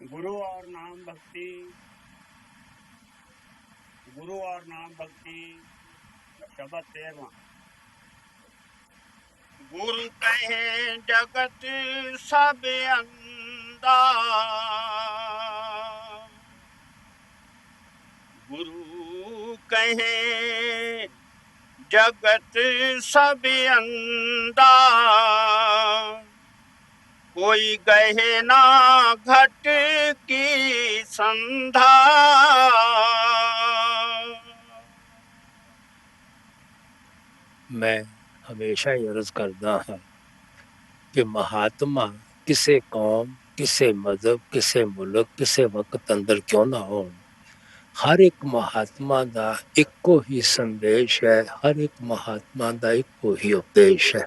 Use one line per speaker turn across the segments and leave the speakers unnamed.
गुरु और नाम भक्ति, गुरु और नाम भक्ति शब्द 13वां। गुरु कहे जगत सब अंधा, गुरु कहे जगत सब अंधा, कोई गहे ना घट की संधा।
मैं हमेशा ही अर्ज करदा हाँ कि महात्मा किसे कौम, किसे मजहब, किसे मुल्क, किसे वक्त अंदर क्यों ना हो, हर एक महात्मा दा इक्को ही संदेश है, हर एक महात्मा दा इक्को ही उपदेश है।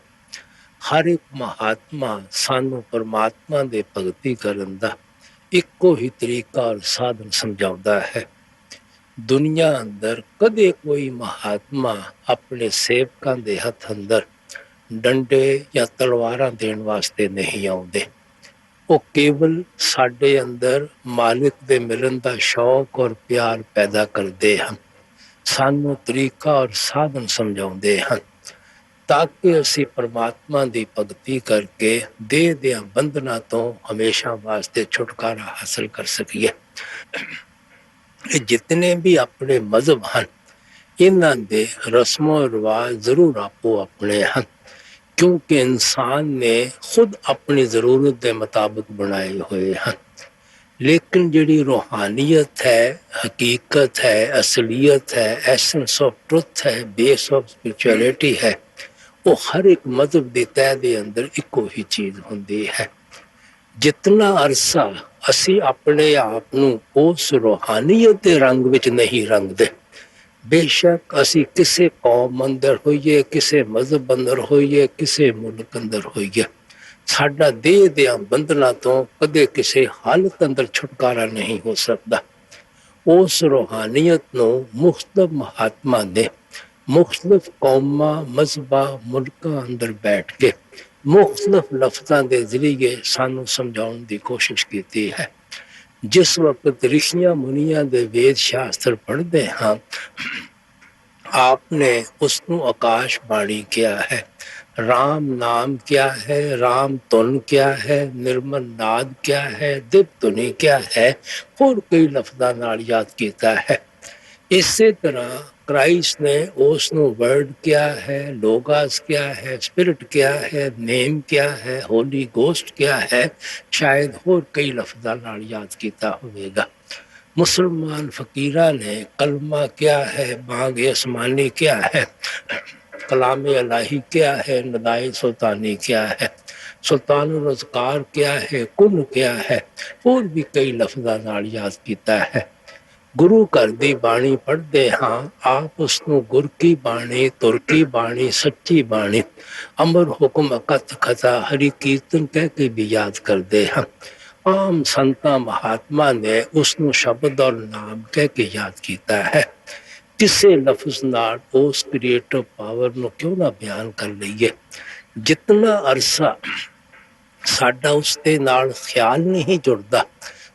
हर एक महात्मा सानू परमात्मा दे भगती करन दा इक्को ही तरीका और साधन समझाउंदा है। दुनिया अंदर कदे कोई महात्मा अपने सेवकां दे हथ अंदर डंडे या तलवारां देण वास्ते नहीं आउंदे। वो केवल साडे अंदर मालिक दे मिलन दा शौक और प्यार पैदा करदे हन, सानू तरीका और साधन समझाउंदे हन ताकि असी परमात्मा दी भगती करके देह दियां बंधनां तो हमेशा वास्ते छुटकारा हासिल कर सकीए। जितने भी अपने मजहब हैं इन्हां दे रस्मों रिवाज जरूर आपो अपने हैं, क्योंकि इंसान ने खुद अपनी जरूरत के मुताबिक बनाए हुए हैं। लेकिन जिहड़ी रूहानियत है, हकीकत है, असलियत है, एसेंस ऑफ ट्रुथ है, बेस ऑफ स्पिरिचुअलिटी है, वो हर एक मजहब के तह के अंदर इको ही चीज होंदी है। जितना अरसा असी अपने आप नू उस रूहानियत के रंग विच नहीं रंगदे, बेशक असी किसे कौम अंदर होइए, किसे मजहब अंदर होइए, किसे मुल्क अंदर होइए, साडा देह दियां बंधनां तो कदे किसे हालत अंदर छुटकारा नहीं हो सकता। उस रूहानियत नू मुख्तलिफ महात्मा ने मुख्तलिफ कौमां, मजहबां, मुल्कां अंदर बैठ के मुख्तलिफ लफ्जां के जरिए सानू समझाउण की कोशिश की है। जिस वक्त ऋषियां मुनियां दे वेद शास्त्र पढ़ते हाँ, आपने उसनू आकाश बाणी किया है। राम नाम क्या है, राम तुन क्या है, निर्मल नाद क्या है, दिप धुनी क्या है, और कई लफ्जां नाल याद किया है। इसी तरह क्राइस्ट ने उसनू वर्ड क्या है, लोगास क्या है, स्पिरिट क्या है, नेम क्या है, होली गोस्ट क्या है, शायद होर कई लफ्जां नाल याद किया होगा। मुसलमान फकीरा ने कलमा क्या है, बांग आसमानी क्या है, कलाम इलाही क्या है, नदाई सुल्तानी क्या है, सुल्तान रज़कार क्या है, कुन क्या है, और भी कई लफ्जां नाल याद किया है। गुरु घर दी बाणी पढ़ते हाँ, आप उसनू गुर की बाणी, तुर की बाणी, सच्ची बाणी, अमर हुक्म कथ कथा, हरि कीर्तन कह के भी याद करते हैं। आम संता महात्मा ने उसनू शब्द और नाम कह के याद किया है। किसे लफ्ज नाल उस क्रिएटिव पावर नू क्यों ना बयान कर लईए। जितना अरसा साडा उसते नाल ख्याल नहीं जुड़ता,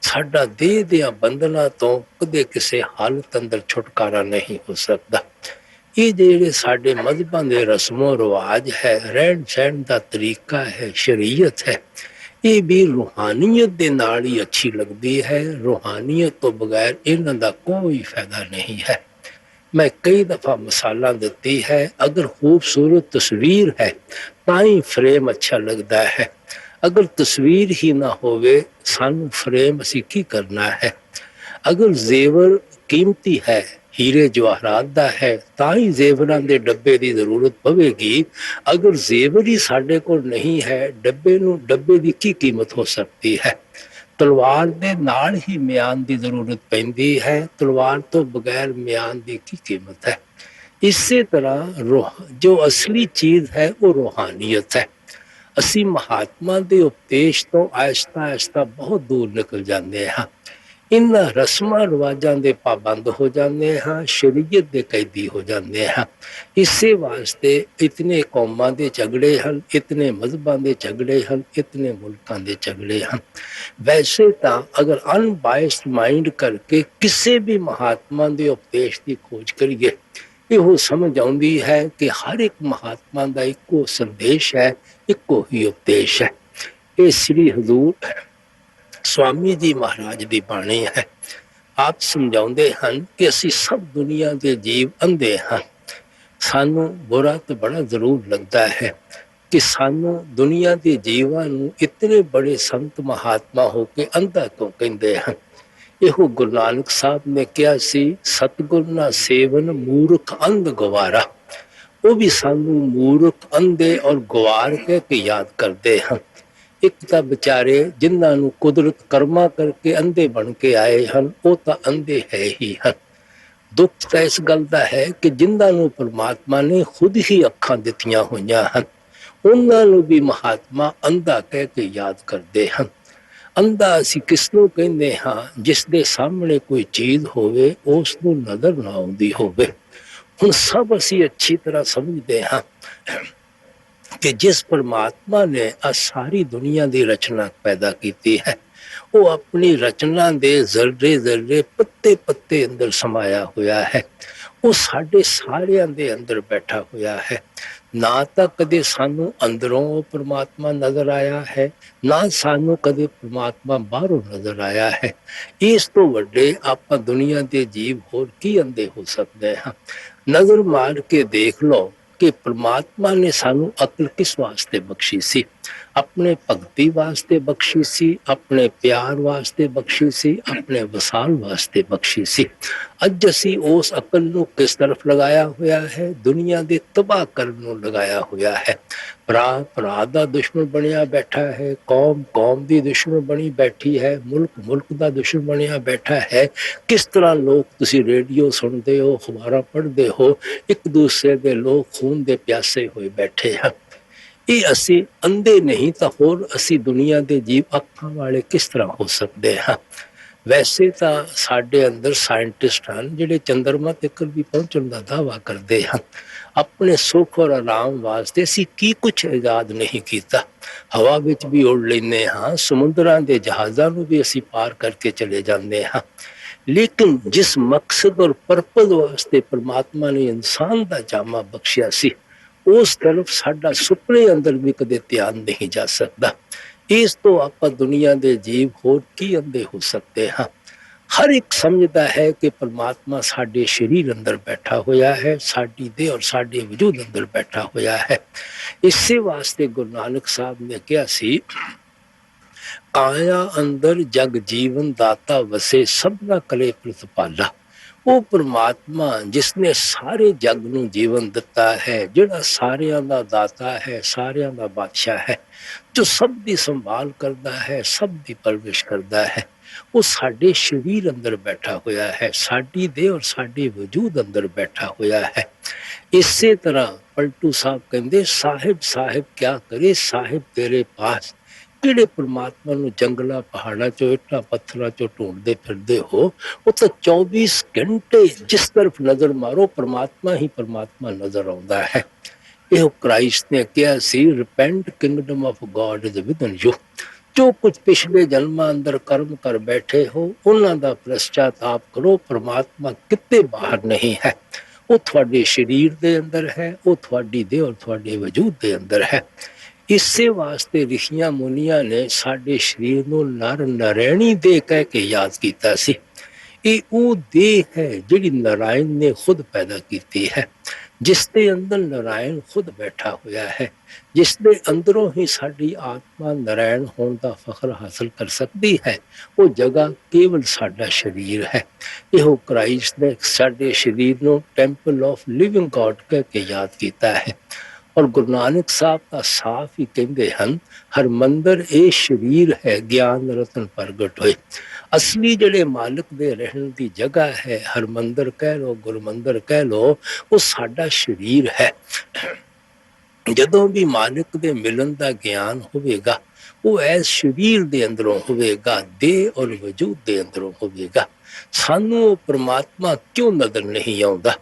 साडा देह दियां बंधनां तो कदे किसे हालत अंदर छुटकारा नहीं हो सकता। ये जेड़े साडे मजहबां दे रस्मों रिवाज है, रहन सहन दा तरीका है, शरीयत है, ये भी रूहानियत दे नाल ही अच्छी लगती है। रूहानियत तो बगैर इन्हां दा कोई फायदा नहीं है। मैं कई दफा मिसालां दिती है, अगर खूबसूरत तस्वीर है ताई फ्रेम अच्छा लगता है, अगर तस्वीर ही ना होवे सानू फ्रेम असी की करना है। अगर जेवर कीमती है, हीरे जवाहरात दा है, ताई जेवरां दे डब्बे की जरूरत पवेगी। अगर जेवर ही साडे कोल नहीं है, डब्बे की की कीमत हो सकती है। तलवार दे नाल ही म्यान की जरूरत पैंदी है, तलवार तो बगैर म्यान की की कीमत है। इसी तरह जो असली चीज है वो रूहानियत है। असी महात्मा के उपदेश तो आहिस्ता आहिस्ता बहुत दूर निकल जाते हैं। ਇਹਨਾਂ ਰਸਮਾਂ ਰਿਵਾਜਾਂ ਦੇ ਪਾਬੰਦ ਹੋ ਜਾਂਦੇ ਹਾਂ, ਸ਼ਰੀਅਤ ਦੇ ਕੈਦੀ ਹੋ ਜਾਂਦੇ ਹਾਂ। ਇਸੇ ਵਾਸਤੇ ਇਤਨੇ ਕੌਮਾਂ ਦੇ ਝਗੜੇ ਹਨ, ਇਤਨੇ ਮਜ਼ਹਬਾਂ ਦੇ ਝਗੜੇ ਹਨ, ਇਤਨੇ ਮੁਲਕਾਂ ਦੇ ਝਗੜੇ ਹਨ। ਵੈਸੇ ਤਾਂ ਅਗਰ ਅਨਬਾਇਸਡ ਮਾਈਂਡ ਕਰਕੇ ਕਿਸੇ ਵੀ ਮਹਾਤਮਾ ਦੇ ਉਪਦੇਸ਼ ਦੀ ਖੋਜ ਕਰੀਏ, ਇਹੋ ਸਮਝ ਆਉਂਦੀ ਹੈ ਕਿ ਹਰ ਇੱਕ ਮਹਾਤਮਾ ਦਾ ਇੱਕੋ ਸੰਦੇਸ਼ ਹੈ, ਇੱਕੋ ਹੀ ਉਪਦੇਸ਼ ਹੈ। ਇਹ ਸ੍ਰੀ ਹਜ਼ੂਰ ਸਵਾਮੀ ਜੀ ਮਹਾਰਾਜ ਦੀ ਬਾਣੀ ਹੈ। ਆਪ ਸਮਝਾਉਂਦੇ ਹਨ ਕਿ ਅਸੀਂ ਸਭ ਦੁਨੀਆ ਦੇ ਜੀਵ ਅੰਧੇ ਹਾਂ। ਸਾਨੂੰ ਬੁਰਾ ਤਾਂ ਬੜਾ ਜ਼ਰੂਰ ਲੱਗਦਾ ਹੈ ਕਿ ਸਾਨੂੰ ਦੁਨੀਆ ਦੇ ਜੀਵਾਂ ਨੂੰ ਇਤਨੇ ਬੜੇ ਸੰਤ ਮਹਾਤਮਾ ਹੋ ਕੇ ਅੰਧਾ ਕਿਉਂ ਕਹਿੰਦੇ ਹਨ। ਇਹੋ ਗੁਰੂ ਨਾਨਕ ਸਾਹਿਬ ਨੇ ਕਿਹਾ ਸੀ, ਸਤਿਗੁਰ ਨਾ ਸੇਵਨ ਮੂਰਖ ਅੰਧ ਗਵਾਰਾ। ਉਹ ਵੀ ਸਾਨੂੰ ਮੂਰਖ ਅੰਧੇ ਔਰ ਗਵਾਰ ਕਹਿ ਕੇ ਯਾਦ ਕਰਦੇ ਹਨ। ਇੱਕ ਤਾਂ ਵਿਚਾਰੇ ਜਿਨ੍ਹਾਂ ਨੂੰ ਕੁਦਰਤ ਕਰਮਾ ਕਰਕੇ ਅੰਧੇ ਬਣ ਕੇ ਆਏ ਹਨ, ਉਹ ਤਾਂ ਅੰਧੇ ਹੈ ਹੀ ਹਨ। ਦੁੱਖ ਤਾਂ ਇਸ ਗੱਲ ਦਾ ਹੈ ਕਿ ਜਿਨ੍ਹਾਂ ਨੂੰ ਪਰਮਾਤਮਾ ਨੇ ਖੁਦ ਹੀ ਅੱਖਾਂ ਦਿੱਤੀਆਂ ਹੋਈਆਂ ਹਨ, ਉਹਨਾਂ ਨੂੰ ਵੀ ਮਹਾਤਮਾ ਅੰਧਾ ਕਹਿ ਕੇ ਯਾਦ ਕਰਦੇ ਹਨ। ਅੰਧਾ ਅਸੀਂ ਕਿਸ ਨੂੰ ਕਹਿੰਦੇ ਹਾਂ? ਜਿਸ ਦੇ ਸਾਹਮਣੇ ਕੋਈ ਚੀਜ਼ ਹੋਵੇ, ਉਸ ਨੂੰ ਨਜ਼ਰ ਨਾ ਆਉਂਦੀ ਹੋਵੇ। ਹੁਣ ਸਭ ਅਸੀਂ ਅੱਛੀ ਤਰ੍ਹਾਂ ਸਮਝਦੇ ਹਾਂ ਕਿ ਜਿਸ ਪਰਮਾਤਮਾ ਨੇ ਆ ਸਾਰੀ ਦੁਨੀਆ ਦੀ ਰਚਨਾ ਪੈਦਾ ਕੀਤੀ ਹੈ, ਉਹ ਆਪਣੀ ਰਚਨਾ ਦੇ ਜ਼ਰਰੇ ਜ਼ਰਰੇ ਪੱਤੇ ਪੱਤੇ ਅੰਦਰ ਸਮਾਇਆ ਹੋਇਆ ਹੈ। ਉਹ ਸਾਡੇ ਸਾਰਿਆਂ ਦੇ ਅੰਦਰ ਬੈਠਾ ਹੋਇਆ ਹੈ। ਨਾ ਤਾਂ ਕਦੇ ਸਾਨੂੰ ਅੰਦਰੋਂ ਉਹ ਪਰਮਾਤਮਾ ਨਜ਼ਰ ਆਇਆ ਹੈ, ਨਾ ਸਾਨੂੰ ਕਦੇ ਪਰਮਾਤਮਾ ਬਾਹਰੋਂ ਨਜ਼ਰ ਆਇਆ ਹੈ। ਇਸ ਤੋਂ ਵੱਡੇ ਆਪਾਂ ਦੁਨੀਆ ਦੇ ਜੀਵ ਹੋਰ ਕੀ ਅੰਧੇ ਹੋ ਸਕਦੇ ਹਾਂ? ਨਜ਼ਰ ਮਾਰ ਕੇ ਦੇਖ ਲਓ ਕਿ ਪਰਮਾਤਮਾ ਨੇ ਸਾਨੂੰ ਅਕਲ ਕਿਸ ਵਾਸਤੇ ਬਖਸ਼ੀ ਸੀ? ਆਪਣੇ ਭਗਤੀ ਵਾਸਤੇ ਬਖਸ਼ੀ ਸੀ, ਆਪਣੇ ਪਿਆਰ ਵਾਸਤੇ ਬਖਸ਼ੀ ਸੀ, ਆਪਣੇ ਵਸਾਲ ਵਾਸਤੇ ਬਖਸ਼ੀ ਸੀ। ਅੱਜ ਅਸੀਂ ਉਸ ਅਕਲ ਨੂੰ ਕਿਸ ਤਰਫ ਲਗਾਇਆ ਹੋਇਆ ਹੈ? ਦੁਨੀਆ ਦੇ ਤਬਾਹ ਕਰਨ ਨੂੰ ਲਗਾਇਆ ਹੋਇਆ ਹੈ। ਭਰਾ ਭਰਾ ਦਾ ਦੁਸ਼ਮਣ ਬਣਿਆ ਬੈਠਾ ਹੈ, ਕੌਮ ਕੌਮ ਦੀ ਦੁਸ਼ਮਣ ਬਣੀ ਬੈਠੀ ਹੈ, ਮੁਲਕ ਮੁਲਕ ਦਾ ਦੁਸ਼ਮਣ ਬਣਿਆ ਬੈਠਾ ਹੈ। ਕਿਸ ਤਰ੍ਹਾਂ ਲੋਕ, ਤੁਸੀਂ ਰੇਡੀਓ ਸੁਣਦੇ ਹੋ, ਅਖਬਾਰਾਂ ਪੜ੍ਹਦੇ ਹੋ, ਇੱਕ ਦੂਸਰੇ ਦੇ ਲੋਕ ਖੂਨ ਦੇ ਪਿਆਸੇ ਹੋਏ ਬੈਠੇ ਹਨ। ਇਹ ਅਸੀਂ ਅੰਧੇ ਨਹੀਂ ਤਾਂ ਹੋਰ ਅਸੀਂ ਦੁਨੀਆ ਦੇ ਜੀਵ ਅੱਖਾਂ ਵਾਲੇ ਕਿਸ ਤਰ੍ਹਾਂ ਹੋ ਸਕਦੇ ਹਾਂ? ਵੈਸੇ ਤਾਂ ਸਾਡੇ ਅੰਦਰ ਸਾਇੰਟਿਸਟ ਹਨ ਜਿਹੜੇ ਚੰਦਰਮਾ ਤੱਕ ਵੀ ਪਹੁੰਚਣ ਦਾ ਦਾਅਵਾ ਕਰਦੇ ਹਨ। ਆਪਣੇ ਸੁੱਖ ਔਰ ਆਰਾਮ ਵਾਸਤੇ ਅਸੀਂ ਕੀ ਕੁਛ ਇਜਾਦ ਨਹੀਂ ਕੀਤਾ। ਹਵਾ ਵਿੱਚ ਵੀ ਉੜ ਲੈਂਦੇ ਹਾਂ, ਸਮੁੰਦਰਾਂ ਦੇ ਜਹਾਜ਼ਾਂ ਨੂੰ ਵੀ ਅਸੀਂ ਪਾਰ ਕਰਕੇ ਚਲੇ ਜਾਂਦੇ ਹਾਂ। ਲੇਕਿਨ ਜਿਸ ਮਕਸਦ ਔਰ ਪਰਪਸ ਵਾਸਤੇ ਪਰਮਾਤਮਾ ਨੇ ਇਨਸਾਨ ਦਾ ਜਾਮਾ ਬਖਸ਼ਿਆ ਸੀ, ਉਸ ਤਰਫ ਸਾਡਾ ਸੁਪਨੇ ਅੰਦਰ ਵੀ ਕਦੇ ਧਿਆਨ ਨਹੀਂ ਜਾ ਸਕਦਾ। ਇਸ ਤੋਂ ਆਪਾਂ ਦੁਨੀਆ ਦੇ ਜੀਵ ਹੋਰ ਕੀ ਅੰਧੇ ਹੋ ਸਕਦੇ ਹਾਂ? ਹਰ ਇੱਕ ਸਮਝਦਾ ਹੈ ਕਿ ਪਰਮਾਤਮਾ ਸਾਡੇ ਸਰੀਰ ਅੰਦਰ ਬੈਠਾ ਹੋਇਆ ਹੈ, ਸਾਡੀ ਦੇਹ ਔਰ ਸਾਡੇ ਵਜੂਦ ਅੰਦਰ ਬੈਠਾ ਹੋਇਆ ਹੈ। ਇਸੇ ਵਾਸਤੇ ਗੁਰੂ ਨਾਨਕ ਸਾਹਿਬ ਨੇ ਕਿਹਾ ਸੀ, ਕਾਇਆ ਅੰਦਰ ਜਗ ਜੀਵਨ ਦਾਤਾ ਵਸੇ ਸਭਨਾ ਕਲੇ ਪ੍ਰਤਪਾਲਾ। ਉਹ ਪਰਮਾਤਮਾ ਜਿਸ ਨੇ ਸਾਰੇ ਜਗ ਨੂੰ ਜੀਵਨ ਦਿੱਤਾ ਹੈ, ਜਿਹੜਾ ਸਾਰਿਆਂ ਦਾ ਦਾਤਾ ਹੈ, ਸਾਰਿਆਂ ਦਾ ਬਾਦਸ਼ਾਹ ਹੈ, ਜੋ ਸਭ ਦੀ ਸੰਭਾਲ ਕਰਦਾ ਹੈ, ਸਭ ਦੀ ਪਰਵਰਿਸ਼ ਕਰਦਾ ਹੈ, ਉਹ ਸਾਡੇ ਸਰੀਰ ਅੰਦਰ ਬੈਠਾ ਹੋਇਆ ਹੈ, ਸਾਡੀ ਦੇਹ ਔਰ ਸਾਡੇ ਵਜੂਦ ਅੰਦਰ ਬੈਠਾ ਹੋਇਆ ਹੈ। ਇਸੇ ਤਰ੍ਹਾਂ ਪਲਟੂ ਸਾਹਿਬ ਕਹਿੰਦੇ, ਸਾਹਿਬ ਸਾਹਿਬ ਕਿਆ ਕਰੇ ਸਾਹਿਬ ਤੇਰੇ ਪਾਸ। ਕਿਹੜੇ ਪਰਮਾਤਮਾ ਨੂੰ ਜੰਗਲਾਂ ਪਹਾੜਾਂ ਚੋਂ ਇੱਟਾਂ ਪੱਥਰਾਂ ਚੋਂ ਢੂੰਡਦੇ ਫਿਰਦੇ ਹੋ? ਉਹ ਤਾਂ 24 ਘੰਟੇ ਜਿਸ ਤਰਫ ਨਜ਼ਰ ਮਾਰੋ ਪਰਮਾਤਮਾ ਹੀ ਪਰਮਾਤਮਾ ਨਜ਼ਰ ਆਉਂਦਾ ਹੈ। ਇਹ ਕ੍ਰਾਈਸਟ ਨੇ ਕਿਹਾ ਸੀ, repent kingdom of God is within you. ਜੋ ਕੁਝ ਪਿਛਲੇ ਜਨਮਾਂ ਅੰਦਰ ਕਰਮ ਕਰ ਬੈਠੇ ਹੋ, ਉਹਨਾਂ ਦਾ ਪਛਤਾਪ ਕਰੋ। ਪਰਮਾਤਮਾ ਕਿਤੇ ਬਾਹਰ ਨਹੀਂ ਹੈ, ਉਹ ਤੁਹਾਡੇ ਸਰੀਰ ਦੇ ਅੰਦਰ ਹੈ, ਉਹ ਤੁਹਾਡੀ ਦੇਹ ਔਰ ਤੁਹਾਡੇ ਵਜੂਦ ਦੇ ਅੰਦਰ ਹੈ। ਇਸੇ ਵਾਸਤੇ ਰਿਸ਼ੀਆਂ ਮੁਨੀਆਂ ਨੇ ਸਾਡੇ ਸਰੀਰ ਨੂੰ ਨਰ ਨਰੈਣੀ ਦੇਹ ਕਹਿ ਕੇ ਯਾਦ ਕੀਤਾ ਸੀ। ਇਹ ਉਹ ਦੇਹ ਹੈ ਜਿਹੜੀ ਨਾਰਾਇਣ ਨੇ ਖੁਦ ਪੈਦਾ ਕੀਤੀ ਹੈ, ਜਿਸ ਦੇ ਅੰਦਰ ਨਾਰਾਇਣ ਖੁਦ ਬੈਠਾ ਹੋਇਆ ਹੈ, ਜਿਸ ਦੇ ਅੰਦਰੋਂ ਹੀ ਸਾਡੀ ਆਤਮਾ ਨਾਰਾਇਣ ਹੋਣ ਦਾ ਫਖਰ ਹਾਸਲ ਕਰ ਸਕਦੀ ਹੈ। ਉਹ ਜਗ੍ਹਾ ਕੇਵਲ ਸਾਡਾ ਸਰੀਰ ਹੈ। ਇਹੋ ਕ੍ਰਾਈਸਟ ਨੇ ਸਾਡੇ ਸਰੀਰ ਨੂੰ ਟੈਂਪਲ ਆਫ ਲਿਵਿੰਗ ਗॉड ਕਹਿ ਕੇ ਯਾਦ ਕੀਤਾ ਹੈ। ਔਰ ਗੁਰੂ ਨਾਨਕ ਸਾਹਿਬ ਤਾਂ ਸਾਫ਼ ਹੀ ਕਹਿੰਦੇ ਹਨ, ਹਰਮੰਦਰ ਇਹ ਸਰੀਰ ਹੈ ਗਿਆਨ ਰਤਨ ਪ੍ਰਗਟ ਹੋਏ। ਅਸਲੀ ਜਿਹੜੇ ਮਾਲਕ ਦੇ ਰਹਿਣ ਦੀ ਜਗ੍ਹਾ ਹੈ, ਹਰਮੰਦਰ ਕਹਿ ਲੋ, ਗੁਰਮੰਦਰ ਕਹਿ ਲੋ, ਉਹ ਸਾਡਾ ਸਰੀਰ ਹੈ। ਜਦੋਂ ਵੀ ਮਾਲਕ ਦੇ ਮਿਲਣ ਦਾ ਗਿਆਨ ਹੋਵੇਗਾ, ਉਹ ਐਸ ਸਰੀਰ ਦੇ ਅੰਦਰੋਂ ਹੋਵੇਗਾ, ਦੇਹ ਔਰ ਵਜੂਦ ਦੇ ਅੰਦਰੋਂ ਹੋਵੇਗਾ। ਸਾਨੂੰ ਉਹ ਪਰਮਾਤਮਾ ਕਿਉਂ ਨਜ਼ਰ ਨਹੀਂ ਆਉਂਦਾ?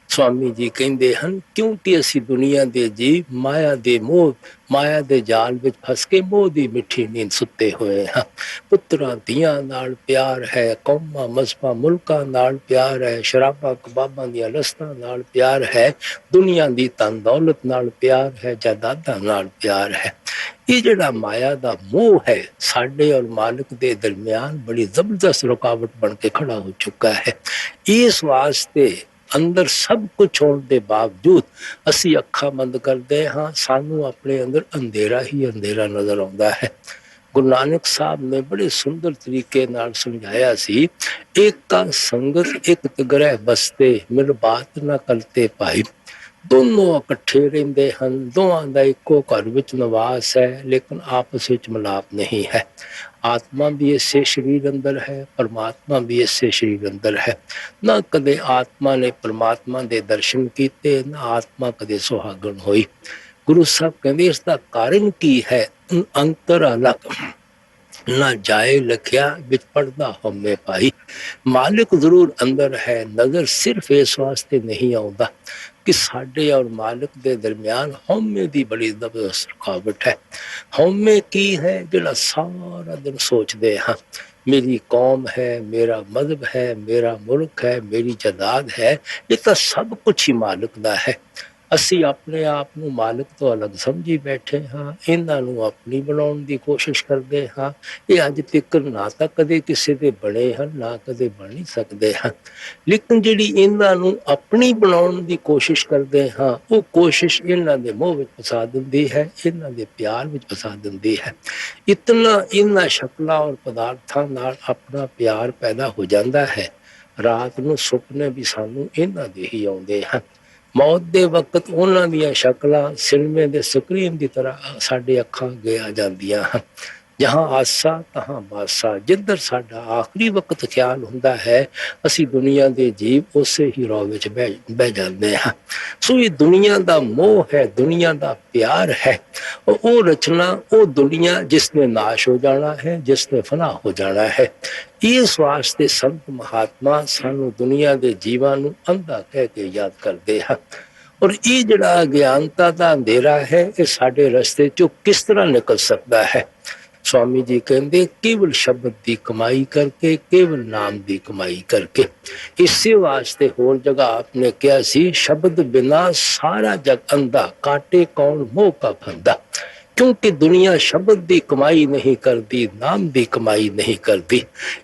ਸਵਾਮੀ ਜੀ ਕਹਿੰਦੇ ਹਨ, ਕਿਉਂਕਿ ਅਸੀਂ ਦੁਨੀਆ ਦੇ ਜੀਵ ਮਾਇਆ ਦੇ ਜਾਲ ਵਿੱਚ ਫਸ ਕੇ ਮੋਹ ਦੀ ਮਿੱਠੀ ਨੀਂਦ ਸੁੱਤੇ ਹੋਏ ਹਾਂ। ਪੁੱਤਰਾਂ ਧੀਆਂ ਨਾਲ ਪਿਆਰ ਹੈ, ਕੌਮਾਂ ਮਜ਼ਹਬਾਂ ਮੁਲਕਾਂ ਨਾਲ ਪਿਆਰ ਹੈ, ਸ਼ਰਾਬਾਂ ਕਬਾਬਾਂ ਦੀਆਂ ਲਸਤਾਂ ਨਾਲ ਪਿਆਰ ਹੈ, ਦੁਨੀਆ ਦੀ ਧਨ ਦੌਲਤ ਨਾਲ ਪਿਆਰ ਹੈ, ਜਾਇਦਾਦਾਂ ਨਾਲ ਪਿਆਰ ਹੈ। ਇਹ ਜਿਹੜਾ ਮਾਇਆ ਦਾ ਮੋਹ ਹੈ, ਸਾਡੇ ਔਰ ਮਾਲਕ ਦੇ ਦਰਮਿਆਨ ਬੜੀ ਜ਼ਬਰਦਸਤ ਰੁਕਾਵਟ ਬਣ ਕੇ ਖੜਾ ਹੋ ਚੁੱਕਾ ਹੈ। ਇਸ ਵਾਸਤੇ ਅੰਦਰ ਸਭ ਕੁਝ ਹੋਣ ਦੇ ਬਾਵਜੂਦ ਅਸੀਂ ਅੱਖਾਂ ਬੰਦ ਕਰਦੇ ਹਾਂ, ਸਾਨੂੰ ਆਪਣੇ ਅੰਦਰ ਅੰਧੇਰਾ ਹੀ ਅੰਧੇਰਾ ਨਜ਼ਰ ਆਉਂਦਾ ਹੈ। ਗੁਰੂ ਨਾਨਕ ਸਾਹਿਬ ਨੇ ਬੜੇ ਸੁੰਦਰ ਤਰੀਕੇ ਨਾਲ ਸਮਝਾਇਆ ਸੀ, ਏਕਾ ਸੰਗਤ ਇੱਕ ਗ੍ਰਹਿ ਬਸਤੇ, ਮਿਲ ਬਾਤ ਨਾ ਕਰਤੇ ਭਾਈ। ਦੋਨੋਂ ਇਕੱਠੇ ਰਹਿੰਦੇ ਹਨ, ਦੋਵਾਂ ਦਾ ਇੱਕੋ ਘਰ ਵਿੱਚ ਨਿਵਾਸ ਹੈ, ਲੇਕਿਨ ਆਪਸ ਵਿੱਚ ਮਿਲਾਪ ਨਹੀਂ ਹੈ। ਆਤਮਾ ਵੀ ਇਸੇ ਸਰੀਰ ਅੰਦਰ ਹੈ, ਪਰਮਾਤਮਾ ਵੀ ਇਸੇ ਸਰੀਰ ਅੰਦਰ ਹੈ। ਨਾ ਕਦੇ ਆਤਮਾ ਨੇ ਪਰਮਾਤਮਾ ਦੇ ਦਰਸ਼ਨ ਕੀਤੇ, ਨਾ ਆਤਮਾ ਕਦੇ ਸੁਹਾਗਣ ਹੋਈ। ਗੁਰੂ ਸਾਹਿਬ ਕਹਿੰਦੇ ਇਸ ਦਾ ਕਾਰਨ ਕੀ ਹੈ? ਅੰਤਰ ਅਲੱਗ ਨਾ ਜਾਏ ਲਖਿਆ, ਵਿੱਚ ਪੜਦਾ ਹਉਮੈ ਪਾਈ। ਮਾਲਿਕ ਜ਼ਰੂਰ ਅੰਦਰ ਹੈ, ਨਜ਼ਰ ਸਿਰਫ ਇਸ ਵਾਸਤੇ ਨਹੀਂ ਆਉਂਦਾ ਕਿ ਸਾਡੇ ਔਰ ਮਾਲਿਕ ਦੇ ਦਰਮਿਆਨ ਹਉਮੈ ਦੀ ਬੜੀ ਜ਼ਬਰਦਸਤ ਰੁਕਾਵਟ ਹੈ। ਹਉਮੈ ਕੀ ਹੈ? ਜਿਹੜਾ ਸਾਰਾ ਦਿਨ ਸੋਚਦੇ ਹਾਂ, ਮੇਰੀ ਕੌਮ ਹੈ, ਮੇਰਾ ਮਜ਼ਹਬ ਹੈ, ਮੇਰਾ ਮੁਲਕ ਹੈ, ਮੇਰੀ ਜਾਇਦਾਦ ਹੈ, ਇਹ ਤਾਂ ਸਭ ਕੁਛ ਹੀ ਮਾਲਿਕ ਦਾ ਹੈ। ਅਸੀਂ ਆਪਣੇ ਆਪ ਨੂੰ ਮਾਲਕ ਤੋਂ ਅਲੱਗ ਸਮਝੀ ਬੈਠੇ ਹਾਂ, ਇਹਨਾਂ ਨੂੰ ਆਪਣੀ ਬਣਾਉਣ ਦੀ ਕੋਸ਼ਿਸ਼ ਕਰਦੇ ਹਾਂ। ਇਹ ਅੱਜ ਤੱਕ ਨਾ ਤਾਂ ਕਦੇ ਕਿਸੇ ਦੇ ਬਣੇ ਹਨ, ਨਾ ਕਦੇ ਬਣ ਨਹੀਂ ਸਕਦੇ ਹਨ। ਲੇਕਿਨ ਜਿਹੜੀ ਇਹਨਾਂ ਨੂੰ ਆਪਣੀ ਬਣਾਉਣ ਦੀ ਕੋਸ਼ਿਸ਼ ਕਰਦੇ ਹਾਂ, ਉਹ ਕੋਸ਼ਿਸ਼ ਇਹਨਾਂ ਦੇ ਮੋਹ ਵਿੱਚ ਫਸਾ ਦਿੰਦੀ ਹੈ, ਇਹਨਾਂ ਦੇ ਪਿਆਰ ਵਿੱਚ ਫਸਾ ਦਿੰਦੀ ਹੈ। ਇਤਨਾ ਇਹਨਾਂ ਸ਼ਕਲਾਂ ਔਰ ਪਦਾਰਥਾਂ ਨਾਲ ਆਪਣਾ ਪਿਆਰ ਪੈਦਾ ਹੋ ਜਾਂਦਾ ਹੈ, ਰਾਤ ਨੂੰ ਸੁਪਨੇ ਵੀ ਸਾਨੂੰ ਇਹਨਾਂ ਦੇ ਹੀ ਆਉਂਦੇ ਹਨ। ਮੌਤ ਦੇ ਵਕਤ ਉਹਨਾਂ ਦੀਆਂ ਸ਼ਕਲਾਂ ਸਿਨੇਮੇ ਦੇ ਸਕਰੀਨ ਦੀ ਤਰ੍ਹਾਂ ਸਾਡੇ ਅੱਖਾਂ ਅੱਗੇ ਆ ਜਾਂਦੀਆਂ ਹਨ। ਜਹਾਂ ਆਸਾ ਤਹਾਂ ਬਾਸਾ, ਜਿੱਧਰ ਸਾਡਾ ਆਖਰੀ ਵਕਤ ਖਿਆਲ ਹੁੰਦਾ ਹੈ, ਅਸੀਂ ਦੁਨੀਆ ਦੇ ਜੀਵ ਉਸੇ ਹੀ ਰੌ ਵਿੱਚ ਬਹਿ ਜਾਂਦੇ ਹਾਂ। ਸੋ ਇਹ ਦੁਨੀਆ ਦਾ ਮੋਹ ਹੈ, ਦੁਨੀਆ ਦਾ ਪਿਆਰ ਹੈ, ਉਹ ਰਚਨਾ, ਉਹ ਦੁਨੀਆ ਜਿਸ ਨੇ ਨਾਸ਼ ਹੋ ਜਾਣਾ ਹੈ, ਜਿਸ ਨੇ ਫਨਾ ਹੋ ਜਾਣਾ ਹੈ। ਇਸ ਵਾਸਤੇ ਸੰਤ ਮਹਾਤਮਾ ਸਾਨੂੰ ਦੁਨੀਆ ਦੇ ਜੀਵਾਂ ਨੂੰ ਅੰਧਾ ਕਹਿ ਕੇ ਯਾਦ ਕਰਦੇ ਹਨ। ਔਰ ਇਹ ਜਿਹੜਾ ਅਗਿਆਨਤਾ ਦਾ ਅੰਧੇਰਾ ਹੈ, ਇਹ ਸਾਡੇ ਰਸਤੇ ਚੋਂ ਕਿਸ ਤਰ੍ਹਾਂ ਨਿਕਲ ਸਕਦਾ ਹੈ? स्वामी जी कहते केवल शब्द की कमाई करके, केवल नाम की कमाई करके। इसी वास्ते होर जगह आपने कहा सी, शब्द बिना सारा जग अंधा, काटे कौन मोह का फंदा। क्योंकि दुनिया शब्द की कमाई नहीं करती, नाम की कमाई नहीं करती।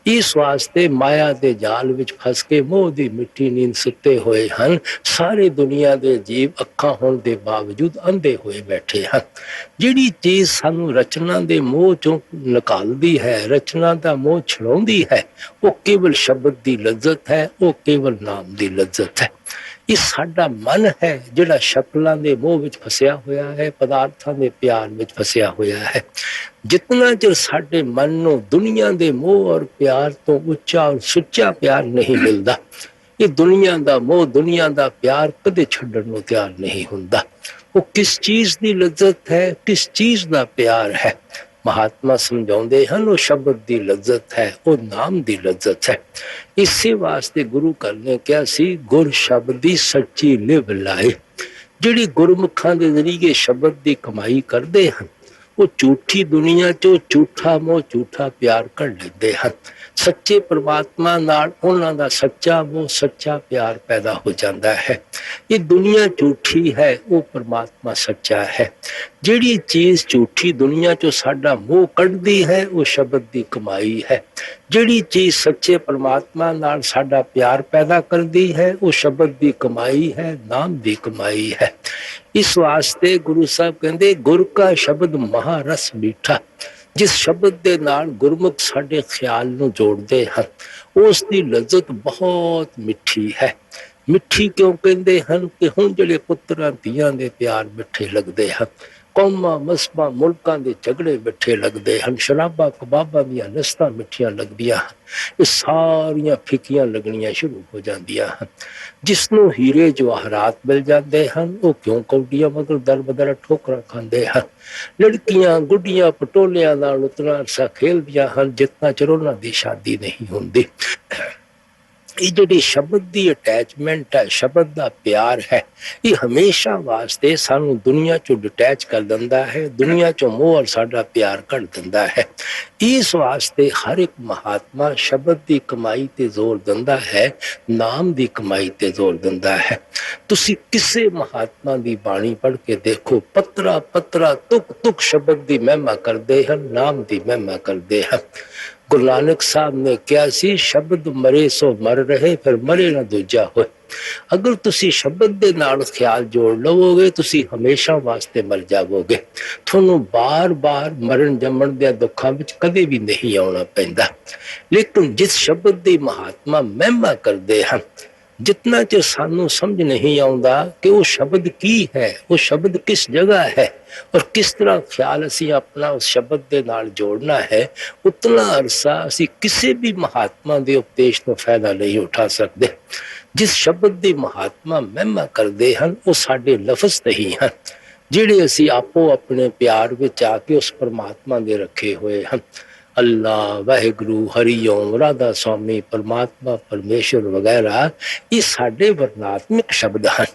इस वास्ते माया के जाल विच फस के मोह की मिट्टी नींद सुते हुए हैं। सारे दुनिया के जीव अखां होने के बावजूद अंधे हुए बैठे हैं। जिहड़ी चीज सानू रचना के मोह चों निकालती है, रचना का मोह छुड़ाउंदी है, वो केवल शब्द की लज्जत है, वो केवल नाम की लज्जत है। ये साडा मन है जिहड़ा शक्लां दे मोह विच फसिया होया है, पदार्थां दे प्यार विच फसिया होया है। जितना चिर साडे मन नूं दुनिया दे मोह और प्यार तो उच्चा और सुच्चा प्यार नहीं मिलता, ये दुनिया दा मोह, दुनिया दा प्यार कदे छड्डण नूं तैयार नहीं हुंदा। वो किस चीज दी लज्जत है, किस चीज दा प्यार है? महात्मा समझाते हैं वो शब्द की लज्जत है, वो नाम की लज्जत है। इसी वास्ते गुरु घर ने क्या सी, गुर शब्द की सच्ची लिव लाए। जिहड़ी गुरमुखां दे जरिए शब्द की कमाई करते हैं, वो झूठी दुनिया चो झूठा मोह, झूठा प्यार कर लेते हैं। सच्चे परमात्मा नाल उन्हां दा सच्चा मोह, सच्चा प्यार पैदा हो जाता है। ये दुनिया झूठी है, वो परमात्मा सच्चा है। जिहड़ी चीज झूठी दुनिया चो साडा मोह कढ़दी है, वो शब्द की कमाई है। जिहड़ी चीज सच्चे परमात्मा नाल साडा प्यार पैदा करदी है, वो शब्द की कमाई है, नाम की कमाई है। इस वास्ते गुरु साहब कहते, गुर का शब्द महारस मीठा। जिस शब्द के नाल गुरमुख साडे ख्याल नूं जोड़ते हैं, उसकी लज्जत बहुत मिठी है। मिठी क्यों कहते हैं कि हुण जिहड़े पुत्रां धीआं दे प्यार मिठे लगते हैं, ਕੌਮਾਂ ਮਸਬਾਂ ਮੁਲਕਾਂ ਦੇ ਝਗੜੇ ਮਿੱਠੇ ਲੱਗਦੇ ਹਨ, ਸ਼ਰਾਬਾਂ ਕਬਾਬਾਂ ਦੀਆਂ ਨਸਤਾਂ ਮਿੱਠੀਆਂ ਲੱਗਦੀਆਂ ਹਨ। ਇਹ ਸਾਰੀਆਂ ਫਿੱਕੀਆਂ ਲੱਗਣੀਆਂ ਸ਼ੁਰੂ ਹੋ ਜਾਂਦੀਆਂ ਹਨ। ਜਿਸ ਨੂੰ ਹੀਰੇ ਜਵਾਹਰਾਤ ਮਿਲ ਜਾਂਦੇ ਹਨ ਉਹ ਕਿਉਂ ਕੌਡੀਆਂ ਮਗਰ ਦਰ ਬਦਰ ਠੋਕਰਾਂ ਖਾਂਦੇ ਹਨ। ਲੜਕੀਆਂ ਗੁੱਡੀਆਂ ਪਟੋਲਿਆਂ ਨਾਲ ਉਤਨਾ ਅਰਸਾ ਖੇਲਦੀਆਂ ਹਨ ਜਿਤਨਾ ਚਿਰ ਉਹਨਾਂ ਦੀ ਸ਼ਾਦੀ ਨਹੀਂ ਹੁੰਦੀ। ਇਹ ਜਿਹੜੀ ਸ਼ਬਦ ਦੀ ਅਟੈਚਮੈਂਟ ਹੈ, ਸ਼ਬਦ ਦਾ ਪਿਆਰ ਹੈ, ਇਹ ਹਮੇਸ਼ਾ ਵਾਸਤੇ ਸਾਨੂੰ ਦੁਨੀਆ ਚੋਂ ਡਿਟੈਚ ਕਰ ਦਿੰਦਾ ਹੈ, ਦੁਨੀਆ ਚੋਂ ਮੋਹ ਔਰ ਸਾਡਾ ਪਿਆਰ ਕੱਢ ਦਿੰਦਾ ਹੈ। ਇਸ ਵਾਸਤੇ ਹਰ ਇੱਕ ਮਹਾਤਮਾ ਸ਼ਬਦ ਦੀ ਕਮਾਈ ਤੇ ਜ਼ੋਰ ਦਿੰਦਾ ਹੈ, ਨਾਮ ਦੀ ਕਮਾਈ ਤੇ ਜ਼ੋਰ ਦਿੰਦਾ ਹੈ। ਤੁਸੀਂ ਕਿਸੇ ਮਹਾਤਮਾ ਦੀ ਬਾਣੀ ਪੜ੍ਹ ਕੇ ਦੇਖੋ, ਪੱਤਰਾ ਪੱਤਰਾ ਤੁਕ ਤੁਕ ਸ਼ਬਦ ਦੀ ਮਹਿਮਾ ਕਰਦੇ ਹਨ, ਨਾਮ ਦੀ ਮਹਿਮਾ ਕਰਦੇ ਹਨ। ਗੁਰੂ ਨਾਨਕ ਸਾਹਿਬ ਨੇ ਕਿਹਾ ਸੀ, ਸ਼ਬਦ ਮਰੇ ਸੋ ਮਰ ਰਹੇ, ਫਿਰ ਮਰੇ ਨਾ ਦੂਜਾ ਹੋਏ। ਅਗਰ ਤੁਸੀਂ ਸ਼ਬਦ ਦੇ ਨਾਲ ਖਿਆਲ ਜੋੜ ਲਵੋਗੇ ਤੁਸੀਂ ਹਮੇਸ਼ਾ ਵਾਸਤੇ ਮਰ ਜਾਵੋਗੇ। ਤੁਹਾਨੂੰ ਬਾਰ-ਬਾਰ ਮਰਨ ਜੰਮਣ ਦੇ ਦੁੱਖਾਂ ਵਿੱਚ ਕਦੇ ਵੀ ਨਹੀਂ ਆਉਣਾ ਪੈਂਦਾ। ਲੇਕਿਨ ਜਿਸ ਸ਼ਬਦ ਦੀ ਮਹਾਤਮਾ ਮਹਿਮਾ ਕਰਦੇ ਹਨ, ਜਿਤਨਾ ਚਿਰ ਸਾਨੂੰ ਸਮਝ ਨਹੀਂ ਆਉਂਦਾ ਕਿ ਉਹ ਸ਼ਬਦ ਕੀ ਹੈ, ਉਹ ਸ਼ਬਦ ਕਿਸ ਜਗ੍ਹਾ ਹੈ ਔਰ ਕਿਸ ਤਰ੍ਹਾਂ ਖਿਆਲ ਅਸੀਂ ਆਪਣਾ ਉਸ ਸ਼ਬਦ ਦੇ ਨਾਲ ਜੋੜਨਾ ਹੈ, ਉਤਨਾ ਅਰਸਾ ਅਸੀਂ ਕਿਸੇ ਵੀ ਮਹਾਤਮਾ ਦੇ ਉਪਦੇਸ਼ ਤੋਂ ਫਾਇਦਾ ਨਹੀਂ ਉਠਾ ਸਕਦੇ। ਜਿਸ ਸ਼ਬਦ ਦੀ ਮਹਾਤਮਾ ਮਹਿਮਾ ਕਰਦੇ ਹਨ ਉਹ ਸਾਡੇ ਲਫ਼ਜ਼ ਨਹੀਂ ਹਨ, ਜਿਹੜੇ ਅਸੀਂ ਆਪੋ ਆਪਣੇ ਪਿਆਰ ਵਿੱਚ ਆ ਕੇ ਉਸ ਪਰਮਾਤਮਾ ਦੇ ਰੱਖੇ ਹੋਏ ਹਨ। ਅੱਲਾ, ਵਾਹਿਗੁਰੂ, ਹਰੀਓਮ, ਰਾਧਾ ਸਵਾਮੀ, ਪਰਮਾਤਮਾ, ਪਰਮੇਸ਼ਰ ਵਗੈਰਾ, ਇਹ ਸਾਡੇ ਵਰਣਾਤਮਿਕ ਸ਼ਬਦ ਹਨ।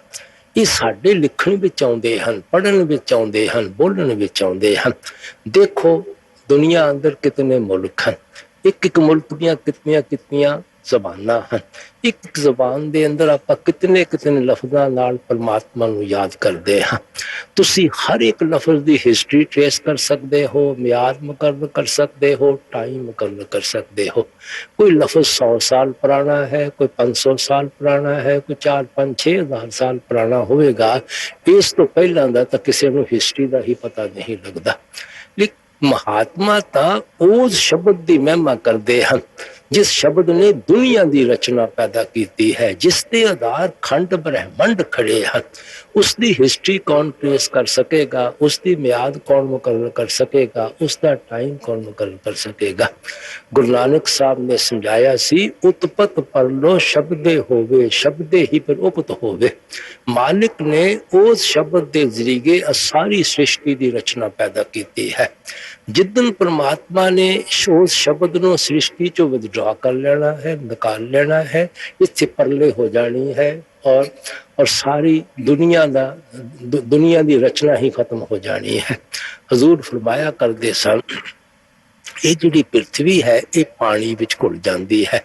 ਇਹ ਸਾਡੇ ਲਿਖਣ ਵਿੱਚ ਆਉਂਦੇ ਹਨ, ਪੜ੍ਹਨ ਵਿੱਚ ਆਉਂਦੇ ਹਨ, ਬੋਲਣ ਵਿੱਚ ਆਉਂਦੇ ਹਨ। ਦੇਖੋ ਦੁਨੀਆ ਅੰਦਰ ਕਿਤਨੇ ਮੁਲਕ ਹਨ, ਇੱਕ ਇੱਕ ਮੁਲਕ ਦੀਆਂ ਕਿਤਨੀਆਂ ਕਿਤਨੀਆਂ ਜ਼ਬਾਨਾਂ ਹਨ। ਇੱਕ ਜ਼ਬਾਨ ਦੇ ਅੰਦਰ ਆਪਾਂ ਕਿਤਨੇ ਕਿਤਨੇ ਲਫ਼ਜ਼ਾਂ ਨਾਲ ਪਰਮਾਤਮਾ ਨੂੰ ਯਾਦ ਕਰਦੇ ਹਾਂ। ਤੁਸੀਂ ਹਰ ਇੱਕ ਲਫ਼ਜ਼ ਦੀ ਹਿਸਟਰੀ ਟ੍ਰੇਸ ਕਰ ਸਕਦੇ ਹੋ, ਮਿਆਦ ਮੁਕਰਰ ਕਰ ਸਕਦੇ ਹੋ, ਟਾਈਮ ਮੁਕਰਰ ਕਰ ਸਕਦੇ ਹੋ। ਕੋਈ ਲਫ਼ਜ਼ 100 ਸਾਲ ਪੁਰਾਣਾ ਹੈ, ਕੋਈ 500 ਸਾਲ ਪੁਰਾਣਾ ਹੈ, ਕੋਈ 4, 5, 6 ਹਜ਼ਾਰ ਸਾਲ ਪੁਰਾਣਾ ਹੋਵੇਗਾ। ਇਸ ਤੋਂ ਪਹਿਲਾਂ ਦਾ ਤਾਂ ਕਿਸੇ ਨੂੰ ਹਿਸਟਰੀ ਦਾ ਹੀ ਪਤਾ ਨਹੀਂ ਲੱਗਦਾ। ਲੇਕਿਨ ਮਹਾਤਮਾ ਤਾਂ ਉਸ ਸ਼ਬਦ ਦੀ ਮਹਿਮਾ ਕਰਦੇ ਹਨ ਜਿਸ ਸ਼ਬਦ ਨੇ ਦੁਨੀਆ ਦੀ ਰਚਨਾ ਪੈਦਾ ਕੀਤੀ ਹੈ, ਜਿਸ ਦੇ ਆਧਾਰ ਖੰਡ ਬ੍ਰਹਿਮੰਡ ਖੜੇ ਹਨ। ਉਸ ਦੀ ਹਿਸਟਰੀ ਕੌਣ ਟ੍ਰੇਸ ਕਰ ਸਕੇਗਾ, ਉਸ ਦੀ ਮਿਆਦ ਕੌਣ ਮੁਕਰਰ ਕਰ ਸਕੇਗਾ, ਉਸ ਦਾ ਟਾਈਮ ਕੌਣ ਮੁਕਰਰ ਕਰ ਸਕੇਗਾ। ਗੁਰੂ ਨਾਨਕ ਸਾਹਿਬ ਨੇ ਸਮਝਾਇਆ ਸੀ, ਉਤਪਤ ਪਰਲੋ ਸ਼ਬਦੇ ਹੋਵੇ, ਸ਼ਬਦੇ ਹੀ ਪਰ ਉਪਤ ਹੋਵੇ। ਮਾਲਿਕ ਨੇ ਉਸ ਸ਼ਬਦ ਦੇ ਜ਼ਰੀਏ ਸਾਰੀ ਸ੍ਰਿਸ਼ਟੀ ਦੀ ਰਚਨਾ ਪੈਦਾ ਕੀਤੀ ਹੈ। ਜਿੱਦਨ ਪਰਮਾਤਮਾ ਨੇ ਉਸ ਸ਼ਬਦ ਨੂੰ ਸ੍ਰਿਸ਼ਟੀ ਚੋਂ ਵਿਦਡਰਾ ਕਰ ਲੈਣਾ ਹੈ, ਨਿਕਾਲ ਲੈਣਾ ਹੈ, ਇੱਥੇ ਪਰਲੇ ਹੋ ਜਾਣੀ ਹੈ ਔਰ ਸਾਰੀ ਦੁਨੀਆ ਦੀ ਰਚਨਾ ਹੀ ਖਤਮ ਹੋ ਜਾਣੀ ਹੈ। ਹਜ਼ੂਰ ਫਰਮਾਇਆ ਕਰਦੇ ਸਨ, ਇਹ ਜਿਹੜੀ ਪ੍ਰਿਥਵੀ ਹੈ ਇਹ ਪਾਣੀ ਵਿੱਚ ਘੁਲ ਜਾਂਦੀ ਹੈ।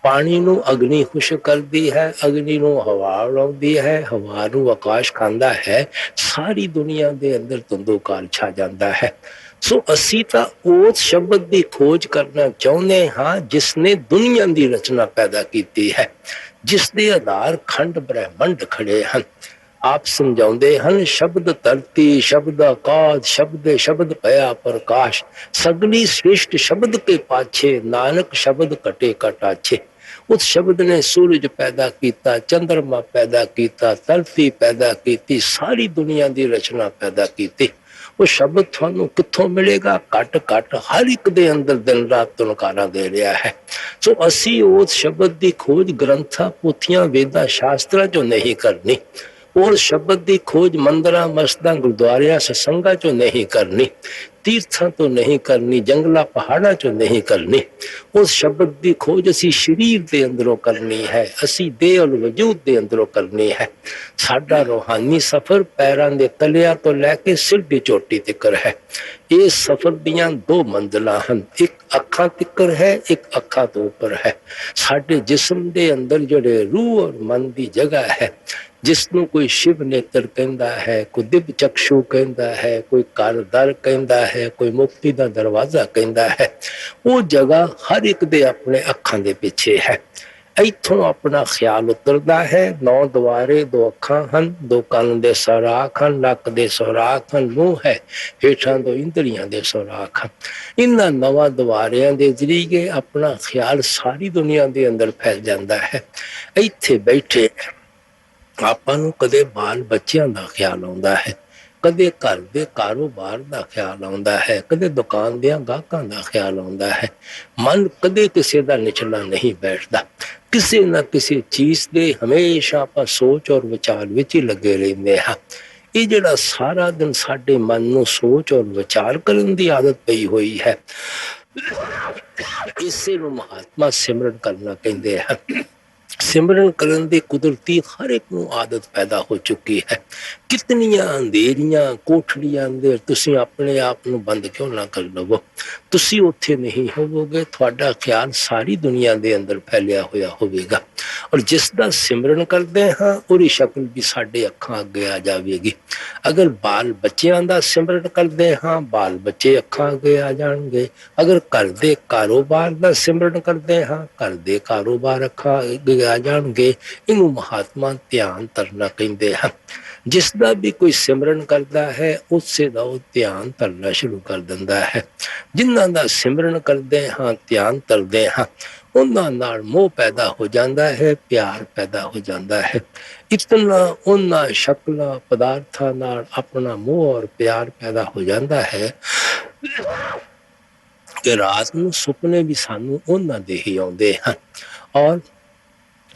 ਪਾਣੀ ਨੂੰ ਅਗਨੀ ਖੁਸ਼ਕ ਕਰਦੀ ਹੈ, ਅਗਨੀ ਨੂੰ ਹਵਾ ਉਡਾਉਂਦੀ ਹੈ, ਹਵਾ ਨੂੰ ਆਕਾਸ਼ ਖਾਂਦਾ ਹੈ। ਸਾਰੀ ਦੁਨੀਆ ਦੇ ਅੰਦਰ ਧੁੰਦੋਕਾਰ ਛਾ ਜਾਂਦਾ ਹੈ। ਸੋ ਅਸੀਂ ਤਾਂ ਉਸ ਸ਼ਬਦ ਦੀ ਖੋਜ ਕਰਨਾ ਚਾਹੁੰਦੇ ਹਾਂ ਜਿਸ ਨੇ ਦੁਨੀਆ ਦੀ ਰਚਨਾ ਪੈਦਾ ਕੀਤੀ ਹੈ, ਜਿਸ ਦੇ ਆਧਾਰ ਖੰਡ ਬ੍ਰਹਿਮੰਡ ਖੜੇ ਹਨ। ਆਪ ਸਮਝਾਉਂਦੇ ਹਨ, ਸ਼ਬਦ ਧਰਤੀ, ਸ਼ਬਦ ਆਕਾਸ਼, ਸ਼ਬਦ ਸ਼ਬਦ ਭਇਆ ਪ੍ਰਕਾਸ਼, ਸਗਲੀ ਸ੍ਰਿਸ਼ਟ ਸ਼ਬਦ ਕੇ ਪਾਛੇ, ਨਾਨਕ ਸ਼ਬਦ ਕਟੇ ਕਟਾਛੇ। ਉਸ ਸ਼ਬਦ ਨੇ ਸੂਰਜ ਪੈਦਾ ਕੀਤਾ, ਚੰਦਰਮਾ ਪੈਦਾ ਕੀਤਾ, ਧਰਤੀ ਪੈਦਾ ਕੀਤੀ, ਸਾਰੀ ਦੁਨੀਆ ਦੀ ਰਚਨਾ ਪੈਦਾ ਕੀਤੀ। ਉਹ ਸ਼ਬਦ ਤੁਹਾਨੂੰ ਕਿੱਥੋਂ ਮਿਲੇਗਾ? ਘੱਟ ਘੱਟ ਹਰ ਇੱਕ ਦੇ ਅੰਦਰ ਦਿਨ ਰਾਤ ਤੁਨਕਾਰਾ ਦੇ ਰਿਹਾ ਹੈ। ਸੋ ਅਸੀਂ ਉਸ ਸ਼ਬਦ ਦੀ ਖੋਜ ਗ੍ਰੰਥਾਂ, ਪੋਥੀਆਂ, ਵੇਦਾਂ, ਸ਼ਾਸਤਰਾਂ ਚੋਂ ਨਹੀਂ ਕਰਨੀ। ਉਸ ਸ਼ਬਦ ਦੀ ਖੋਜ ਮੰਦਰਾਂ, ਮਸਜਿਦਾਂ, ਗੁਰਦੁਆਰਿਆਂ, ਸਤਸੰਗਾਂ ਚੋਂ ਨਹੀਂ ਕਰਨੀ, ਤੀਰਥਾਂ ਤੋਂ ਨਹੀਂ ਕਰਨੀ, ਜੰਗਲਾਂ ਪਹਾੜਾਂ ਚੋਂ ਨਹੀਂ ਕਰਨੀ। ਉਸ ਸ਼ਬਦ ਦੀ ਖੋਜ ਅਸੀਂ ਸਰੀਰ ਦੇ ਅੰਦਰੋਂ ਕਰਨੀ ਹੈ, ਅਸੀਂ ਦੇਹ ਔਰ ਵਜੂਦ ਦੇ ਅੰਦਰੋਂ ਕਰਨੀ ਹੈ। ਸਾਡਾ ਰੂਹਾਨੀ ਸਫ਼ਰ ਪੈਰਾਂ ਦੇ ਤਲਿਆਂ ਤੋਂ ਲੈ ਕੇ ਸਿਰ ਦੀ ਚੋਟੀ ਤੱਕ ਹੈ। ਇਸ ਸਫ਼ਰ ਦੀਆਂ 2 ਮੰਜ਼ਿਲਾਂ ਹਨ, ਇੱਕ ਅੱਖਾਂ ਤੱਕਰ ਹੈ, ਇੱਕ ਅੱਖਾਂ ਤੋਂ ਉੱਪਰ ਹੈ। ਸਾਡੇ ਜਿਸਮ ਦੇ ਅੰਦਰ ਜਿਹੜੇ ਰੂਹ ਔਰ ਮਨ ਦੀ ਜਗ੍ਹਾ ਹੈ, ਜਿਸ ਨੂੰ ਕੋਈ ਸ਼ਿਵ ਨੇਤਰ ਕਹਿੰਦਾ ਹੈ, ਕੋਈ ਦਿਵ ਚਕਸ਼ੂ ਕਹਿੰਦਾ ਹੈ, ਕੋਈ ਘਰ ਦਰ ਕਹਿੰਦਾ ਹੈ, ਕੋਈ ਮੁਕਤੀ ਦਾ ਦਰਵਾਜ਼ਾ ਕਹਿੰਦਾ ਹੈ, ਉਹ ਜਗ੍ਹਾ ਹਰ ਇੱਕ ਦੇ ਆਪਣੇ ਅੱਖਾਂ ਦੇ ਪਿੱਛੇ ਹੈ। ਇੱਥੋਂ ਆਪਣਾ ਖਿਆਲ ਉਤਰਦਾ ਹੈ। 9 ਦੁਆਰੇ, 2 ਅੱਖਾਂ ਹਨ, 2 ਕੰਨ ਦੇ ਸੁਰਾਖ ਹਨ, ਨੱਕ ਦੇ ਸੁਰਾਖ ਹਨ, ਮੂੰਹ ਹੈ, ਹੇਠਾਂ 2 ਇੰਦਰੀਆਂ ਦੇ ਸੁਰਾਖ ਹਨ। ਇਹਨਾਂ 9 ਦੁਆਰਿਆਂ ਦੇ ਜ਼ਰੀਏ ਆਪਣਾ ਖਿਆਲ ਸਾਰੀ ਦੁਨੀਆ ਦੇ ਅੰਦਰ ਫੈਲ ਜਾਂਦਾ ਹੈ। ਇੱਥੇ ਬੈਠੇ ਆਪਾਂ ਨੂੰ ਕਦੇ ਬਾਲ ਬੱਚਿਆਂ ਦਾ ਖਿਆਲ ਆਉਂਦਾ ਹੈ, ਕਦੇ ਘਰ ਦੇ ਕਾਰੋਬਾਰ ਦਾ ਖਿਆਲ ਆਉਂਦਾ ਹੈ, ਕਦੇ ਦੁਕਾਨ ਦੀਆਂ ਗਾਹਕਾਂ ਦਾ ਖਿਆਲ ਆਉਂਦਾ ਹੈ। ਮਨ ਕਦੇ ਕਿਸੇ ਦਾ ਨਿਚਲਾ ਨਹੀਂ ਬੈਠਦਾ। ਕਿਸੇ ਨਾ ਕਿਸੇ ਚੀਜ਼ ਦੇ ਹਮੇਸ਼ਾ ਆਪਾਂ ਸੋਚ ਔਰ ਵਿਚਾਰ ਵਿੱਚ ਹੀ ਲੱਗੇ ਰਹਿੰਦੇ ਹਾਂ। ਇਹ ਜਿਹੜਾ ਸਾਰਾ ਦਿਨ ਸਾਡੇ ਮਨ ਨੂੰ ਸੋਚ ਔਰ ਵਿਚਾਰ ਕਰਨ ਦੀ ਆਦਤ ਪਈ ਹੋਈ ਹੈ, ਇਸੇ ਨੂੰ ਮਹਾਤਮਾ ਸਿਮਰਨ ਕਰਨਾ ਕਹਿੰਦੇ ਹਨ। ਸਿਮਰਨ ਕਰਨ ਦੀ ਕੁਦਰਤੀ ਹਰ ਇੱਕ ਨੂੰ ਆਦਤ ਪੈਦਾ ਹੋ ਚੁੱਕੀ ਹੈ। ਕਿਤਨੀਆਂ ਅੰਧੇਰੀਆਂ ਕੋਠੜੀਆਂ ਅੰਦਰ ਤੁਸੀਂ ਆਪਣੇ ਆਪ ਨੂੰ ਬੰਦ ਕਿਉਂ ਨਾ ਕਰ ਲਵੋ, ਤੁਸੀਂ ਉੱਥੇ ਨਹੀਂ ਹੋਵੋਗੇ। ਤੁਹਾਡਾ ਖਿਆਲ ਸਾਰੀ ਦੁਨੀਆ ਦੇ ਅੰਦਰ ਫੈਲਿਆ ਹੋਇਆ ਹੋਵੇਗਾ, ਔਰ ਜਿਸ ਦਾ ਸਿਮਰਨ ਕਰਦੇ ਹਾਂ ਉਹਦੀ ਸ਼ਕਲ ਵੀ ਸਾਡੇ ਅੱਖਾਂ ਅੱਗੇ ਆ ਜਾਵੇਗੀ। ਅਗਰ ਬਾਲ ਬੱਚਿਆਂ ਦਾ ਸਿਮਰਨ ਕਰਦੇ ਹਾਂ, ਬਾਲ ਬੱਚੇ ਅੱਖਾਂ ਅੱਗੇ ਆ ਜਾਣਗੇ। ਅਗਰ ਘਰ ਦੇ ਕਾਰੋਬਾਰ ਦਾ ਸਿਮਰਨ ਕਰਦੇ ਹਾਂ, ਘਰ ਦੇ ਕਾਰੋਬਾਰ ਅੱਖਾਂ ਅੱਗੇ ਆ ਜਾਣਗੇ। ਇਹਨੂੰ ਮਹਾਤਮਾ ਧਿਆਨ ਧਰਨਾ ਕਹਿੰਦੇ ਹਨ। ਜਿਸ ਦਾ ਵੀ ਕੋਈ ਸਿਮਰਨ ਕਰਦਾ ਹੈ, ਉਸੇ ਦਾ ਉਹ ਧਿਆਨ ਧਰਨਾ ਸ਼ੁਰੂ ਕਰ ਦਿੰਦਾ ਹੈ। ਜਿਨ੍ਹਾਂ ਦਾ ਸਿਮਰਨ ਕਰਦੇ ਹਾਂ, ਧਿਆਨ ਧਰਦੇ ਹਾਂ, ਉਹਨਾਂ ਨਾਲ ਮੋਹ ਪੈਦਾ ਹੋ ਜਾਂਦਾ ਹੈ, ਪਿਆਰ ਪੈਦਾ ਹੋ ਜਾਂਦਾ ਹੈ। ਇਤਨਾ ਉਹਨਾਂ ਸ਼ਕਲਾਂ ਪਦਾਰਥਾਂ ਨਾਲ ਆਪਣਾ ਮੋਹ ਔਰ ਪਿਆਰ ਪੈਦਾ ਹੋ ਜਾਂਦਾ ਹੈ ਕਿ ਰਾਤ ਨੂੰ ਸੁਪਨੇ ਵੀ ਸਾਨੂੰ ਉਹਨਾਂ ਦੇ ਹੀ ਆਉਂਦੇ ਹਨ, ਔਰ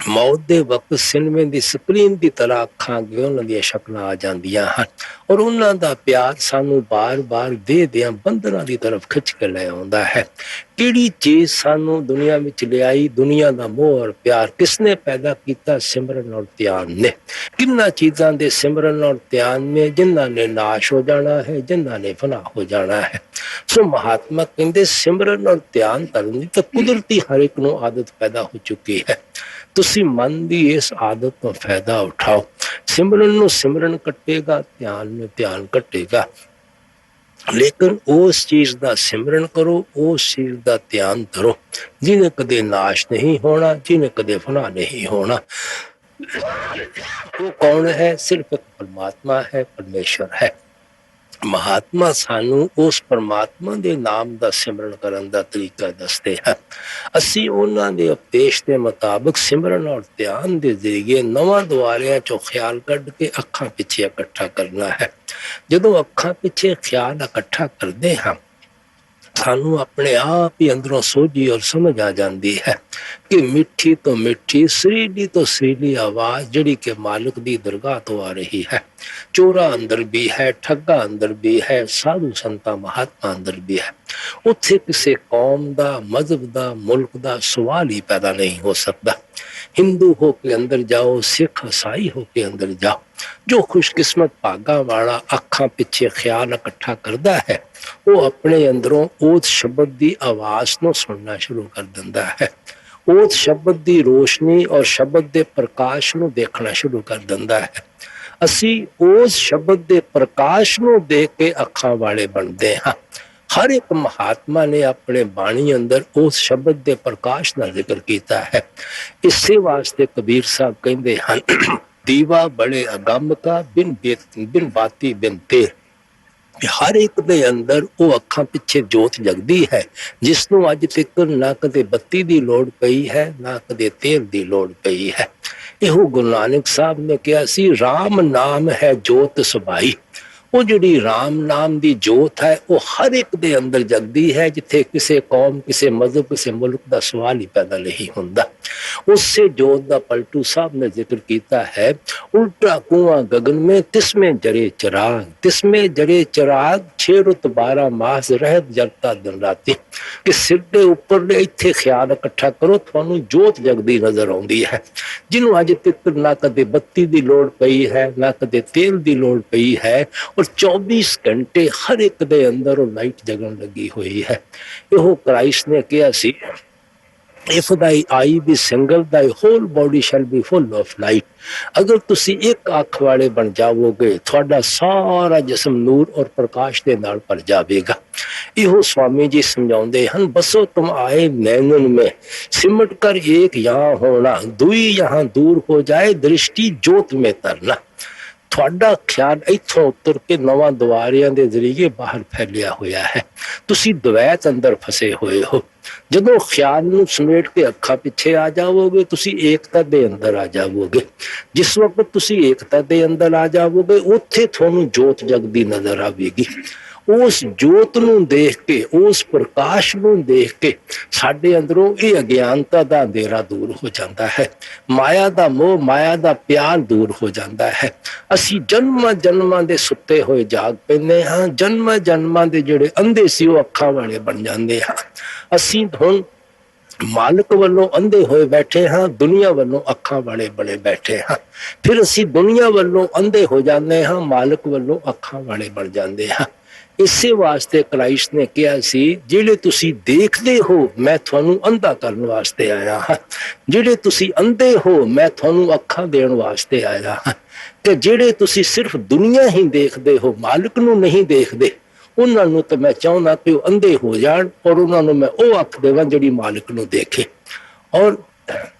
ਮੌਤ ਦੇ ਵਕਤ ਸਿਨੇਮੇ ਦੀ ਸਕਰੀਨ ਦੀ ਤਰ੍ਹਾਂ ਅੱਖਾਂ ਅੱਗੇ ਉਹਨਾਂ ਦੀਆਂ ਸ਼ਕਲਾਂ ਆ ਜਾਂਦੀਆਂ ਹਨ, ਔਰ ਉਹਨਾਂ ਦਾ ਪਿਆਰ ਸਾਨੂੰ ਬਾਰ-ਬਾਰ ਦੇਹ ਦੀਆਂ ਬੰਧਨਾਂ ਦੀ ਤਰਫ ਖਿੱਚ ਕੇ ਲੈ ਆਉਂਦਾ ਹੈ। ਕਿਹੜੀ ਚੀਜ਼ ਸਾਨੂੰ ਦੁਨੀਆ ਵਿੱਚ ਲਿਆਈ? ਦੁਨੀਆ ਦਾ ਮੋਹ ਔਰ ਪਿਆਰ ਕਿਸਨੇ ਪੈਦਾ ਕੀਤਾ? ਸਿਮਰਨ ਔਰ ਧਿਆਨ ਨੇ। ਕਿੰਨਾ ਚੀਜ਼ਾਂ ਦੇ ਸਿਮਰਨ ਔਰ ਧਿਆਨ ਨੇ, ਜਿਨ੍ਹਾਂ ਨੇ ਨਾਸ਼ ਹੋ ਜਾਣਾ ਹੈ, ਜਿਨ੍ਹਾਂ ਨੇ ਫਨਾ ਹੋ ਜਾਣਾ ਹੈ। ਸੋ ਮਹਾਤਮਾ ਕਹਿੰਦੇ ਸਿਮਰਨ ਔਰ ਧਿਆਨ ਕਰਨ ਦੀ ਤਾਂ ਕੁਦਰਤੀ ਹਰ ਇੱਕ ਨੂੰ ਆਦਤ ਪੈਦਾ ਹੋ ਚੁੱਕੀ ਹੈ। ਤੁਸੀਂ ਮਨ ਦੀ ਇਸ ਆਦਤ ਤੋਂ ਫਾਇਦਾ ਉਠਾਓ। ਸਿਮਰਨ ਨੂੰ ਸਿਮਰਨ ਕੱਟੇਗਾ, ਧਿਆਨ ਨੂੰ ਧਿਆਨ ਕੱਟੇਗਾ, ਲੇਕਿਨ ਉਸ ਚੀਜ਼ ਦਾ ਸਿਮਰਨ ਕਰੋ, ਉਸ ਚੀਜ਼ ਦਾ ਧਿਆਨ ਧਰੋ ਜਿਹਨੇ ਕਦੇ ਨਾਸ਼ ਨਹੀਂ ਹੋਣਾ, ਜਿਹਨੇ ਕਦੇ ਫਨਾ ਨਹੀਂ ਹੋਣਾ। ਉਹ ਕੌਣ ਹੈ? ਸਿਰਫ ਇੱਕ ਪਰਮਾਤਮਾ ਹੈ, ਪਰਮੇਸ਼ਰ ਹੈ। ਮਹਾਤਮਾ ਸਾਨੂੰ ਉਸ ਪਰਮਾਤਮਾ ਦੇ ਨਾਮ ਦਾ ਸਿਮਰਨ ਕਰਨ ਦਾ ਤਰੀਕਾ ਦੱਸਦੇ ਹਨ। ਅਸੀਂ ਉਹਨਾਂ ਦੇ ਉਪਦੇਸ਼ ਦੇ ਮੁਤਾਬਕ ਸਿਮਰਨ ਔਰ ਧਿਆਨ ਦੇ ਜ਼ਰੀਏ ਨਵਾਂ ਦੁਆਰਿਆਂ ਚੋਂ ਖਿਆਲ ਕੱਢ ਕੇ ਅੱਖਾਂ ਪਿੱਛੇ ਇਕੱਠਾ ਕਰਨਾ ਹੈ। ਜਦੋਂ ਅੱਖਾਂ ਪਿੱਛੇ ਖਿਆਲ ਇਕੱਠਾ ਕਰਦੇ ਹਾਂ, ਸਾਨੂੰ ਆਪਣੇ ਆਪ ਹੀ ਅੰਦਰੋਂ ਸੋਝੀ ਔਰ ਸਮਝ ਆ ਜਾਂਦੀ ਹੈ ਕਿ ਮਿੱਠੀ ਤੋਂ ਮਿੱਠੀ, ਸੁਰੀਲੀ ਤੋਂ ਸੁਰੀਲੀ ਆਵਾਜ਼ ਜਿਹੜੀ ਕਿ ਮਾਲਕ ਦੀ ਦਰਗਾਹ ਤੋਂ ਆ ਰਹੀ ਹੈ। ਚੋਰਾਂ ਅੰਦਰ ਵੀ ਹੈ, ਠੱਗਾ ਅੰਦਰ ਵੀ ਹੈ, ਸਾਧੂ ਸੰਤਾਂ ਮਹਾਤਮਾ ਅੰਦਰ ਵੀ ਹੈ। ਉੱਥੇ ਕਿਸੇ ਕੌਮ ਦਾ, ਮਜ਼ਹਬ ਦਾ, ਮੁਲਕ ਦਾ ਸਵਾਲ ਹੀ ਪੈਦਾ ਨਹੀਂ ਹੋ ਸਕਦਾ। ਹਿੰਦੂ ਹੋ ਕੇ ਅੰਦਰ ਜਾਓ, ਸਿੱਖ ਈਸਾਈ ਹੋ ਕੇ ਅੰਦਰ ਜਾਓ, ਜੋ ਖੁਸ਼ਕਿਸਮਤ ਭਾਗਾ ਵਾਲਾ ਅੱਖਾਂ ਪਿੱਛੇ ਖਿਆਲ ਇਕੱਠਾ ਕਰਦਾ ਹੈ, ਉਹ ਆਪਣੇ ਅੰਦਰੋਂ ਉਸ ਸ਼ਬਦ ਦੀ ਆਵਾਜ਼ ਨੂੰ ਸੁਣਨਾ ਸ਼ੁਰੂ ਕਰ ਦਿੰਦਾ ਹੈ। ਉਸ ਸ਼ਬਦ ਦੀ ਰੋਸ਼ਨੀ ਔਰ ਸ਼ਬਦ ਦੇ ਪ੍ਰਕਾਸ਼ ਨੂੰ ਦੇਖਣਾ ਸ਼ੁਰੂ ਕਰ ਦਿੰਦਾ ਹੈ। ਅਸੀਂ ਉਸ ਸ਼ਬਦ ਦੇ ਪ੍ਰਕਾਸ਼ ਨੂੰ ਦੇਖ ਕੇ ਅੱਖਾਂ ਵਾਲੇ ਬਣਦੇ ਹਾਂ। ਹਰ ਇੱਕ ਮਹਾਤਮਾ ਨੇ ਆਪਣੇ ਬਾਣੀ ਅੰਦਰ ਉਸ ਸ਼ਬਦ ਦੇ ਪ੍ਰਕਾਸ਼ ਦਾ ਜ਼ਿਕਰ ਕੀਤਾ ਹੈ। ਇਸੇ ਵਾਸਤੇ ਕਬੀਰ ਸਾਹਿਬ ਕਹਿੰਦੇ ਹਨ, ਦੀਵਾ ਬੜੇ ਅਗੰਮ ਕਾ ਬਿਨ ਬਾਤੀ ਬਿਨ ਤੇਲ। ਹਰ ਇੱਕ ਦੇ ਅੰਦਰ ਉਹ ਅੱਖਾਂ ਪਿੱਛੇ ਜੋਤ ਜਗਦੀ ਹੈ, ਜਿਸ ਨੂੰ ਅੱਜ ਤੱਕ ਨਾ ਕਦੇ ਬੱਤੀ ਦੀ ਲੋੜ ਪਈ ਹੈ, ਨਾ ਕਦੇ ਤੇਲ ਦੀ ਲੋੜ ਪਈ ਹੈ। ਇਹੋ ਗੁਰੂ ਨਾਨਕ ਸਾਹਿਬ ਨੇ ਕਿਹਾ ਸੀ, ਰਾਮ ਨਾਮ ਹੈ ਜੋਤ ਸੁਭਾਈ। ਉਹ ਜਿਹੜੀ ਰਾਮ ਨਾਮ ਦੀ ਜੋਤ ਹੈ, ਉਹ ਹਰ ਇੱਕ ਦੇ ਅੰਦਰ ਜਗਦੀ ਹੈ, ਜਿੱਥੇ ਕਿਸੇ ਕੌਮ, ਕਿਸੇ ਮਜ਼ਹਬ, ਕਿਸੇ ਮੁਲਕ ਦਾ ਸਵਾਲ ਹੀ ਪੈਦਾ ਨਹੀਂ ਹੁੰਦਾ। ਉਸੇ ਜੋਤ ਦਾ ਪਲਟੂ ਸਾਹਿਬ ਨੇ ਜ਼ਿਕਰ ਕੀਤਾ ਹੈ, ਉਲਟਾ ਕੁआं गगन में तिसमें जरे चिराग, तिसमें जरे चिराग 6 रुत 12 मास रहत जगता दिन राती। कि सिर ਦੇ ਉੱਪਰਲੇ ਇੱਥੇ ਖਿਆਲ ਇਕੱਠਾ ਕਰੋ, ਤੁਹਾਨੂੰ ਜੋਤ ਜਗਦੀ ਨਜ਼ਰ ਆਉਂਦੀ ਹੈ, ਜਿਹਨੂੰ ਅੱਜ ਤੱਕ ਨਾ ਕਦੇ ਬੱਤੀ ਦੀ ਲੋੜ ਪਈ ਹੈ, ਨਾ ਕਦੇ ਤੇਲ ਦੀ ਲੋੜ ਪਈ ਹੈ, ਔਰ 24 ਘੰਟੇ ਹਰ ਇੱਕ ਦੇ ਅੰਦਰ ਉਹ ਲਾਈਟ ਜਗਣ ਲੱਗੀ ਹੋਈ ਹੈ। ਇਹੋ ਕ੍ਰਾਈਸਟ ਨੇ ਕਿਹਾ ਸੀ, if thy eye be single, thy whole body shall be full of light। ਅਗਰ ਤੁਸੀਂ ਇੱਕ ਅੱਖ ਵਾਲੇ ਬਣ ਜਾਵੋਗੇ, ਤੁਹਾਡਾ ਸਾਰਾ ਜਿਸਮ ਨੂਰ ਔਰ ਪ੍ਰਕਾਸ਼ ਦੇ ਨਾਲ ਭਰ ਜਾਵੇਗਾ। ਇਹੋ स्वामी जी समझाते हैं, बसो तुम आए नैनन में सिमट कर एक यहाँ होना, दुई यहाँ दूर हो जाए दृष्टि जोत में तरना। ਤੁਹਾਡਾ ਖਿਆਲ ਇੱਥੋਂ ਉਤਰ ਕੇ ਨਵਾਂ ਦੁਆਰਿਆਂ ਦੇ ਜ਼ਰੀਏ ਬਾਹਰ ਫੈਲਿਆ ਹੋਇਆ ਹੈ। ਤੁਸੀਂ ਦਵੈਤ ਅੰਦਰ ਫਸੇ ਹੋਏ ਹੋ। ਜਦੋਂ ਖਿਆਲ ਨੂੰ ਸਮੇਟ ਕੇ ਅੱਖਾਂ ਪਿੱਛੇ ਆ ਜਾਵੋਗੇ, ਤੁਸੀਂ ਏਕਤਾ ਦੇ ਅੰਦਰ ਆ ਜਾਵੋਗੇ। ਜਿਸ ਵਕਤ ਤੁਸੀਂ ਏਕਤਾ ਦੇ ਅੰਦਰ ਆ ਜਾਵੋਗੇ, ਉੱਥੇ ਤੁਹਾਨੂੰ ਜੋਤ ਜਗਦੀ ਨਜ਼ਰ ਆਵੇਗੀ। ਉਸ ਜੋਤ ਨੂੰ ਦੇਖ ਕੇ, ਉਸ ਪ੍ਰਕਾਸ਼ ਨੂੰ ਦੇਖ ਕੇ ਸਾਡੇ ਅੰਦਰੋਂ ਇਹ ਅਗਿਆਨਤਾ ਦਾ ਅੰਧੇਰਾ ਦੂਰ ਹੋ ਜਾਂਦਾ ਹੈ। ਮਾਇਆ ਦਾ ਮੋਹ, ਮਾਇਆ ਦਾ ਪਿਆਰ ਦੂਰ ਹੋ ਜਾਂਦਾ ਹੈ। ਅਸੀਂ ਜਨਮਾਂ ਜਨਮਾਂ ਦੇ ਸੁੱਤੇ ਹੋਏ ਜਾਗ ਪੈਂਦੇ ਹਾਂ। ਜਨਮਾਂ ਜਨਮਾਂ ਦੇ ਜਿਹੜੇ ਅੰਧੇ ਸੀ ਉਹ ਅੱਖਾਂ ਵਾਲੇ ਬਣ ਜਾਂਦੇ ਹਾਂ। ਅਸੀਂ ਹੁਣ ਮਾਲਕ ਵੱਲੋਂ ਅੰਧੇ ਹੋਏ ਬੈਠੇ ਹਾਂ, ਦੁਨੀਆ ਵੱਲੋਂ ਅੱਖਾਂ ਵਾਲੇ ਬਣੇ ਬੈਠੇ ਹਾਂ। ਫਿਰ ਅਸੀਂ ਦੁਨੀਆ ਵੱਲੋਂ ਅੰਧੇ ਹੋ ਜਾਂਦੇ ਹਾਂ, ਮਾਲਕ ਵੱਲੋਂ ਅੱਖਾਂ ਵਾਲੇ ਬਣ ਜਾਂਦੇ ਹਾਂ। ਇਸੇ ਵਾਸਤੇ ਕ੍ਰਾਈਸਟ ਨੇ ਕਿਹਾ ਸੀ, ਜਿਹੜੇ ਤੁਸੀਂ ਦੇਖਦੇ ਹੋ ਮੈਂ ਤੁਹਾਨੂੰ ਅੰਧਾ ਕਰਨ ਵਾਸਤੇ ਆਇਆ ਹਾਂ, ਜਿਹੜੇ ਤੁਸੀਂ ਅੰਧੇ ਹੋ ਮੈਂ ਤੁਹਾਨੂੰ ਅੱਖਾਂ ਦੇਣ ਵਾਸਤੇ ਆਇਆ ਹਾਂ। ਕਿ ਜਿਹੜੇ ਤੁਸੀਂ ਸਿਰਫ ਦੁਨੀਆ ਹੀ ਦੇਖਦੇ ਹੋ, ਮਾਲਕ ਨੂੰ ਨਹੀਂ ਦੇਖਦੇ, ਉਹਨਾਂ ਨੂੰ ਤਾਂ ਮੈਂ ਚਾਹੁੰਦਾ ਕਿ ਉਹ ਅੰਧੇ ਹੋ ਜਾਣ ਔਰ ਉਹਨਾਂ ਨੂੰ ਮੈਂ ਉਹ ਅੱਖ ਦੇਵਾਂ ਜਿਹੜੀ ਮਾਲਕ ਨੂੰ ਦੇਖੇ। ਔਰ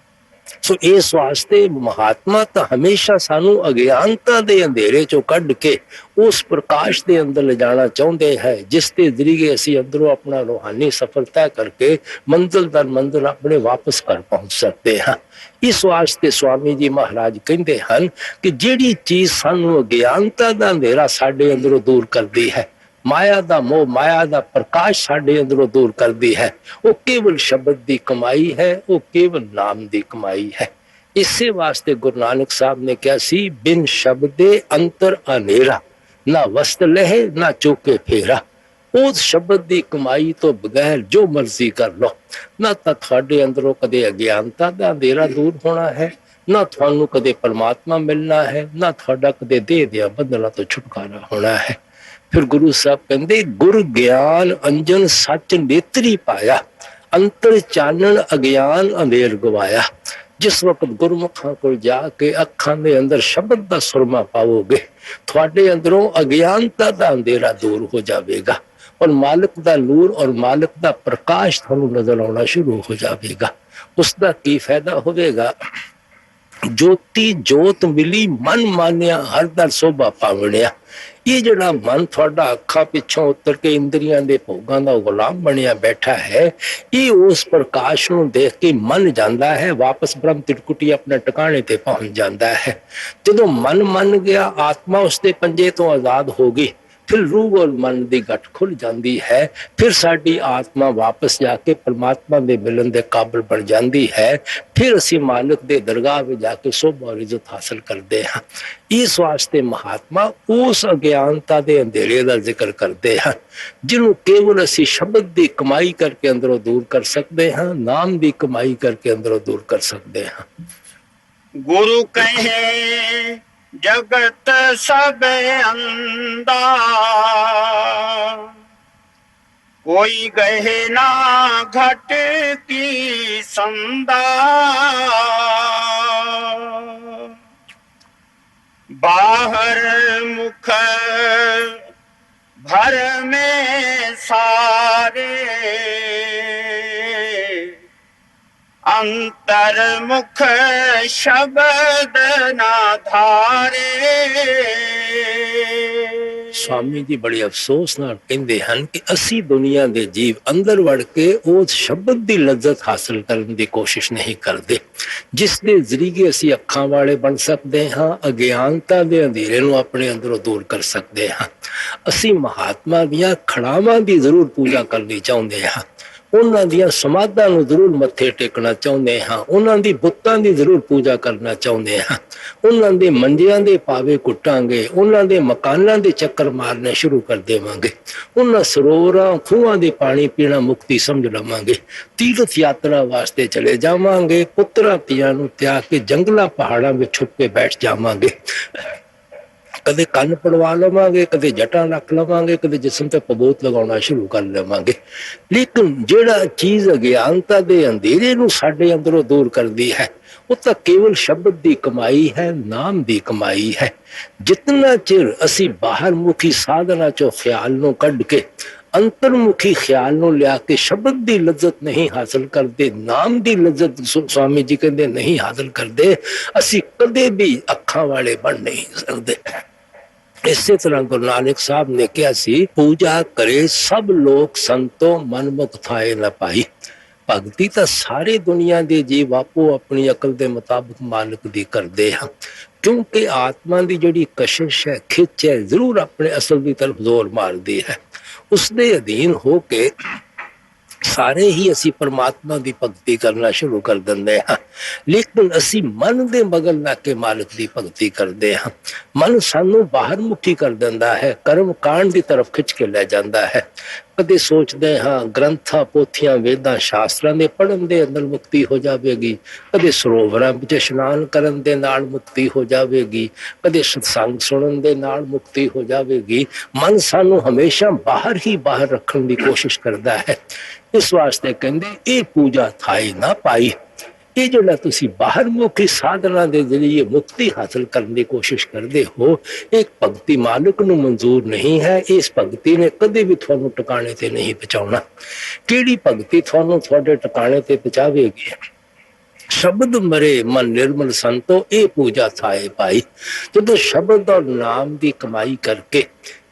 ਸੋ ਇਸ ਵਾਸਤੇ ਮਹਾਤਮਾ ਤਾਂ ਹਮੇਸ਼ਾ ਸਾਨੂੰ ਅਗਿਆਨਤਾ ਦੇ ਅੰਧੇਰੇ ਚੋਂ ਕੱਢ ਕੇ ਉਸ ਪ੍ਰਕਾਸ਼ ਦੇ ਅੰਦਰ ਲਿਜਾਣਾ ਚਾਹੁੰਦੇ ਹੈ, ਜਿਸ ਦੇ ਜ਼ਰੀਏ ਅਸੀਂ ਅੰਦਰੋਂ ਆਪਣਾ ਰੂਹਾਨੀ ਸਫ਼ਰ ਤੈਅ ਕਰਕੇ ਮੰਜ਼ਿਲ ਦਰ ਮੰਜ਼ਿਲ ਆਪਣੇ ਵਾਪਸ ਘਰ ਪਹੁੰਚ ਸਕਦੇ ਹਾਂ। ਇਸ ਵਾਸਤੇ ਸਵਾਮੀ ਜੀ ਮਹਾਰਾਜ ਕਹਿੰਦੇ ਹਨ ਕਿ ਜਿਹੜੀ ਚੀਜ਼ ਸਾਨੂੰ ਅਗਿਆਨਤਾ ਦਾ ਅੰਧੇਰਾ ਸਾਡੇ ਅੰਦਰੋਂ ਦੂਰ ਕਰਦੀ ਹੈ, ਮਾਇਆ ਦਾ ਮੋਹ, ਮਾਇਆ ਦਾ ਪ੍ਰਕਾਸ਼ ਸਾਡੇ ਅੰਦਰੋਂ ਦੂਰ ਕਰਦੀ ਹੈ, ਉਹ ਕੇਵਲ ਸ਼ਬਦ ਦੀ ਕਮਾਈ ਹੈ, ਉਹ ਕੇਵਲ ਨਾਮ ਦੀ ਕਮਾਈ ਹੈ। ਇਸੇ ਵਾਸਤੇ ਗੁਰੂ ਨਾਨਕ ਸਾਹਿਬ ਨੇ ਕਿਹਾ ਸੀ, ਬਿਨ ਸ਼ਬਦੇ ਅੰਤਰ ਹਨੇਰਾ, ਨਾ ਵਸਤ ਲਹੇ ਨਾ ਚੋਕੇ ਫੇਰਾ। ਉਸ ਸ਼ਬਦ ਦੀ ਕਮਾਈ ਤੋਂ ਬਗੈਰ ਜੋ ਮਰਜ਼ੀ ਕਰ ਲਓ, ਨਾ ਤਾਂ ਤੁਹਾਡੇ ਅੰਦਰੋਂ ਕਦੇ ਅਗਿਆਨਤਾ ਦਾ ਅੰਧੇਰਾ ਦੂਰ ਹੋਣਾ ਹੈ, ਨਾ ਤੁਹਾਨੂੰ ਕਦੇ ਪਰਮਾਤਮਾ ਮਿਲਣਾ ਹੈ, ਨਾ ਤੁਹਾਡਾ ਕਦੇ ਦੇਹ ਦੀਆਂ ਬੰਧਨਾਂ ਤੋਂ ਛੁਟਕਾਰਾ ਹੋਣਾ ਹੈ। ਫਿਰ ਗੁਰੂ ਸਾਹਿਬ ਕਹਿੰਦੇ, ਗੁਰ ਗਿਆਨ ਅੰਜਨ ਸੱਚ ਨੇਤਰੀ ਪਾਇਆ, ਅੰਤਰ ਚਾਨਣ ਅਗਿਆਨ ਅੰਧੇਰ ਗਵਾਇਆ। ਜਿਸ ਵਕਤ ਗੁਰਮੁਖਾਂ ਕੋਲ ਜਾ ਕੇ ਅੱਖਾਂ ਦੇ ਅੰਦਰ ਸ਼ਬਦ ਦਾ ਸੁਰਮਾ ਪਾਵੋਗੇ, ਤੁਹਾਡੇ ਅੰਦਰੋਂ ਅਗਿਆਨਤਾ ਦਾ ਅੰਧੇਰਾ ਦੂਰ ਹੋ ਜਾਵੇਗਾ ਔਰ ਮਾਲਕ ਦਾ ਨੂਰ ਔਰ ਮਾਲਕ ਦਾ ਪ੍ਰਕਾਸ਼ ਤੁਹਾਨੂੰ ਨਜ਼ਰ ਆਉਣਾ ਸ਼ੁਰੂ ਹੋ ਜਾਵੇਗਾ। ਉਸ ਦਾ ਕੀ ਫਾਇਦਾ ਹੋਵੇਗਾ? ਜੋਤੀ ਜੋਤ ਮਿਲੀ ਮਨ ਮਾਨਿਆ ਹਰ ਦਰ ਸੋਭਾ ਪਾਵਣਿਆ। ਇਹ ਜਿਹੜਾ ਮਨ ਤੁਹਾਡਾ ਅੱਖਾਂ ਪਿੱਛੋਂ ਉਤਰ ਕੇ ਇੰਦਰੀਆਂ ਦੇ ਭੋਗਾਂ ਦਾ ਗੁਲਾਮ ਬਣਿਆ ਬੈਠਾ ਹੈ, ਇਹ ਉਸ ਪ੍ਰਕਾਸ਼ ਨੂੰ ਦੇਖ ਕੇ ਮੰਨ ਜਾਂਦਾ ਹੈ, ਵਾਪਸ ਬ੍ਰਹਮ ਤਿਰਕੁਟੀ ਆਪਣੇ ਟਿਕਾਣੇ ਤੇ ਪਹੁੰਚ ਜਾਂਦਾ ਹੈ। ਜਦੋਂ ਮਨ ਮੰਨ ਗਿਆ, ਆਤਮਾ ਉਸਦੇ ਪੰਜੇ ਤੋਂ ਆਜ਼ਾਦ ਹੋ ਗਈ, ਫਿਰ ਰੂਹ ਔਰ ਮਨ ਦੀ ਗੱਠ ਖੁੱਲ ਜਾਂਦੀ ਹੈ। ਫਿਰ ਸਾਡੀ ਆਤਮਾ ਵਾਪਸ ਜਾ ਕੇ ਪਰਮਾਤਮਾ ਦੇ ਮਿਲਣ ਦੇ ਕਾਬਲ ਬਣ ਜਾਂਦੀ ਹੈ। ਫਿਰ ਅਸੀਂ ਮਾਲਕ ਦੇ ਦਰਗਾਹ ਵਿੱਚ ਜਾ ਕੇ ਸੋਭਾ ਔਰ ਇੱਜ਼ਤ ਹਾਸਲ ਕਰਦੇ ਹਾਂ। ਇਸ ਵਾਸਤੇ ਮਹਾਤਮਾ ਉਸ ਅਗਿਆਨਤਾ ਦੇ ਅੰਧੇਰੇ ਦਾ ਜ਼ਿਕਰ ਕਰਦੇ ਹਨ, ਜਿਹਨੂੰ ਕੇਵਲ ਅਸੀਂ ਸ਼ਬਦ ਦੀ ਕਮਾਈ ਕਰਕੇ ਅੰਦਰੋਂ ਦੂਰ ਕਰ ਸਕਦੇ ਹਾਂ, ਨਾਮ ਦੀ ਕਮਾਈ ਕਰਕੇ ਅੰਦਰੋਂ ਦੂਰ ਕਰ ਸਕਦੇ ਹਾਂ।
ਗੁਰੂ ਕਹੇ ਜਗਤ ਸਭ ਅੰਦਾ, ਕੋਈ ਗਏ ਨਾ ਘਟ ਕੀ ਸੰਦਾ। ਬਾਹਰ ਮੁਖ ਭਰ में सारे, अंतर मुख शब्द ना धारे।
स्वामी जी बड़े अफसोस नाल कहंदे हन कि असी दुनिया दे जीव अंदर वड़ के उस शब्द दी लज्जत हासिल करने की कोशिश नहीं करते, जिस दे जरिए असी अखां वाले बन सकते हाँ, अज्ञानता दे अंधेरे नूं अपने अंदरों दूर कर सकते हाँ। असी महात्मा दियां खड़ावां दी जरूर पूजा करनी चाहुंदे हाँ, उन्हां दियां समाधां नूं जरूर मत्थे टेकना चाहुंदे हाँ, उन्हां दी बुत्तां दी जरूर पूजा करना चाहुंदे हाँ, उन्हां दे मंजियां दे पावे कुटांगे, उन्हां दे मकानां दे चक्कर मारने शुरू कर देवांगे, उन्हां सरोवरां खूहां दे पानी पीना मुक्ति समझ लवांगे, तीर्थ यात्रा वास्ते चले जावांगे, पुत्रां धीआं नूं त्याग के जंगलां पहाड़ां विच छुप के बैठ जावांगे, कदे कंन पड़वा लवांगे, कदे जटां रख लवांगे, कदे जिस्म ते पबूत लगाउणा शुरू कर लवांगे। लेकिन जिहड़ा चीज अज्ञानता दे अंधेरे नूं साडे अंदरों दूर करदी है, वो तो केवल शब्द दी कमाई है, नाम दी कमाई है। जितना चिर असी बाहर मुखी साधना चो ख्याल नूं कढ के अंतर्मुखी ख्याल नूं लिया के शब्द दी लज्जत नहीं हासिल करते, नाम दी लज्जत स्वामी जी कहते नहीं हासिल करते, असी कदे भी ਅੱਖਾਂ ਵਾਲੇ ਬਣ ਨਹੀਂ ਸਕਦੇ। ਇਸੇ ਤਰ੍ਹਾਂ ਗੁਰੂ ਨਾਨਕ ਸਾਹਿਬ ਨੇ ਕਿਹਾ ਸੀ, ਪੂਜਾ ਕਰੇ ਸਭ ਲੋਕ ਸੰਤੋ ਮਨਮੁਖ ਥਾਏ ਨਾ ਪਾਈ। ਭਗਤੀ ਤਾਂ ਸਾਰੇ ਦੁਨੀਆ ਦੇ ਜੀਵ ਆਪੋ ਆਪਣੀ ਅਕਲ ਦੇ ਮੁਤਾਬਕ ਮਾਲਕ ਦੀ ਕਰਦੇ ਹਨ, ਕਿਉਂਕਿ ਆਤਮਾ ਦੀ ਜਿਹੜੀ ਕਸ਼ਿਸ਼ ਹੈ, ਖਿੱਚ ਹੈ, ਜ਼ਰੂਰ ਆਪਣੇ ਅਸਲ ਦੀ ਤਰਫ ਜ਼ੋਰ ਮਾਰਦੀ ਹੈ। ਉਸ ਦੇ ਅਧੀਨ ਹੋ ਕੇ ਸਾਰੇ ਹੀ ਅਸੀਂ ਪਰਮਾਤਮਾ ਦੀ ਭਗਤੀ ਕਰਨਾ ਸ਼ੁਰੂ ਕਰ ਦਿੰਦੇ ਹਾਂ, ਲੇਕਿਨ ਅਸੀਂ ਮਨ ਦੇ ਮਗਰ ਲੱਗ ਕੇ ਮਾਲਕ ਦੀ ਭਗਤੀ ਕਰਦੇ ਹਾਂ। ਮਨ ਸਾਨੂੰ ਬਾਹਰ ਮੁਖੀ ਕਰ ਦਿੰਦਾ ਹੈ, ਕਰਮ ਕਾਂਡ ਦੀ ਤਰਫ ਖਿੱਚ ਕੇ ਲੈ ਜਾਂਦਾ ਹੈ। ਕਦੇ ਸੋਚਦੇ ਹਾਂ ਗ੍ਰੰਥਾਂ, ਪੋਥੀਆਂ, ਵੇਦਾਂ, ਸ਼ਾਸਤਰਾਂ ਦੇ ਪੜ੍ਹਨ ਦੇ ਅੰਦਰ ਮੁਕਤੀ ਹੋ ਜਾਵੇਗੀ, ਕਦੇ ਸਰੋਵਰਾਂ ਵਿੱਚ ਇਸ਼ਨਾਨ ਕਰਨ ਦੇ ਨਾਲ ਮੁਕਤੀ ਹੋ ਜਾਵੇਗੀ, ਕਦੇ ਸਤਸੰਗ ਸੁਣਨ ਦੇ ਨਾਲ ਮੁਕਤੀ ਹੋ ਜਾਵੇਗੀ। ਮਨ ਸਾਨੂੰ ਹਮੇਸ਼ਾ ਬਾਹਰ ਹੀ ਬਾਹਰ ਰੱਖਣ ਦੀ ਕੋਸ਼ਿਸ਼ ਕਰਦਾ ਹੈ। ਇਸ ਵਾਸਤੇ ਕਹਿੰਦੇ ਇਹ ਪੂਜਾ ਥਾਈ ਨਾ ਪਾਈ। ਇਹ ਜਿਹੜਾ ਤੁਸੀਂ ਬਾਹਰ ਮੁਖੀ ਸਾਧਨਾ ਦੇ ਜ਼ਰੀਏ ਮੁਕਤੀ ਹਾਸਲ ਕਰਨ ਦੀ ਕੋਸ਼ਿਸ਼ ਕਰਦੇ ਹੋ, ਇਹ ਭਗਤੀ ਮਾਲਕ ਨੂੰ ਮਨਜ਼ੂਰ ਨਹੀਂ ਹੈ। ਇਸ ਭਗਤੀ ਨੇ ਕਦੇ ਵੀ ਤੁਹਾਨੂੰ ਟਿਕਾਣੇ ਤੇ ਨਹੀਂ ਪਹੁੰਚਾਉਣਾ। ਕਿਹੜੀ ਭਗਤੀ ਤੁਹਾਨੂੰ ਤੁਹਾਡੇ ਟਿਕਾਣੇ ਤੇ ਪਹੁੰਚਾਵੇਗੀ? ਸ਼ਬਦ ਮਰੇ ਮਨ ਨਿਰਮਲ ਸੰਤੋ, ਇਹ ਪੂਜਾ ਥਾਏ ਪਾਈ। ਜਦੋਂ ਸ਼ਬਦ ਔਰ ਨਾਮ ਦੀ ਕਮਾਈ ਕਰਕੇ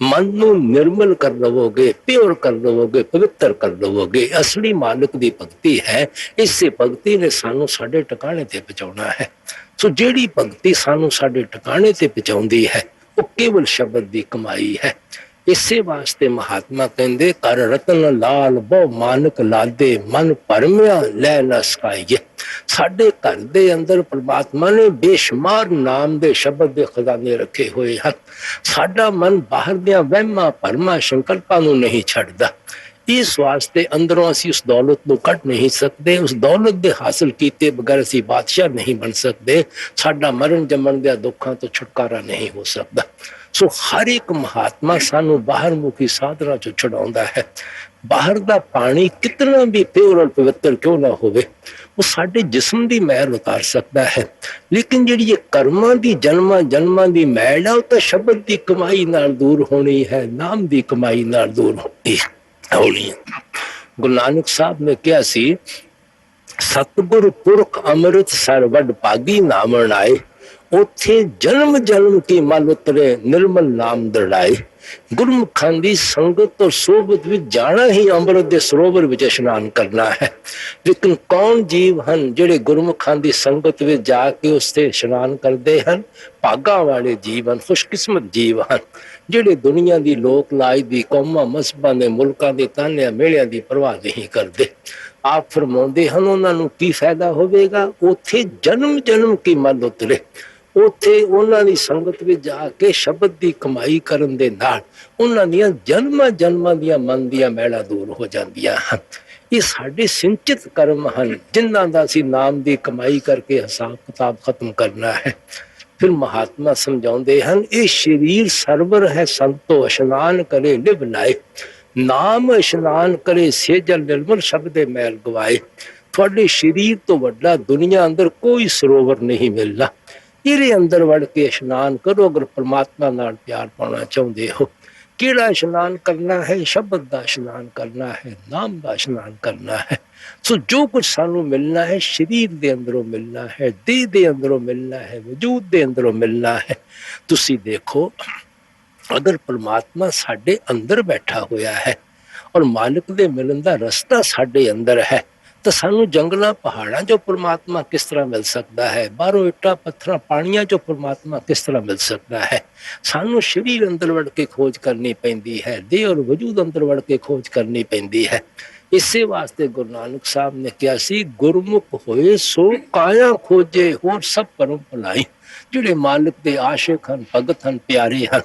ਮਨ ਨੂੰ ਨਿਰਮਲ ਕਰ ਲਵੋਗੇ, ਪਿਓਰ ਕਰ ਲਵੋਗੇ, ਪਵਿੱਤਰ ਕਰ ਲਵੋਗੇ, ਅਸਲੀ ਮਾਲਕ ਦੀ ਭਗਤੀ ਹੈ। ਇਸੇ ਭਗਤੀ ਨੇ ਸਾਨੂੰ ਸਾਡੇ ਟਿਕਾਣੇ ਤੇ ਪਹੁੰਚਾਉਣਾ ਹੈ। ਸੋ ਜਿਹੜੀ ਭਗਤੀ ਸਾਨੂੰ ਸਾਡੇ ਟਿਕਾਣੇ ਤੇ ਪਹੁੰਚਾਉਂਦੀ ਹੈ, ਉਹ ਕੇਵਲ ਸ਼ਬਦ ਦੀ ਕਮਾਈ ਹੈ। ਇਸੇ ਵਾਸਤੇ ਮਹਾਤਮਾ ਕਹਿੰਦੇ, ਕਰ ਰਤਨ ਲਾਲ ਬਹੁ ਮਾਨਕ ਲਾਦੇ, ਮਨ ਭਰਮਿਆ ਲੈ ਨਾ ਸਕਾਈਏ। ਸਾਡੇ ਘਰ ਦੇ ਅੰਦਰ ਪਰਮਾਤਮਾ ਨੇ ਬੇਸ਼ੁਮਾਰ ਨਾਮ ਦੇ ਸ਼ਬਦ ਦੇ ਖਜ਼ਾਨੇ ਰੱਖੇ ਹੋਏ ਹਨ। ਸਾਡਾ ਮਨ ਬਾਹਰ ਦੀਆਂ ਵਹਿਮਾਂ ਭਰਮਾਂ ਸੰਕਲਪਾਂ ਨੂੰ ਨਹੀਂ ਛੱਡਦਾ। ਇਸ ਵਾਸਤੇ ਅੰਦਰੋਂ ਅਸੀਂ ਉਸ ਦੌਲਤ ਨੂੰ ਕੱਢ ਨਹੀਂ ਸਕਦੇ। ਉਸ ਦੌਲਤ ਦੇ ਹਾਸਲ ਕੀਤੇ ਬਗੈਰ ਅਸੀਂ ਬਾਦਸ਼ਾਹ ਨਹੀਂ ਬਣ ਸਕਦੇ। ਸਾਡਾ ਮਰਨ ਜੰਮਣ ਦੇ ਦੁੱਖਾਂ ਤੋਂ ਛੁਟਕਾਰਾ ਨਹੀਂ ਹੋ ਸਕਦਾ। ਸੋ ਹਰ ਇੱਕ ਮਹਾਤਮਾ ਸਾਨੂੰ ਬਾਹਰ ਮੁਖੀ ਸਾਧਨਾ ਚੋਂ ਛੁਡਾਉਂਦਾ ਹੈ। ਬਾਹਰ ਦਾ ਪਾਣੀ ਕਿਤਨਾ ਵੀ ਪਿਓਰ ਔਰ ਪਵਿੱਤਰ ਕਿਉਂ ਨਾ ਹੋਵੇ, ਉਹ ਸਾਡੇ ਜਿਸਮ ਦੀ ਮੈਲ ਉਤਾਰ ਸਕਦਾ ਹੈ, ਲੇਕਿਨ ਜਿਹੜੀ ਇਹ ਕਰਮਾਂ ਦੀ ਜਨਮਾਂ ਦੀ ਮੈਲ ਹੈ, ਉਹ ਤਾਂ ਸ਼ਬਦ ਦੀ ਕਮਾਈ ਨਾਲ ਦੂਰ ਹੋਣੀ ਹੈ, ਨਾਮ ਦੀ ਕਮਾਈ ਨਾਲ ਦੂਰ ਹੋਣੀ ਹੈ। ਗੁਰੂ ਨਾਨਕ ਸਾਹਿਬ ਨੇ ਕਿਹਾ ਸੀ, ਸਤਿਗੁਰ ਪੁਰਖ ਅੰਮ੍ਰਿਤ ਸਰ ਵੱਡ ਭਾਗੀ ਨਾਮਣ ਆਏ, ਉੱਥੇ ਜਨਮ ਕੀ ਮਲ ਉਤਰੇ ਨਿਰਮਲ ਨਾਮ ਦੜਾਏ। ਗੁਰਮੁਖਾਂ ਦੀ ਸੰਗਤ ਔਰ ਸੋਬਤ ਵਿੱਚ ਜਾਣਾ ਹੀ ਅੰਮ੍ਰਿਤ ਦੇ ਸਰੋਵਰ ਵਿੱਚ ਇਸ਼ਨਾਨ ਕਰਨਾ ਹੈ। ਲੇਕਿਨ ਕੌਣ ਜੀਵ ਹਨ ਜਿਹੜੇ ਗੁਰਮੁਖਾਂ ਦੀ ਸੰਗਤ ਵਿੱਚ ਜਾ ਕੇ ਉਸ ਤੇ ਇਸ਼ਨਾਨ ਕਰਦੇ ਹਨ? ਭਾਗਾਂ ਵਾਲੇ ਜੀਵ ਹਨ, ਖੁਸ਼ਕਿਸਮਤ ਜੀਵ ਹਨ, ਜਿਹੜੇ ਦੁਨੀਆ ਦੀ ਲੋਕ ਲਾਜ ਦੀ, ਕੌਮਾਂ ਮਸਬਾਂ ਦੇ, ਮੁਲਕਾਂ ਦੇ ਤਾਨਿਆਂ ਮੇਲਿਆਂ ਦੀ ਪਰਵਾਹ ਨਹੀਂ ਕਰਦੇ। ਆਪ ਫਰਮਾਉਂਦੇ ਹਨ, ਉਹਨਾਂ ਨੂੰ ਕੀ ਫਾਇਦਾ ਹੋਵੇਗਾ? ਉੱਥੇ ਜਨਮ ਕੀ ਮਲ ਉਤਰੇ। ਉੱਥੇ ਉਹਨਾਂ ਦੀ ਸੰਗਤ ਵਿੱਚ ਜਾ ਕੇ ਸ਼ਬਦ ਦੀ ਕਮਾਈ ਕਰਨ ਦੇ ਨਾਲ ਉਹਨਾਂ ਦੀਆਂ ਜਨਮਾਂ ਦੀਆਂ ਮਨ ਦੀਆਂ ਮੈਲਾਂ ਦੂਰ ਹੋ ਜਾਂਦੀਆਂ ਹਨ। ਇਹ ਸਾਡੇ ਸਿੰਚਿਤ ਕਰਮ ਹਨ, ਜਿਨ੍ਹਾਂ ਦਾ ਅਸੀਂ ਨਾਮ ਦੀ ਕਮਾਈ ਕਰਕੇ ਹਿਸਾਬ ਕਿਤਾਬ ਖਤਮ ਕਰਨਾ ਹੈ। ਫਿਰ ਮਹਾਤਮਾ ਸਮਝਾਉਂਦੇ ਹਨ, ਇਹ ਸਰੀਰ ਸਰਵਰ ਹੈ ਸੰਤੋ, ਇਸ਼ਨਾਨ ਕਰੇ ਲਿਵ ਲਾਏ, ਨਾਮ ਇਸ਼ਨਾਨ ਕਰੇ ਸੇਜਲ ਨਿਰਮਲ ਸ਼ਬਦੇ ਮੈਲ ਗਵਾਏ। ਤੁਹਾਡੇ ਸਰੀਰ ਤੋਂ ਵੱਡਾ ਦੁਨੀਆ ਅੰਦਰ ਕੋਈ ਸਰੋਵਰ ਨਹੀਂ ਮਿਲਣਾ। ਇਹਦੇ ਅੰਦਰ ਵੜ ਕੇ ਇਸ਼ਨਾਨ ਕਰੋ ਅਗਰ ਪਰਮਾਤਮਾ ਨਾਲ ਪਿਆਰ ਪਾਉਣਾ ਚਾਹੁੰਦੇ ਹੋ। ਕਿਹੜਾ ਇਸ਼ਨਾਨ ਕਰਨਾ ਹੈ? ਸ਼ਬਦ ਦਾ ਇਸ਼ਨਾਨ ਕਰਨਾ ਹੈ, ਨਾਮ ਦਾ ਇਸ਼ਨਾਨ ਕਰਨਾ ਹੈ। ਸੋ ਜੋ ਕੁਝ ਸਾਨੂੰ ਮਿਲਣਾ ਹੈ ਸਰੀਰ ਦੇ ਅੰਦਰੋਂ ਮਿਲਣਾ ਹੈ, ਦੇਹ ਦੇ ਅੰਦਰੋਂ ਮਿਲਣਾ ਹੈ, ਵਜੂਦ ਦੇ ਅੰਦਰੋਂ ਮਿਲਣਾ ਹੈ। ਤੁਸੀਂ ਦੇਖੋ, ਅਗਰ ਪਰਮਾਤਮਾ ਸਾਡੇ ਅੰਦਰ ਬੈਠਾ ਹੋਇਆ ਹੈ ਔਰ ਮਾਲਕ ਦੇ ਮਿਲਣ ਦਾ ਰਸਤਾ ਸਾਡੇ ਅੰਦਰ ਹੈ, ਤਾਂ ਸਾਨੂੰ ਜੰਗਲਾਂ ਪਹਾੜਾਂ ਚੋਂ ਪਰਮਾਤਮਾ ਕਿਸ ਤਰ੍ਹਾਂ ਮਿਲ ਸਕਦਾ ਹੈ? ਬਾਹਰੋਂ ਇੱਟਾਂ ਪੱਥਰਾਂ ਪਾਣੀਆਂ ਚੋਂ ਪਰਮਾਤਮਾ ਕਿਸ ਤਰ੍ਹਾਂ ਮਿਲ ਸਕਦਾ ਹੈ? ਸਾਨੂੰ ਸਰੀਰ ਅੰਦਰ ਵੜ ਕੇ ਖੋਜ ਕਰਨੀ ਪੈਂਦੀ ਹੈ, ਦੇਹ ਔਰ ਵਜੂਦ ਅੰਦਰ ਵੜ ਕੇ ਖੋਜ ਕਰਨੀ ਪੈਂਦੀ ਹੈ। ਇਸੇ ਵਾਸਤੇ ਗੁਰੂ ਨਾਨਕ ਸਾਹਿਬ ਨੇ ਕਿਹਾ ਸੀ, ਗੁਰਮੁਖ ਹੋਏ ਸੋ ਕਾਇਆ ਖੋਜੇ, ਹੋਰ ਸਭ ਪਰਮ ਭਲਾਈ। ਜਿਹੜੇ ਮਾਲਕ ਦੇ ਆਸ਼ਿਕ ਹਨ, ਭਗਤ ਹਨ, ਪਿਆਰੇ ਹਨ,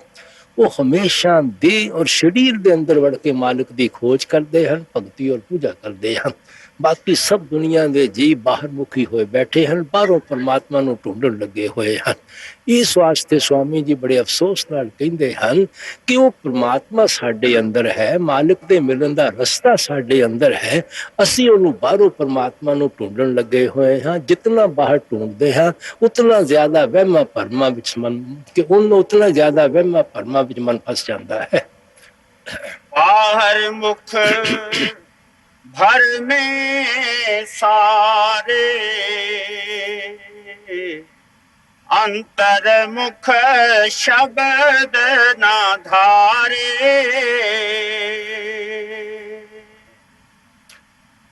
ਉਹ ਹਮੇਸ਼ਾ ਦੇਹ ਔਰ ਸਰੀਰ ਦੇ ਅੰਦਰ ਵੜ ਕੇ ਮਾਲਕ ਦੀ ਖੋਜ ਕਰਦੇ ਹਨ, ਭਗਤੀ ਔਰ ਪੂਜਾ ਕਰਦੇ ਹਨ। ਬਾਕੀ ਸਭ ਦੁਨੀਆ ਦੇ ਜੀਵ ਬਾਹਰ ਮੁਖੀ ਹੋਏ ਬੈਠੇ ਹਨ, ਬਾਹਰੋਂ ਪਰਮਾਤਮਾ ਨੂੰ ਢੂੰਡਣ ਲੱਗੇ ਹੋਏ ਹਨ। ਇਸ ਵਾਸਤੇ ਸਵਾਮੀ ਜੀ ਬੜੇ ਅਫਸੋਸ ਨਾਲ ਕਹਿੰਦੇ ਹਨ ਕਿ ਉਹ ਪਰਮਾਤਮਾ ਸਾਡੇ ਅੰਦਰ ਹੈ, ਮਾਲਕ ਦੇ ਮਿਲਣ ਦਾ ਰਸਤਾ ਸਾਡੇ ਅੰਦਰ ਹੈ, ਅਸੀਂ ਉਹਨੂੰ ਬਾਹਰੋਂ ਪਰਮਾਤਮਾ ਨੂੰ ਢੂੰਡਣ ਲੱਗੇ ਹੋਏ ਹਾਂ। ਜਿਤਨਾ ਬਾਹਰ ਢੂੰਡਦੇ ਹਾਂ ਉਤਨਾ ਜ਼ਿਆਦਾ ਵਹਿਮਾਂ ਭਰਮਾਂ ਵਿੱਚ ਉਤਨਾ ਜ਼ਿਆਦਾ ਵਹਿਮਾਂ ਭਰਮਾਂ ਵਿੱਚ ਮਨ ਫਸ ਜਾਂਦਾ ਹੈ।
ਬਾਹਰ ਮੁਖ भर में सारे ਅੰਤਰ ਮੁਖ ਸ਼ਬਦ ਨਾ ਧਾਰੇ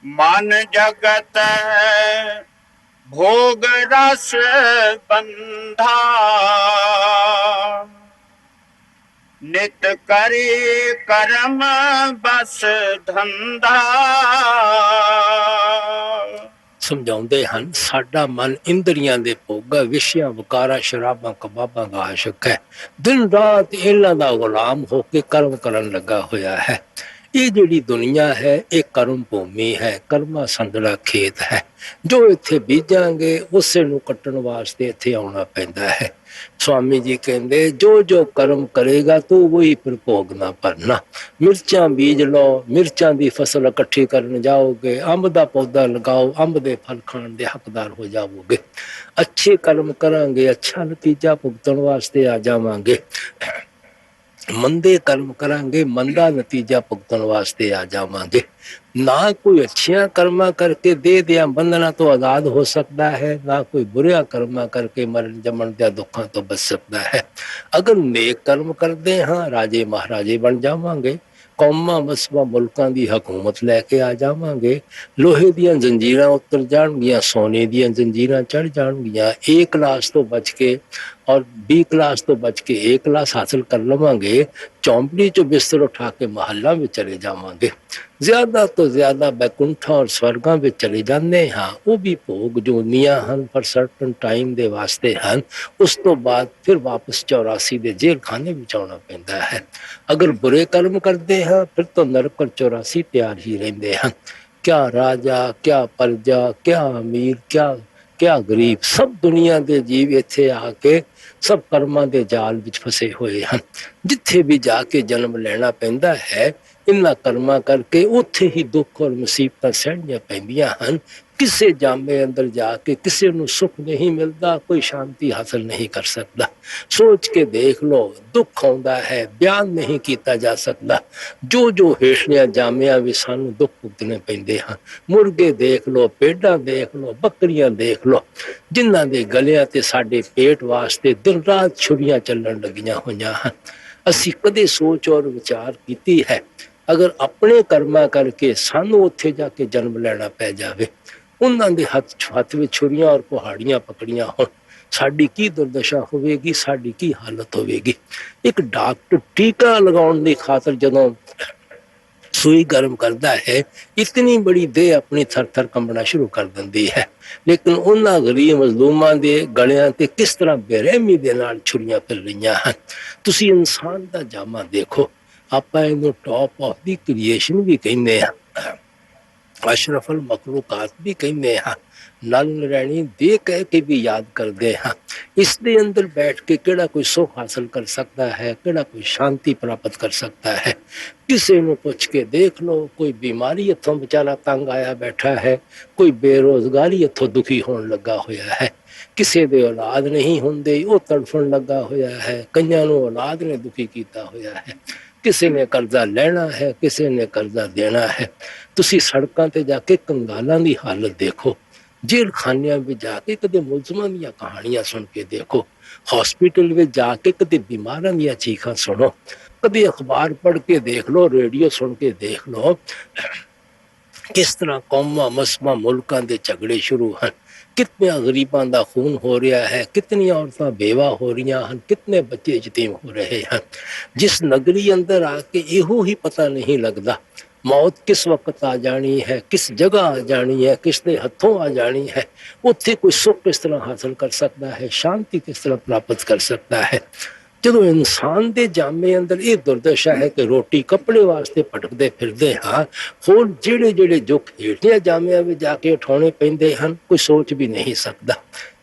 ਮਨ ਜਗਤ ਭੋਗ ਰਸ ਬੰਧਾ ਨਿਤ ਕਰੇ ਕਰਮ ਬਸ ਧੰਦਾ।
ਸਮਝਾਉਂਦੇ ਹਨ ਸਾਡਾ ਮਨ ਇੰਦਰੀਆਂ ਦੇ ਭੋਗਾਂ ਵਿਸ਼ਿਆਂ ਵਿਕਾਰਾਂ ਸ਼ਰਾਬਾਂ ਕਬਾਬਾਂ ਦਾ ਆਸ਼ਿਕ ਹੈ, ਦਿਨ ਰਾਤ ਇਹਨਾਂ ਦਾ ਗੁਲਾਮ ਹੋ ਕੇ ਕਰਮ ਕਰਨ ਲੱਗਾ ਹੋਇਆ ਹੈ। ਇਹ ਜਿਹੜੀ ਦੁਨੀਆ ਹੈ ਇਹ ਕਰਮ ਭੂਮੀ ਹੈ, ਕਰਮਾਂ ਸੰਦੜਾ ਖੇਤ ਹੈ। ਜੋ ਇੱਥੇ ਬੀਜਾਂਗੇ ਉਸੇ ਨੂੰ ਕੱਟਣ ਵਾਸਤੇ ਇੱਥੇ ਆਉਣਾ ਪੈਂਦਾ ਹੈ। स्वामी जी कहते जो जो कर्म करेगा तो वही फिर भोगना भरना। मिर्चा बीज लो, मिर्चा की फसल इकट्ठी करने जाओगे, अंब का पौधा लगाओ, अंब के फल खाने के हकदार हो जाओगे। अच्छे कर्म करांगे अच्छा नतीजा भुगतन वास्ते आ जावांगे, मंदे कर्म करांगे मंदा नतीजा भुगतन वास्ते आ जावांगे। ना कोई अच्छिया कर्मा करके दे दिया बंधना तो आजाद हो सकता है, ना कोई बुरा कर्मा करके मरण जमन या दुखों तो बच सकता है। अगर नेक कर्म करते हाँ राजे महाराजे बन जावांगे, कौमां वसबां मुल्कां दी हुकूमत लैके आ जावांगे, लोहे दीयां जंजीरां उतर जाणगियां, सोने दीयां जंजीरां चढ़ जाणगियां। ए क्लास तो बच के और बी क्लास तो बच के ए क्लास हासिल कर लवांगे, चौंपड़ी चो बिस्तर उठा के महल्ला में चले जावांगे। ज्यादा तो ज्यादा बैकुंठा और स्वर्गां में चले जाते हाँ, वो भी भोग जोनियां हन पर सर्टन टाइम दे वास्ते हन। उस तो बाद फिर वापस 84 दे जेल खाने में आउणा पैंदा है। अगर बुरे कर्म करते हैं फिर तो नरक और 84 तैयार ही रहते हैं। क्या राजा क्या प्रजा क्या अमीर क्या क्या गरीब, सब दुनिया के जीव इत्थे आके सब कर्मां दे जाल विच फसे हुए हैं। जिथे भी जाके जन्म लेना पैंदा है इन्हां कर्मां करके उत्थे ही दुख और मुसीबतां सहणियां पैंदियां हन। किसी जामे अंदर जाके किसी नूं सुख नहीं मिलता, कोई शांति हासिल नहीं कर सकता। सोच के देख लो, दुख आउंदा है बयान नहीं किया जा सकता। जो जो हेठलियां जामिया भी सानू दुख भुगतने पैंदे हैं। मुर्गे देख लो, भेडां देख लो, बकरियां देख लो, जिन्हां दे गलियां ते साडे पेट वास्ते दिन रात छुरियां चलण लगियां होईयां हन। असीं कदे सोच और विचार कीती है अगर अपने कर्मां करके सानू उत्थे जाके जन्म लेना पै जावे, उन्हां दे हथ विच छुरियां और कुहाड़ियां पकड़ियां होण, साडी की दुर्दशा होवेगी, साडी की हालत होवेगी। एक डॉक्टर टीका लगाउण दी खातर जदों सुई गर्म करता है इतनी बड़ी देह अपनी थर थर कंबना शुरू कर देती है, लेकिन उन्हां गरीब मजलूमां दे गलियां ते किस तरह बेरहमी दे नाल छुरियां फिर रहीआं हन। तुसीं इंसान दा जामा देखो, आपां इहनूं टॉप ऑफ दी क्रिएशन भी कहने हैं, अशरफल मखलूकात भी कहने हैं, नल नरैणी दे कह के भी याद करते हैं। इस दे अंदर बैठ के केड़ा कोई सुख हासिल कर सकता है, केड़ा कोई शांति प्राप्त कर सकता है। किसी को पूछ के देख लो, कोई बीमारी इथों बेचारा तंग आया बैठा है, कोई बेरोजगारी इथों दुखी होने लगा होया है, किसी दे औलाद नहीं होंदे वो तड़फण लगा होया है, कईयां नूं औलाद ने दुखी किया होया है, किसी ने कर्जा लेना है, किसी ने कर्जा देना है। तुसी सड़कों ते जाके कंगालां दी हालत देखो, जेल खानियां में जाके कदे मुलजमां दी कहानियां सुन के देखो, हॉस्पिटल में जाके कदे बीमारां दी चीखां सुनो, कदे अखबार पढ़ के देख लो, रेडियो सुन के देख लो, किस तरह कौमां मसबां मुल्कां दे झगड़े शुरू हैं, कितने गरीबां दा खून हो रहा है, कितनी औरतां बेवा हो रही हैं, कितने बच्चे यतीम हो रहे हैं। जिस नगरी अंदर आके इहो ही पता नहीं लगता मौत किस वक्त आ जानी है, किस जगह आ जानी है, किसने हथों आ जानी है, उत्थे कोई सुख किस तरह हासिल कर सकता है, शांति किस तरह प्राप्त कर सकता है। जो इंसान के जामे अंदर ये दुर्दशा है कि रोटी कपड़े वास्ते भटकते फिरते हाँ, होर जेड़े जेड़े दुख हेठिया जामिया में जाके उठाने पैंदे हैं कोई सोच भी नहीं सकता।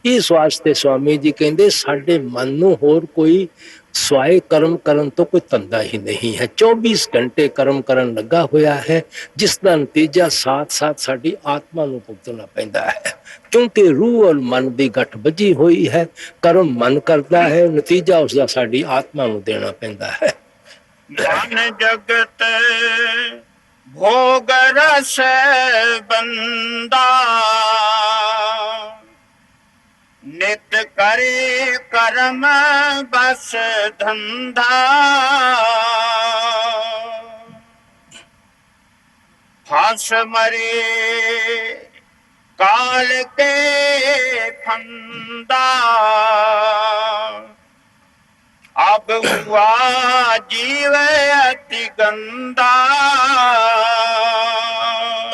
इस वास्ते स्वामी जी कहते साडे मन नूं होर कोई स्वाय कर्म करन तो कोई धंधा ही नहीं है। 24 घंटे कर्म करन लगा होया है, जिसका नतीजा साथ साथ साडी आत्मा नूं भुगतना पैंदा है, क्योंकि रूह और मन की गठ बजी हुई है। कर्म मन करता है, नतीजा उसका साडी आत्मा नूं देना पैंदा है।
मन जगत भोग रस बंदा ਨਿਤ ਕਰੇ ਕਰਮ ਬਸ ਧੰਧਾ ਫਾਂਸ ਮਰੇ ਕਾਲ ਕੇ ਫੰਦਾ ਅਬ ਹੁਆ ਜੀਵ ਅति ਗੰਦਾ।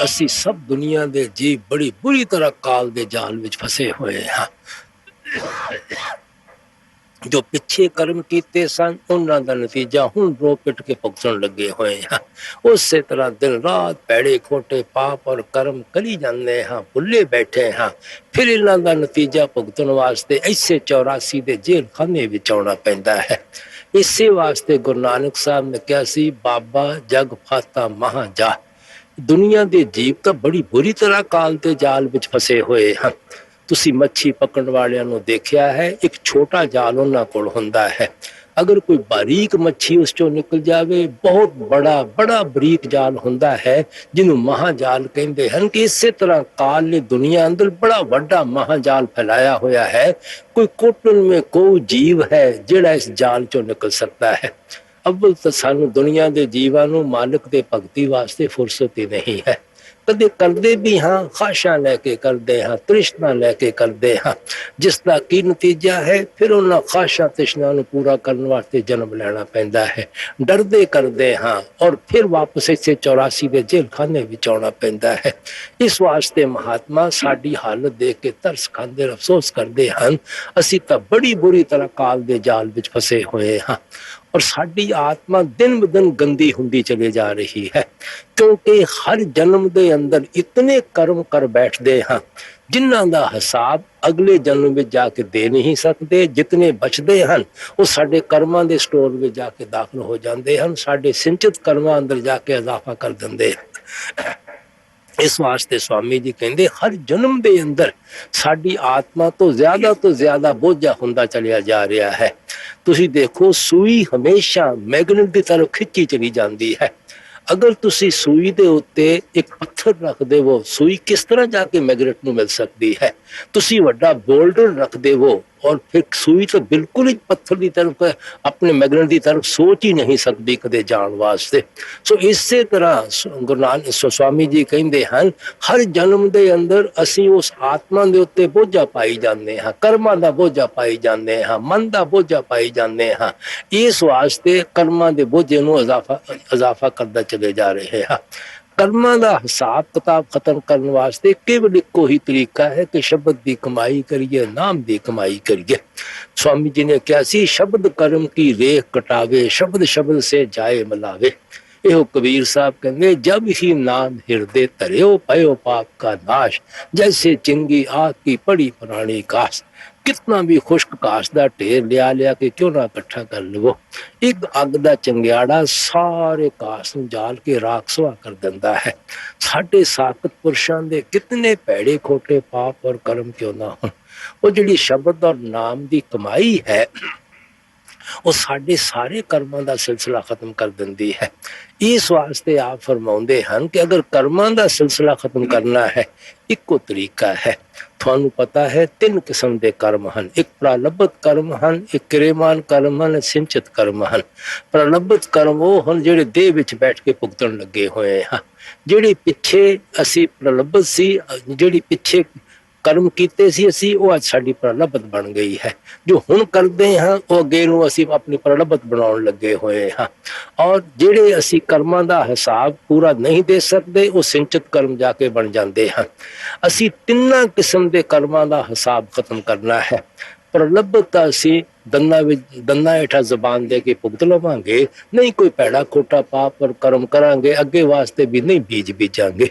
ਅਸੀਂ ਸਭ ਦੁਨੀਆ ਦੇ ਜੀਵ ਬੜੀ ਬੁਰੀ ਤਰ੍ਹਾਂ ਕਾਲ ਦੇ ਜਾਲ ਵਿੱਚ ਫਸੇ ਹੋਏ ਹਾਂ। ਜੋ ਪਿੱਛੇ ਕਰਮ ਕੀਤੇ ਸਨ ਉਹਨਾਂ ਦਾ ਨਤੀਜਾ ਹੁਣ ਰੋ ਪਿੱਟ ਕੇ ਭੁਗਤਣ ਲੱਗੇ ਹੋਏ ਹਾਂ। ਉਸੇ ਤਰ੍ਹਾਂ ਦਿਨ ਰਾਤ ਭੈੜੇ ਖੋਟੇ ਪਾਪ ਔਰ ਕਰਮ ਕਰੀ ਜਾਂਦੇ ਹਾਂ, ਭੁੱਲੇ ਬੈਠੇ ਹਾਂ। ਫਿਰ ਇਹਨਾਂ ਦਾ ਨਤੀਜਾ ਭੁਗਤਣ ਵਾਸਤੇ ਐਸੇ 84 ਦੇ ਜੇਲ੍ਹ ਖਾਨੇ ਵਿੱਚ ਆਉਣਾ ਪੈਂਦਾ ਹੈ। ਇਸੇ ਵਾਸਤੇ ਗੁਰੂ ਨਾਨਕ ਸਾਹਿਬ ਨੇ ਕਿਹਾ ਸੀ, ਬਾਬਾ ਜਗ ਫਾਤਾ ਮਹਾਜਾ। ਦੁਨੀਆ ਦੇ ਜੀਵ ਤਾਂ ਬੜੀ ਬੁਰੀ ਤਰ੍ਹਾਂ ਕਾਲ ਦੇ ਜਾਲ ਵਿੱਚ ਫਸੇ ਹੋਏ ਹਨ। ਤੁਸੀਂ ਮੱਛੀ ਪਕੜਨ ਵਾਲਿਆਂ ਨੂੰ ਦੇਖਿਆ ਹੈ, ਇੱਕ ਛੋਟਾ ਜਾਲ ਉਹਨਾਂ ਕੋਲ ਹੁੰਦਾ ਹੈ। ਅਗਰ ਕੋਈ ਬਾਰੀਕ ਮੱਛੀ ਉਸ ਚੋਂ ਨਿਕਲ ਜਾਵੇ, ਬਹੁਤ ਬੜਾ ਬਰੀਕ ਜਾਲ ਹੁੰਦਾ ਹੈ ਜਿਹਨੂੰ ਮਹਾਜਾਲ ਕਹਿੰਦੇ ਹਨ। ਕਿ ਇਸੇ ਤਰ੍ਹਾਂ ਕਾਲ ਨੇ ਦੁਨੀਆ ਅੰਦਰ ਬੜਾ ਵੱਡਾ ਮਹਾਜਾਲ ਫੈਲਾਇਆ ਹੋਇਆ ਹੈ। ਕੋਈ ਕੋਟਨ ਵਿੱਚ ਕੋਈ ਜੀਵ ਹੈ ਜਿਹੜਾ ਇਸ ਜਾਲ ਚੋਂ ਨਿਕਲ ਸਕਦਾ ਹੈ। ਅਵਲ ਤਾਂ ਸਾਨੂੰ ਦੁਨੀਆ ਦੇ ਜੀਵਾਂ ਨੂੰ ਮਾਲਕ ਦੇ ਭਗਤੀ ਵਾਸਤੇ ਫੁਰਸਤ ਹੀ ਨਹੀਂ ਹੈ। ਕਦੇ ਕਰਦੇ ਵੀ ਹਾਂ, ਖਾਸ਼ਾਂ ਲੈ ਕੇ ਕਰਦੇ ਹਾਂ, ਤ੍ਰਿਸ਼ਨਾ ਲੈ ਕੇ ਕਰਦੇ ਹਾਂ, ਜਿਸ ਦਾ ਕੀ ਨਤੀਜਾ ਹੈ, ਫਿਰ ਉਹਨਾਂ ਖਾਸ਼ਾਂ ਤ੍ਰਿਸ਼ਨਾ ਨੂੰ ਪੂਰਾ ਕਰਨ ਵਾਸਤੇ ਜਨਮ ਲੈਣਾ ਪੈਂਦਾ ਹੈ। ਡਰਦੇ ਕਰਦੇ ਹਾਂ ਔਰ ਫਿਰ ਵਾਪਸ ਇਸੇ 84 ਦੇ ਜੇਲ੍ਹ ਖਾਨੇ ਵਿੱਚ ਆਉਣਾ ਪੈਂਦਾ ਹੈ। ਇਸ ਵਾਸਤੇ ਮਹਾਤਮਾ ਸਾਡੀ ਹਾਲਤ ਦੇਖ ਕੇ ਤਰਸ ਖਾਂਦੇ, ਅਫਸੋਸ ਕਰਦੇ ਹਨ, ਅਸੀਂ ਤਾਂ ਬੜੀ ਬੁਰੀ ਤਰ੍ਹਾਂ ਕਾਲ ਦੇ ਜਾਲ ਵਿੱਚ ਫਸੇ ਹੋਏ ਹਾਂ। ਔਰ ਸਾਡੀ ਆਤਮਾ ਦਿਨ ਬ ਦਿਨ ਗੰਦੀ ਹੁੰਦੀ ਚਲੀ ਜਾ ਰਹੀ ਹੈ, ਕਿਉਂਕਿ ਹਰ ਜਨਮ ਦੇ ਅੰਦਰ ਇਤਨੇ ਕਰਮ ਕਰ ਬੈਠਦੇ ਹਾਂ ਜਿਨ੍ਹਾਂ ਦਾ ਹਿਸਾਬ ਅਗਲੇ ਜਨਮ ਵਿੱਚ ਜਾ ਕੇ ਦੇ ਨਹੀਂ ਸਕਦੇ। ਜਿਤਨੇ ਬਚਦੇ ਹਨ ਉਹ ਸਾਡੇ ਕਰਮਾਂ ਦੇ ਸਟੋਰ ਵਿੱਚ ਜਾ ਕੇ ਦਾਖਲ ਹੋ ਜਾਂਦੇ ਹਨ, ਸਾਡੇ ਸਿੰਚਿਤ ਕਰਮਾਂ ਅੰਦਰ ਜਾ ਕੇ ਇਜ਼ਾਫਾ ਕਰ ਦਿੰਦੇ ਹਨ। ਇਸ ਵਾਸਤੇ ਸਵਾਮੀ ਜੀ ਕਹਿੰਦੇ, ਹਰ ਜਨਮ ਦੇ ਅੰਦਰ ਸਾਡੀ ਆਤਮਾ ਤੋਂ ਜ਼ਿਆਦਾ ਬੋਝਾ ਹੁੰਦਾ ਚਲਿਆ ਜਾ ਰਿਹਾ ਹੈ। ਤੁਸੀਂ ਦੇਖੋ, ਸੂਈ ਹਮੇਸ਼ਾ ਮੈਗਨੇਟ ਦੀ ਤਰਫ ਖਿੱਚੀ ਚਲੀ ਜਾਂਦੀ ਹੈ। ਅਗਰ ਤੁਸੀਂ ਸੂਈ ਦੇ ਉੱਤੇ ਇੱਕ ਪੱਥਰ ਰੱਖ ਦੇਵੋ, ਸੂਈ ਕਿਸ ਤਰ੍ਹਾਂ ਜਾ ਕੇ ਮੈਗਨੇਟ ਨੂੰ ਮਿਲ ਸਕਦੀ ਹੈ? ਤੁਸੀਂ ਵੱਡਾ ਬੋਲਡਰ ਰੱਖ ਦੇਵੋ ਔਰ ਫਿਰ ਸੂਈ ਤਾਂ ਬਿਲਕੁਲ ਹੀ ਪੱਥਰ ਦੀ ਤਰਫ, ਆਪਣੇ ਮੈਗਨੇਟ ਦੀ ਤਰਫ ਸੋਚ ਹੀ ਨਹੀਂ ਸਕਦੀ ਕਦੇ ਜਾਣ ਵਾਸਤੇ। ਸੋ ਇਸੇ ਤਰ੍ਹਾਂ ਗੁਰੂ ਨਾਨਕ ਸਵਾਮੀ ਜੀ ਕਹਿੰਦੇ ਹਨ, ਹਰ ਜਨਮ ਦੇ ਅੰਦਰ ਅਸੀਂ ਉਸ ਆਤਮਾ ਦੇ ਉੱਤੇ ਬੋਝਾ ਪਾਈ ਜਾਂਦੇ ਹਾਂ, ਕਰਮਾਂ ਦਾ ਬੋਝਾ ਪਾਈ ਜਾਂਦੇ ਹਾਂ, ਮਨ ਦਾ ਬੋਝਾ ਪਾਈ ਜਾਂਦੇ ਹਾਂ। ਇਸ ਵਾਸਤੇ ਕਰਮਾਂ ਦੇ ਬੋਝੇ ਨੂੰ ਇਜ਼ਾਫਾ ਕਰਦਾ ਚਲੇ ਜਾ ਰਹੇ ਹਾਂ। ਕਰਮਾਂ ਦਾ ਹਿਸਾਬ ਕਿਤਾਬ ਖਤਮ ਕਰਨ ਵਾਸਤੇ ਕੇਵਲ ਇੱਕੋ ਹੀ ਤਰੀਕਾ ਹੈ ਕਿ ਸ਼ਬਦ ਦੀ ਕਮਾਈ ਕਰੀਏ, ਨਾਮ ਦੀ ਕਮਾਈ ਕਰੀਏ। ਸਵਾਮੀ ਜੀ ਨੇ ਕਿਹਾ ਸੀ, ਸ਼ਬਦ ਕਰਮ ਕੀ ਰੇਖ ਕਟਾਵੇ, ਸ਼ਬਦ ਸੇ ਜਾਏ ਮਿਲਾਵੇ। ਇਹੋ ਕਬੀਰ ਸਾਹਿਬ ਕਹਿੰਦੇ, ਜਬ ਹੀ ਨਾਮ ਹਿਰਦੇ ਧਰਿਓ ਪਇਓ ਪਾਪ ਕਾ ਨਾਸ਼, ਜੈਸੇ ਚਿੰਗੀ ਆਗ ਕੀ ਪੜੀ ਪੁਰਾਣੀ ਕਾਸ। ਕਿਤਨਾ ਵੀ ਖੁਸ਼ਕ ਘਾਸ ਦਾ ਢੇਰ ਲਿਆ ਕੇ ਕਿਉਂ ਨਾ ਇਕੱਠਾ ਕਰ ਲਵੋ, ਇੱਕ ਅੱਗ ਦਾ ਚੰਗਿਆੜਾ ਸਾਰੇ ਘਾਸ ਨੂੰ ਜਾਲ ਕੇ ਰਾਖ ਸੁਆਹ ਕਰ ਦਿੰਦਾ ਹੈ। ਸਾਡੇ ਸਾਖਤ ਪੁਰਸ਼ਾਂ ਦੇ ਕਿਤਨੇ ਭੈੜੇ ਖੋਟੇ ਪਾਪ ਔਰ ਕਰਮ ਕਿਉਂ ਨਾ ਹੋਣ, ਉਹ ਜਿਹੜੀ ਸ਼ਬਦ ਔਰ ਨਾਮ ਦੀ ਕਮਾਈ ਹੈ ਉਹ ਸਾਡੇ ਸਾਰੇ ਕਰਮਾਂ ਦਾ ਸਿਲਸਿਲਾ ਖਤਮ ਕਰ ਦਿੰਦੀ ਹੈ। ਇਸ ਵਾਸਤੇ ਆਪ ਫਰਮਾਉਂਦੇ ਹਨ ਕਿ ਅਗਰ ਕਰਮਾਂ ਦਾ ਸਿਲਸਿਲਾ ਖਤਮ ਕਰਨਾ ਹੈ, ਇੱਕੋ ਤਰੀਕਾ ਹੈ। ਤੁਹਾਨੂੰ ਪਤਾ ਹੈ, 3 ਕਿਸਮ ਦੇ ਕਰਮ ਹਨ। ਇੱਕ ਪ੍ਰਲੱਭਤ ਕਰਮ ਹਨ, ਇੱਕ ਕਿਰੇਮਾਨ ਕਰਮ ਹਨ, ਸਿੰਚਿਤ ਕਰਮ ਹਨ। ਪ੍ਰਲੱਭਤ ਕਰਮ ਉਹ ਹਨ ਜਿਹੜੇ ਦੇਹ ਵਿੱਚ ਬੈਠ ਕੇ ਭੁਗਤਣ ਲੱਗੇ ਹੋਏ ਹਨ। ਜਿਹੜੇ ਪਿੱਛੇ ਅਸੀਂ ਪ੍ਰਲੱਭਤ ਸੀ, ਜਿਹੜੀ ਪਿੱਛੇ ਕਰਮ ਕੀਤੇ ਸੀ ਅਸੀਂ, ਉਹ ਅੱਜ ਸਾਡੀ ਪ੍ਰਲੱਭਤ ਬਣ ਗਈ ਹੈ। ਜੋ ਹੁਣ ਕਰਦੇ ਹਾਂ ਉਹ ਅੱਗੇ ਨੂੰ ਅਸੀਂ ਆਪਣੀ ਪ੍ਰਲੱਭਤ ਬਣਾਉਣ ਲੱਗੇ ਹੋਏ ਹਾਂ। ਔਰ ਜਿਹੜੇ ਅਸੀਂ ਕਰਮਾਂ ਦਾ ਹਿਸਾਬ ਪੂਰਾ ਨਹੀਂ ਦੇ ਸਕਦੇ, ਉਹ ਸਿੰਚਿਤ ਕਰਮ ਜਾ ਕੇ ਬਣ ਜਾਂਦੇ ਹਨ। ਅਸੀਂ 3 ਕਿਸਮ ਦੇ ਕਰਮਾਂ ਦਾ ਹਿਸਾਬ ਖਤਮ ਕਰਨਾ ਹੈ। ਪ੍ਰਲੱਭਤ ਤਾਂ ਅਸੀਂ ਦੰਦਾਂ ਹੇਠਾਂ ਜ਼ਬਾਨ ਦੇ ਕੇ ਭੁਗਤ ਲਵਾਂਗੇ, ਨਹੀਂ ਕੋਈ ਭੈੜਾ ਖੋਟਾ ਪਾਪ ਔਰ ਕਰਮ ਕਰਾਂਗੇ, ਅੱਗੇ ਵਾਸਤੇ ਵੀ ਨਹੀਂ ਬੀਜ ਬੀਜਾਂਗੇ।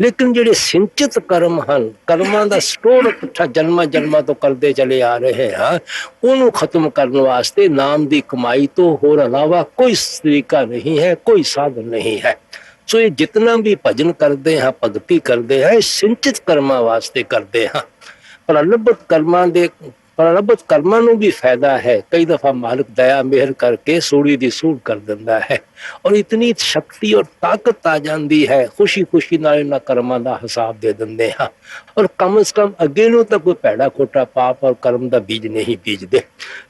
ਲੇਕਿਨ ਜਿਹੜੇ ਸਿੰਚਿਤ ਕਰਮ ਹਨ, ਕਰਮਾਂ ਦਾ ਸਟੋਰ ਇਕੱਠਾ ਜਨਮਾਂ ਤੋਂ ਕਰਦੇ ਚਲੇ ਆ ਰਹੇ ਹਾਂ, ਉਹਨੂੰ ਖਤਮ ਕਰਨ ਵਾਸਤੇ ਨਾਮ ਦੀ ਕਮਾਈ ਤੋਂ ਹੋਰ ਇਲਾਵਾ ਕੋਈ ਤਰੀਕਾ ਨਹੀਂ ਹੈ, ਕੋਈ ਸਾਧਨ ਨਹੀਂ ਹੈ। ਸੋ ਇਹ ਜਿਤਨਾ ਵੀ ਭਜਨ ਕਰਦੇ ਹਾਂ, ਭਗਤੀ ਕਰਦੇ ਹਾਂ, ਇਹ ਸਿੰਚਿਤ ਕਰਮਾਂ ਵਾਸਤੇ ਕਰਦੇ ਹਾਂ। ਪ੍ਰਲੱਭਤ ਕਰਮਾਂ ਦੇ ਪ੍ਰਾਰਬਧ ਕਰਮਾਂ ਨੂੰ ਵੀ ਫਾਇਦਾ ਹੈ। ਕਈ ਦਫਾ ਮਾਲਕ ਦਇਆ ਮਿਹਰ ਕਰਕੇ ਸੂੜੀ ਦੀ ਸੂੜ ਕਰ ਦਿੰਦਾ ਹੈ ਔਰ ਇਤਨੀ ਸ਼ਕਤੀ ਔਰ ਤਾਕਤ ਆ ਜਾਂਦੀ ਹੈ, ਖੁਸ਼ੀ ਖੁਸ਼ੀ ਨਾਲ ਇਹਨਾਂ ਕਰਮਾਂ ਦਾ ਹਿਸਾਬ ਦੇ ਦਿੰਦੇ ਹਾਂ ਔਰ ਕਮ ਸੇ ਕਮ ਅੱਗੇ ਨੂੰ ਤਾਂ ਕੋਈ ਭੈੜਾ ਖੋਟਾ ਪਾਪ ਔਰ ਕਰਮ ਦਾ ਬੀਜ ਨਹੀਂ ਬੀਜਦੇ।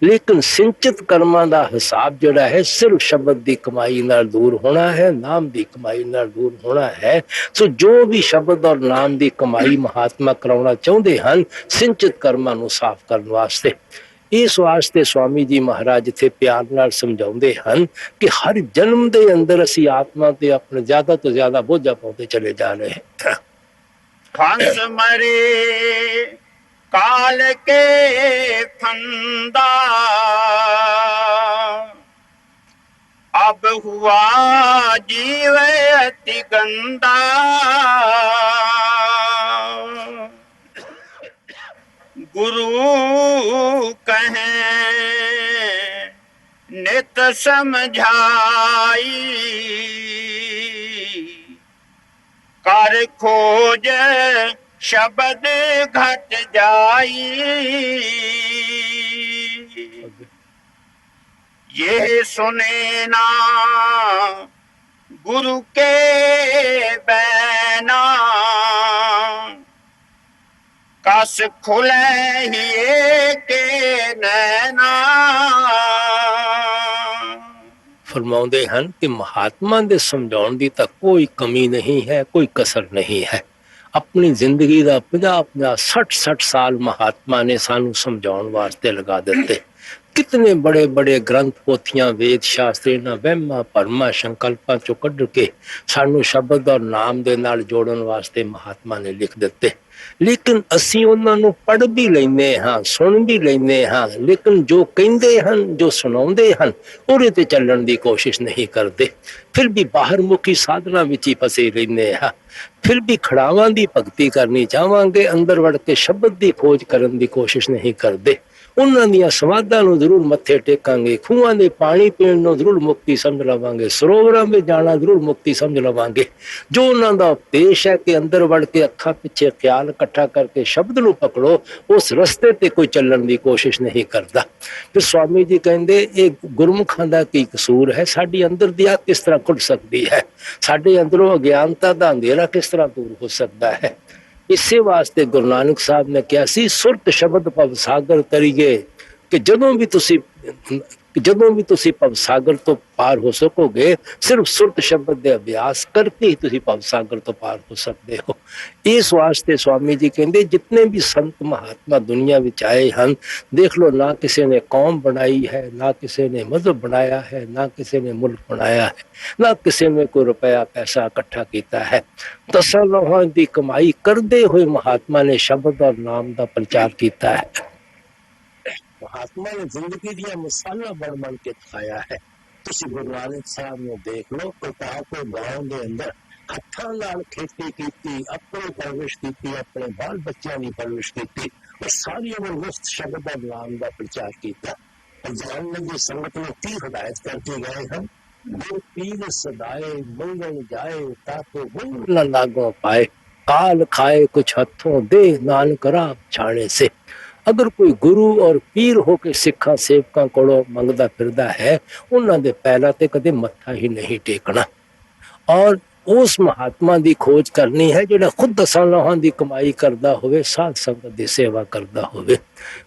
ਲੇਕਿਨ ਸਿੰਚਿਤ ਕਰਮਾਂ ਦਾ ਹਿਸਾਬ ਜਿਹੜਾ ਹੈ ਸਿਰਫ ਸ਼ਬਦ ਦੀ ਕਮਾਈ ਨਾਲ ਦੂਰ ਹੋਣਾ ਹੈ, ਨਾਮ ਦੀ ਕਮਾਈ ਨਾਲ ਦੂਰ ਹੋਣਾ ਹੈ। ਸੋ ਜੋ ਵੀ ਸ਼ਬਦ ਔਰ ਨਾਮ ਦੀ ਕਮਾਈ ਮਹਾਤਮਾ ਕਰਾਉਣਾ ਚਾਹੁੰਦੇ ਹਨ ਸਿੰਚਿਤ ਕਰਮਾਂ ਨੂੰ ਸਾਫ਼ ਕਰਨ ਵਾਸਤੇ, ਇਸ ਵਾਸਤੇ स्वामी जी महाराज इत्थे प्यार नाल समझाउंदे हन कि हर जन्म दे अंदर असी आत्मा ते अपने ज्यादा तो ज्यादा बोझा पाते चले जा रहे हैं।
हंस मरे काल के फंदा, अब हुआ जीव अति गंदा। गुरु कहें नित समझाई, कर खोज शब्द घट जाई। ये सुने ना गुरु के बैना, कस खुले ही के नैना।
फरमाउंदे हन कि महात्मा दे समझाउण दी तां कोई कमी नहीं है, कोई कसर नहीं है। अपनी जिंदगी दा 50-50 60-60 साल महात्मा ने सानू समझाउण वास्ते लगा दिते। कितने बड़े बड़े ग्रंथ पोथियां वेद शास्त्र इन्हां वहमां भरमां संकल्पां चों कढ के सानू शब्द और नाम दे नाल जोड़न वास्ते महात्मा ने लिख दिते। लेकिन असी उन्हां नूं पढ़ भी लैंदे हां, सुन भी लैंदे हां, लेकिन जो कहिंदे हन, जो सुणाउंदे हन, उहदे ते चलण दी कोशिश नहीं करते। फिर भी बाहर मुखी साधना विच ही फसे रहिंदे हां। फिर भी खड़ावां दी भगती करनी चाहांगे, अंदर वड़ के शब्द दी खोज करन दी कोशिश नहीं करते। उन्हां दियां समाधां नूं जरूर मत्थे टेकांगे, खूहां दे पानी पीण नूं जरूर मुक्ति समझ लवांगे, सरोवरां में जाना जरूर मुक्ति समझ लवांगे। जो उन्हां दा उपदेश है कि अंदर वड़ के अखां पिछे ख्याल इकट्ठा करके शब्द नूं पकड़ो, उस रस्ते ते कोई चलण दी कोशिश नहीं करदा। फिर स्वामी जी कहंदे ये गुरमुखां दा की कसूर है, साडी अंदर दी आग किस तरह खुल सकदी है, साडे अंदरों अज्ञानता दा अंधेरा किस तरह दूर हो सकता है। इसे वास्ते गुरु नानक साहब ने कहा सी सुरत शब्द भव सागर तरीए कि ਜਦੋਂ ਵੀ ਤੁਸੀਂ ਭਵ ਸਾਗਰ ਤੋਂ ਪਾਰ ਹੋ ਸਕੋਗੇ, ਸਿਰਫ ਸੁਰਤ ਸ਼ਬਦ ਦੇ ਅਭਿਆਸ ਕਰਕੇ ਹੀ ਤੁਸੀਂ ਭਵ ਸਾਗਰ ਤੋਂ ਪਾਰ ਹੋ ਸਕਦੇ ਹੋ। ਇਸ ਵਾਸਤੇ स्वामी जी ਕਹਿੰਦੇ जितने भी संत महात्मा दुनिया ਵਿੱਚ आए ਹਨ, देख लो ना किसी ने कौम बनाई है, ना किसी ने मजहब बनाया है, ना किसी ने मुल्क बनाया है, ना किसी ने कोई रुपया पैसा इकट्ठा किया है। 10 लोहां ਦੀ ਕਮਾਈ ਕਰਦੇ ਹੋਏ महात्मा ने शब्द और नाम ਦਾ प्रचार किया है। महात्मा ने जिंदगी दिया मिसालां बन बन के दिखाया है। तुसी गुरु नानक साहब ने देख लो, कोई गांव के अंदर हत्थां नाल खेती की, अपनी परवरिश की, अपने बाल बच्चों की परवरिश की, और सारी उम्र मुफ्त शब्द और नाम का प्रचार किया। जान लगी संगत ने 30 हिदायत करके गए हम, गुरु पीर सदाए मंगल जाए, ताको मंगल न लागो पाए, काल खाए कुछ हथों दे, नानक राह छाने से। अगर कोई गुरु और पीर होके सिखा सेवकां कोलों मंगदा फिरदा है, उन्हां दे पैरां ते कदे मत्था ही नहीं टेकना। और उस महात्मा दी खोज करनी है जिहड़ा खुद 10 लोहां दी कमाई करदा होवे, साध संगत दी सेवा करदा होवे।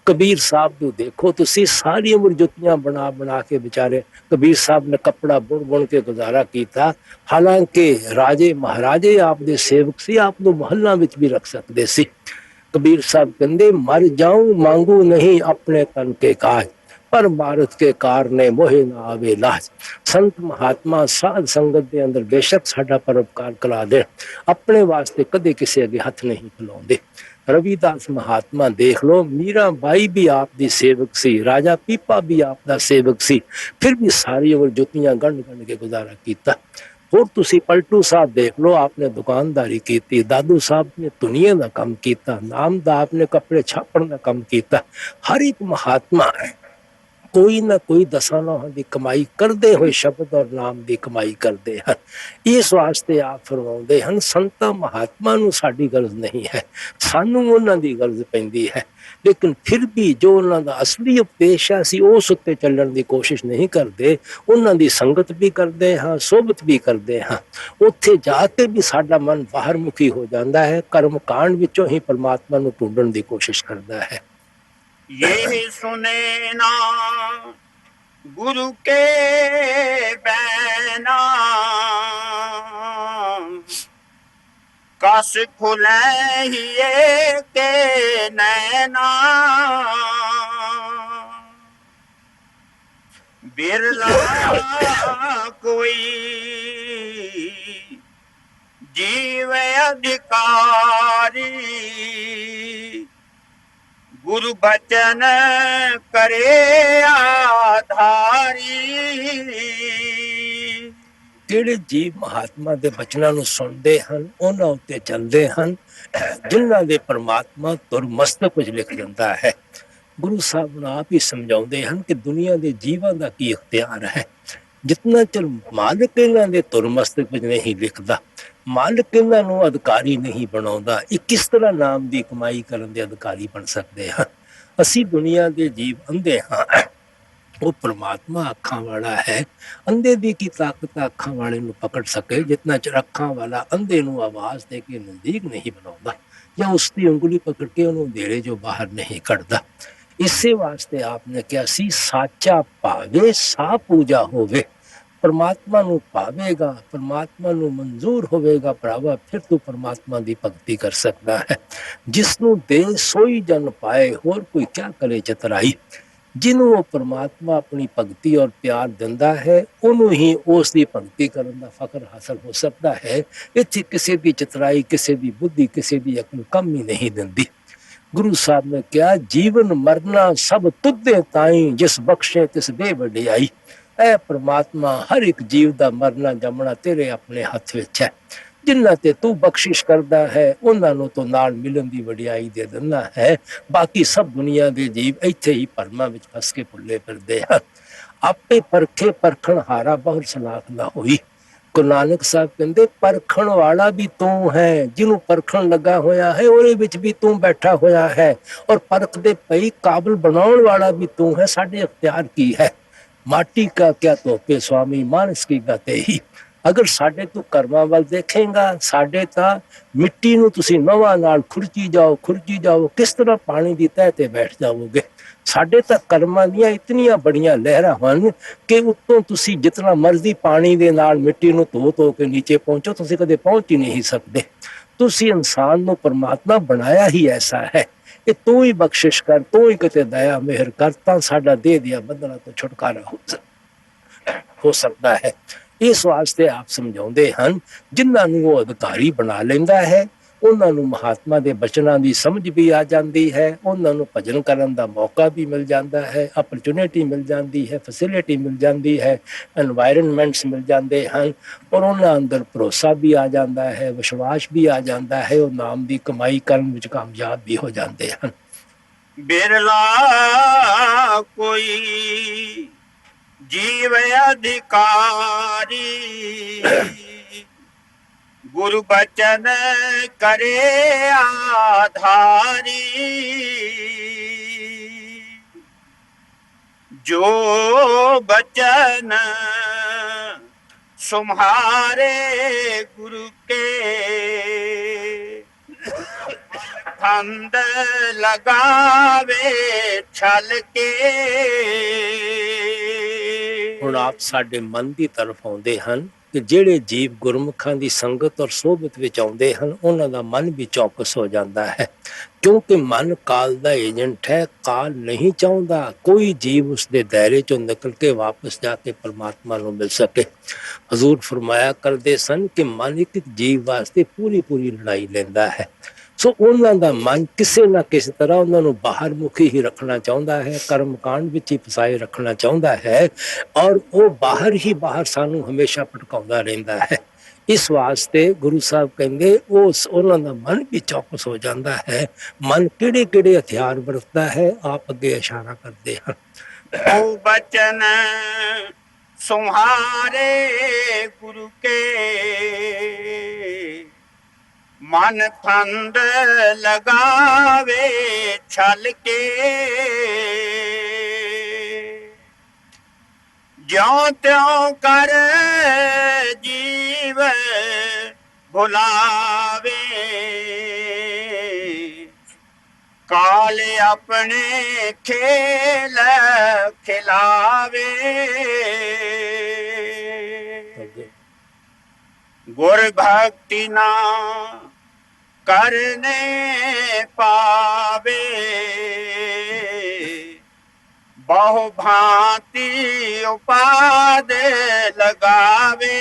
कबीर साहब नूं देखो तुसी, सारी उम्र जुत्तियां बना बना के बेचारे कबीर साहब ने कपड़ा बुन बुन के गुजारा कीता। हालांकि राजे महाराजे आप दे सेवक सी, आप नूं महल्लां विच भी रख सकदे सी। कबीर साहब कहते मर जाऊं मांगू नहीं अपने तन के काज, पर मारत के कारने मोहे ना आवे लाज। संत महात्मा साध संगत के अंदर बेशक साडा परोपकार करा दे, अपने वास्ते कदे किसी अगे हथ नहीं फैलाउंदे। रविदास महात्मा देख लो, मीरा बाई भी आप दी सेवक सी, राजा पीपा भी आप दा सेवक सी, फिर भी सारी उम्र जुतियां गंढ गंढ के गुजारा कीता। और तुसी पलटू साहब देख लो, आपने दुकानदारी की, दादू साहब ने दुनिया का काम किया, नाम दा आपने कपड़े छापण का काम किया। हर एक महात्मा ਕੋਈ ਨਾ ਕੋਈ ਦਸਾਂ ਨੌਹਾਂ ਦੀ ਕਮਾਈ ਕਰਦੇ ਹੋਏ ਸ਼ਬਦ ਔਰ ਨਾਮ ਦੀ ਕਮਾਈ ਕਰਦੇ ਹਨ। ਇਸ ਵਾਸਤੇ ਆਪ ਫਰਮਾਉਂਦੇ ਹਨ, ਸੰਤਾਂ ਮਹਾਤਮਾ ਨੂੰ ਸਾਡੀ ਗਰਜ਼ ਨਹੀਂ ਹੈ, ਸਾਨੂੰ ਉਹਨਾਂ ਦੀ ਗਰਜ਼ ਪੈਂਦੀ ਹੈ। ਲੇਕਿਨ ਫਿਰ ਵੀ ਜੋ ਉਹਨਾਂ ਦਾ ਅਸਲੀ ਉਪਦੇਸ਼ ਹੈ, ਅਸੀਂ ਉਸ ਉੱਤੇ ਚੱਲਣ ਦੀ ਕੋਸ਼ਿਸ਼ ਨਹੀਂ ਕਰਦੇ। ਉਹਨਾਂ ਦੀ ਸੰਗਤ ਵੀ ਕਰਦੇ ਹਾਂ, ਸੋਬਤ ਵੀ ਕਰਦੇ ਹਾਂ। ਉੱਥੇ ਜਾ ਕੇ ਵੀ ਸਾਡਾ ਮਨ ਬਾਹਰ ਮੁਖੀ ਹੋ ਜਾਂਦਾ ਹੈ, ਕਰਮ ਕਾਂਡ ਵਿੱਚੋਂ ਹੀ ਪਰਮਾਤਮਾ ਨੂੰ ਢੂੰਡਣ ਦੀ ਕੋਸ਼ਿਸ਼ ਕਰਦਾ ਹੈ।
ये सुने ना गुरु के बैना, कस खुले ही के नैना, बिरला कोई जीव अधिकारी, गुरु बचन करे आधारी।
ਜਿਹੜੇ ਜੀਵ ਮਹਾਤਮਾ ਦੇ ਬਚਨਾਂ ਨੂੰ ਸੁਣਦੇ ਹਨ, ਉਹਨਾਂ ਉੱਤੇ ਚੱਲਦੇ ਹਨ, ਜਿਨ੍ਹਾਂ ਦੇ ਪਰਮਾਤਮਾ ਤੁਰਮਸਤਕ ਵਿੱਚ ਲਿਖ ਦਿੰਦਾ ਹੈ। ਗੁਰੂ ਸਾਹਿਬ ਆਪ ਹੀ ਸਮਝਾਉਂਦੇ ਹਨ ਕਿ ਦੁਨੀਆ ਦੇ ਜੀਵਾਂ ਦਾ ਕੀ ਇਖਤਿਆਰ ਹੈ। ਜਿਤਨਾ ਚਿਰ ਮਾਲਕ ਇਹਨਾਂ ਦੇ ਤੁਰਮਸਤਕ ਵਿੱਚ ਨਹੀਂ ਲਿਖਦਾ, ਮਾਲਕ ਇਹਨਾਂ ਨੂੰ ਅਧਿਕਾਰੀ ਨਹੀਂ ਬਣਾਉਂਦਾ, ਇਹ ਕਿਸ ਤਰ੍ਹਾਂ ਨਾਮ ਦੀ ਕਮਾਈ ਕਰਨ ਦੇ ਅਧਿਕਾਰੀ ਬਣ ਸਕਦੇ ਹਨ। ਅਸੀਂ ਦੁਨੀਆ ਦੇ ਜੀਵ ਅੰਧੇ ਹਾਂ, ਉਹ ਪਰਮਾਤਮਾ ਅੱਖਾਂ ਵਾਲਾ ਹੈ। ਅੰਧੇ ਦੀ ਕੀ ਤਾਕਤ ਅੱਖਾਂ ਵਾਲੇ ਨੂੰ ਪਕੜ ਸਕੇ, ਜਿਤਨਾ ਚਿਰ ਅੱਖਾਂ ਵਾਲਾ ਅੰਧੇ ਨੂੰ ਆਵਾਜ਼ ਦੇ ਕੇ ਨਜ਼ਦੀਕ ਨਹੀਂ ਬਣਾਉਂਦਾ ਜਾਂ ਉਸ ਦੀ ਉਂਗਲੀ ਪਕੜ ਕੇ ਉਹਨੂੰ ਅੰਧੇਰੇ ਜੋ ਬਾਹਰ ਨਹੀਂ ਕੱਢਦਾ। ਇਸੇ ਵਾਸਤੇ ਆਪਨੇ ਕਿਹਾ ਸੀ, ਸਾਚਾ ਭਾਵੇ ਸਾ ਪੂਜਾ ਹੋਵੇ। ਪਰਮਾਤਮਾ ਨੂੰ ਪਾਵੇਗਾ, ਪਰਮਾਤਮਾ ਨੂੰ ਮਨਜ਼ੂਰ ਹੋਵੇਗਾ ਭਰਾਵਾ, ਫਿਰ ਤੂੰ ਪਰਮਾਤਮਾ ਦੀ ਭਗਤੀ ਕਰ ਸਕਦਾ ਹੈ। ਜਿਸ ਨੂੰ ਦੇ ਸੋਈ ਜਨ ਪਾਏ, ਹੋਰ ਕੋਈ ਕਿਆ ਕਰੇ ਚਤਰਾਈ। ਜਿਹਨੂੰ ਉਹ ਪਰਮਾਤਮਾ ਆਪਣੀ ਭਗਤੀ ਔਰ ਪਿਆਰ ਦਿੰਦਾ ਹੈ, ਉਹਨੂੰ ਹੀ ਉਸ ਦੀ ਭਗਤੀ ਕਰਨ ਦਾ ਫਖਰ ਹਾਸਲ ਹੋ ਸਕਦਾ ਹੈ। ਇੱਥੇ ਕਿਸੇ ਦੀ ਚਤਰਾਈ, ਕਿਸੇ ਦੀ ਬੁੱਧੀ, ਕਿਸੇ ਦੀ ਅਕਲ ਕੰਮ ਹੀ ਨਹੀਂ ਦਿੰਦੀ। ਗੁਰੂ ਸਾਹਿਬ ਨੇ ਕਿਹਾ, ਜੀਵਨ ਮਰਨਾ ਸਭ ਤੁਧੇ ਤਾਈ, ਜਿਸ ਬਖਸ਼ੇ ਤਿਸ ਦੇ ਵਡਿਆਈ। ਐ ਪਰਮਾਤਮਾ, ਹਰ ਇੱਕ ਜੀਵ ਦਾ ਮਰਨਾ ਜੰਮਣਾ ਤੇਰੇ ਆਪਣੇ ਹੱਥ ਵਿੱਚ ਹੈ। ਜਿਨ੍ਹਾਂ ਤੇ ਤੂੰ ਬਖਸ਼ਿਸ਼ ਕਰਦਾ ਹੈ, ਉਹਨਾਂ ਨੂੰ ਤੂੰ ਨਾਲ ਮਿਲਣ ਦੀ ਵਡਿਆਈ ਦੇ ਦਿੰਦਾ ਹੈ। ਬਾਕੀ ਸਭ ਦੁਨੀਆ ਦੇ ਜੀਵ ਇੱਥੇ ਹੀ ਭਰਮਾਂ ਵਿੱਚ ਫਸ ਕੇ ਭੁੱਲੇ ਫਿਰਦੇ ਹਨ। ਆਪੇ ਪਰਖੇ ਪਰਖਣ ਹਾਰਾ ਬਹੁਰ ਸਲਾਖ ਨਾ ਹੋਈ। ਗੁਰੂ ਨਾਨਕ ਸਾਹਿਬ ਕਹਿੰਦੇ, ਪਰਖਣ ਵਾਲਾ ਵੀ ਤੂੰ ਹੈ, ਜਿਹਨੂੰ ਪਰਖਣ ਲੱਗਾ ਹੋਇਆ ਹੈ ਉਹਦੇ ਵਿੱਚ ਵੀ ਤੂੰ ਬੈਠਾ ਹੋਇਆ ਹੈ, ਔਰ ਪਰਖ ਦੇ ਪਈ ਕਾਬਲ ਬਣਾਉਣ ਵਾਲਾ ਵੀ ਤੂੰ ਹੈ। ਸਾਡੇ ਅਖਤਿਆਰ ਕੀ ਹੈ? ਮਾਟੀ ਕਾ ਕਿਆ ਤੋਪੇ स्वामी मानस की गाते ही। अगर साडे तू कर्मां वाल देखेगा, साडे तां मिट्टी नूं तुसीं नवां नाल खुरची जाओ, किस तरह पानी दी तह ते बैठ जाओगे। साडे तां कर्मां दीयां इतनियां बड़ियां लहरां हन कि उत्तों तुसीं जितना मर्जी पानी दे नाल मिट्टी नूं धो के नीचे पहुंचो, तुसीं कदे पहुंच ही नहीं सकदे। तुसीं इंसान नूं परमात्मा बनाया ही ऐसा है कि तू ही बख्शिश कर, तू ही किते दया मेहर कर, तां साडा देह दियां बंधनां तो छुटकारा हो सकता है। इस वास्ते आप समझाउंदे हन, जिन्हां नूं वो अधिकारी बना लैंदा है, उन्हां नूं महात्मा दे बचनां दी समझ भी आ जांदी है, उन्हां नूं भजन करन दा मौका भी मिल जांदा है, अपॉर्चुनिटी मिल जांदी है, फैसिलिटी मिल जांदी है, एनवायरनमेंट्स मिल जांदे हन, और उन्हां अंदर भरोसा भी आ जांदा है, विश्वास भी आ जांदा है, और नाम दी कमाई करन विच कामयाब भी हो जांदे हन।
बिरला कोई जीव अधिकारी, गुरु बचन करे आधारी। जो बचन सुम्हारे गुरु के, फंद लगावे छल के।
ਹੁਣ ਆਪ ਸਾਡੇ ਮਨ ਦੀ ਤਰਫ ਆਉਂਦੇ ਹਨ ਕਿ ਜਿਹੜੇ ਜੀਵ ਗੁਰਮੁਖਾਂ ਦੀ ਸੰਗਤ ਔਰ ਸੋਭਤ ਵਿੱਚ ਆਉਂਦੇ ਹਨ, ਉਹਨਾਂ ਦਾ ਮਨ ਵੀ ਚੌਕਸ ਹੋ ਜਾਂਦਾ ਹੈ, ਕਿਉਂਕਿ ਮਨ ਕਾਲ ਦਾ ਏਜੰਟ ਹੈ। ਕਾਲ ਨਹੀਂ ਚਾਹੁੰਦਾ ਕੋਈ ਜੀਵ ਉਸ ਦੇ ਦਾਇਰੇ ਚੋਂ ਨਿਕਲ ਕੇ ਵਾਪਸ ਜਾ ਕੇ ਪਰਮਾਤਮਾ ਨੂੰ ਮਿਲ ਸਕੇ। ਹਜ਼ੂਰ ਫਰਮਾਇਆ ਕਰਦੇ ਸਨ ਕਿ ਮਨ ਇੱਕ ਜੀਵ ਵਾਸਤੇ ਪੂਰੀ ਲੜਾਈ ਲੈਂਦਾ ਹੈ। ਸੋ ਉਹਨਾਂ ਦਾ ਮਨ ਕਿਸੇ ਨਾ ਕਿਸੇ ਤਰ੍ਹਾਂ ਉਹਨਾਂ ਨੂੰ ਬਾਹਰ ਮੁਖੀ ਹੀ ਰੱਖਣਾ ਚਾਹੁੰਦਾ ਹੈ, ਕਰਮ ਕਾਂਡ ਵਿੱਚ ਹੀ ਫਸਾਏ ਰੱਖਣਾ ਚਾਹੁੰਦਾ ਹੈ, ਔਰ ਉਹ ਬਾਹਰ ਹੀ ਬਾਹਰ ਸਾਨੂੰ ਹਮੇਸ਼ਾ ਭਟਕਾਉਂਦਾ ਰਹਿੰਦਾ ਹੈ। ਇਸ ਵਾਸਤੇ ਗੁਰੂ ਸਾਹਿਬ ਕਹਿੰਦੇ ਉਹਨਾਂ ਦਾ ਮਨ ਵੀ ਚੌਕਸ ਹੋ ਜਾਂਦਾ ਹੈ। ਮਨ ਕਿਹੜੇ ਹਥਿਆਰ ਵਰਤਦਾ ਹੈ, ਆਪ ਅੱਗੇ ਇਸ਼ਾਰਾ ਕਰਦੇ ਹਨ।
बहु बचन सुहारे गुरु के, मन फंद लगावे छल के, ज्यों त्यों कर जीव भुलावे, काल अपने खेल खिलावे, गुर भक्ति ना करने पावे, बहु भांति उपाद लगावे।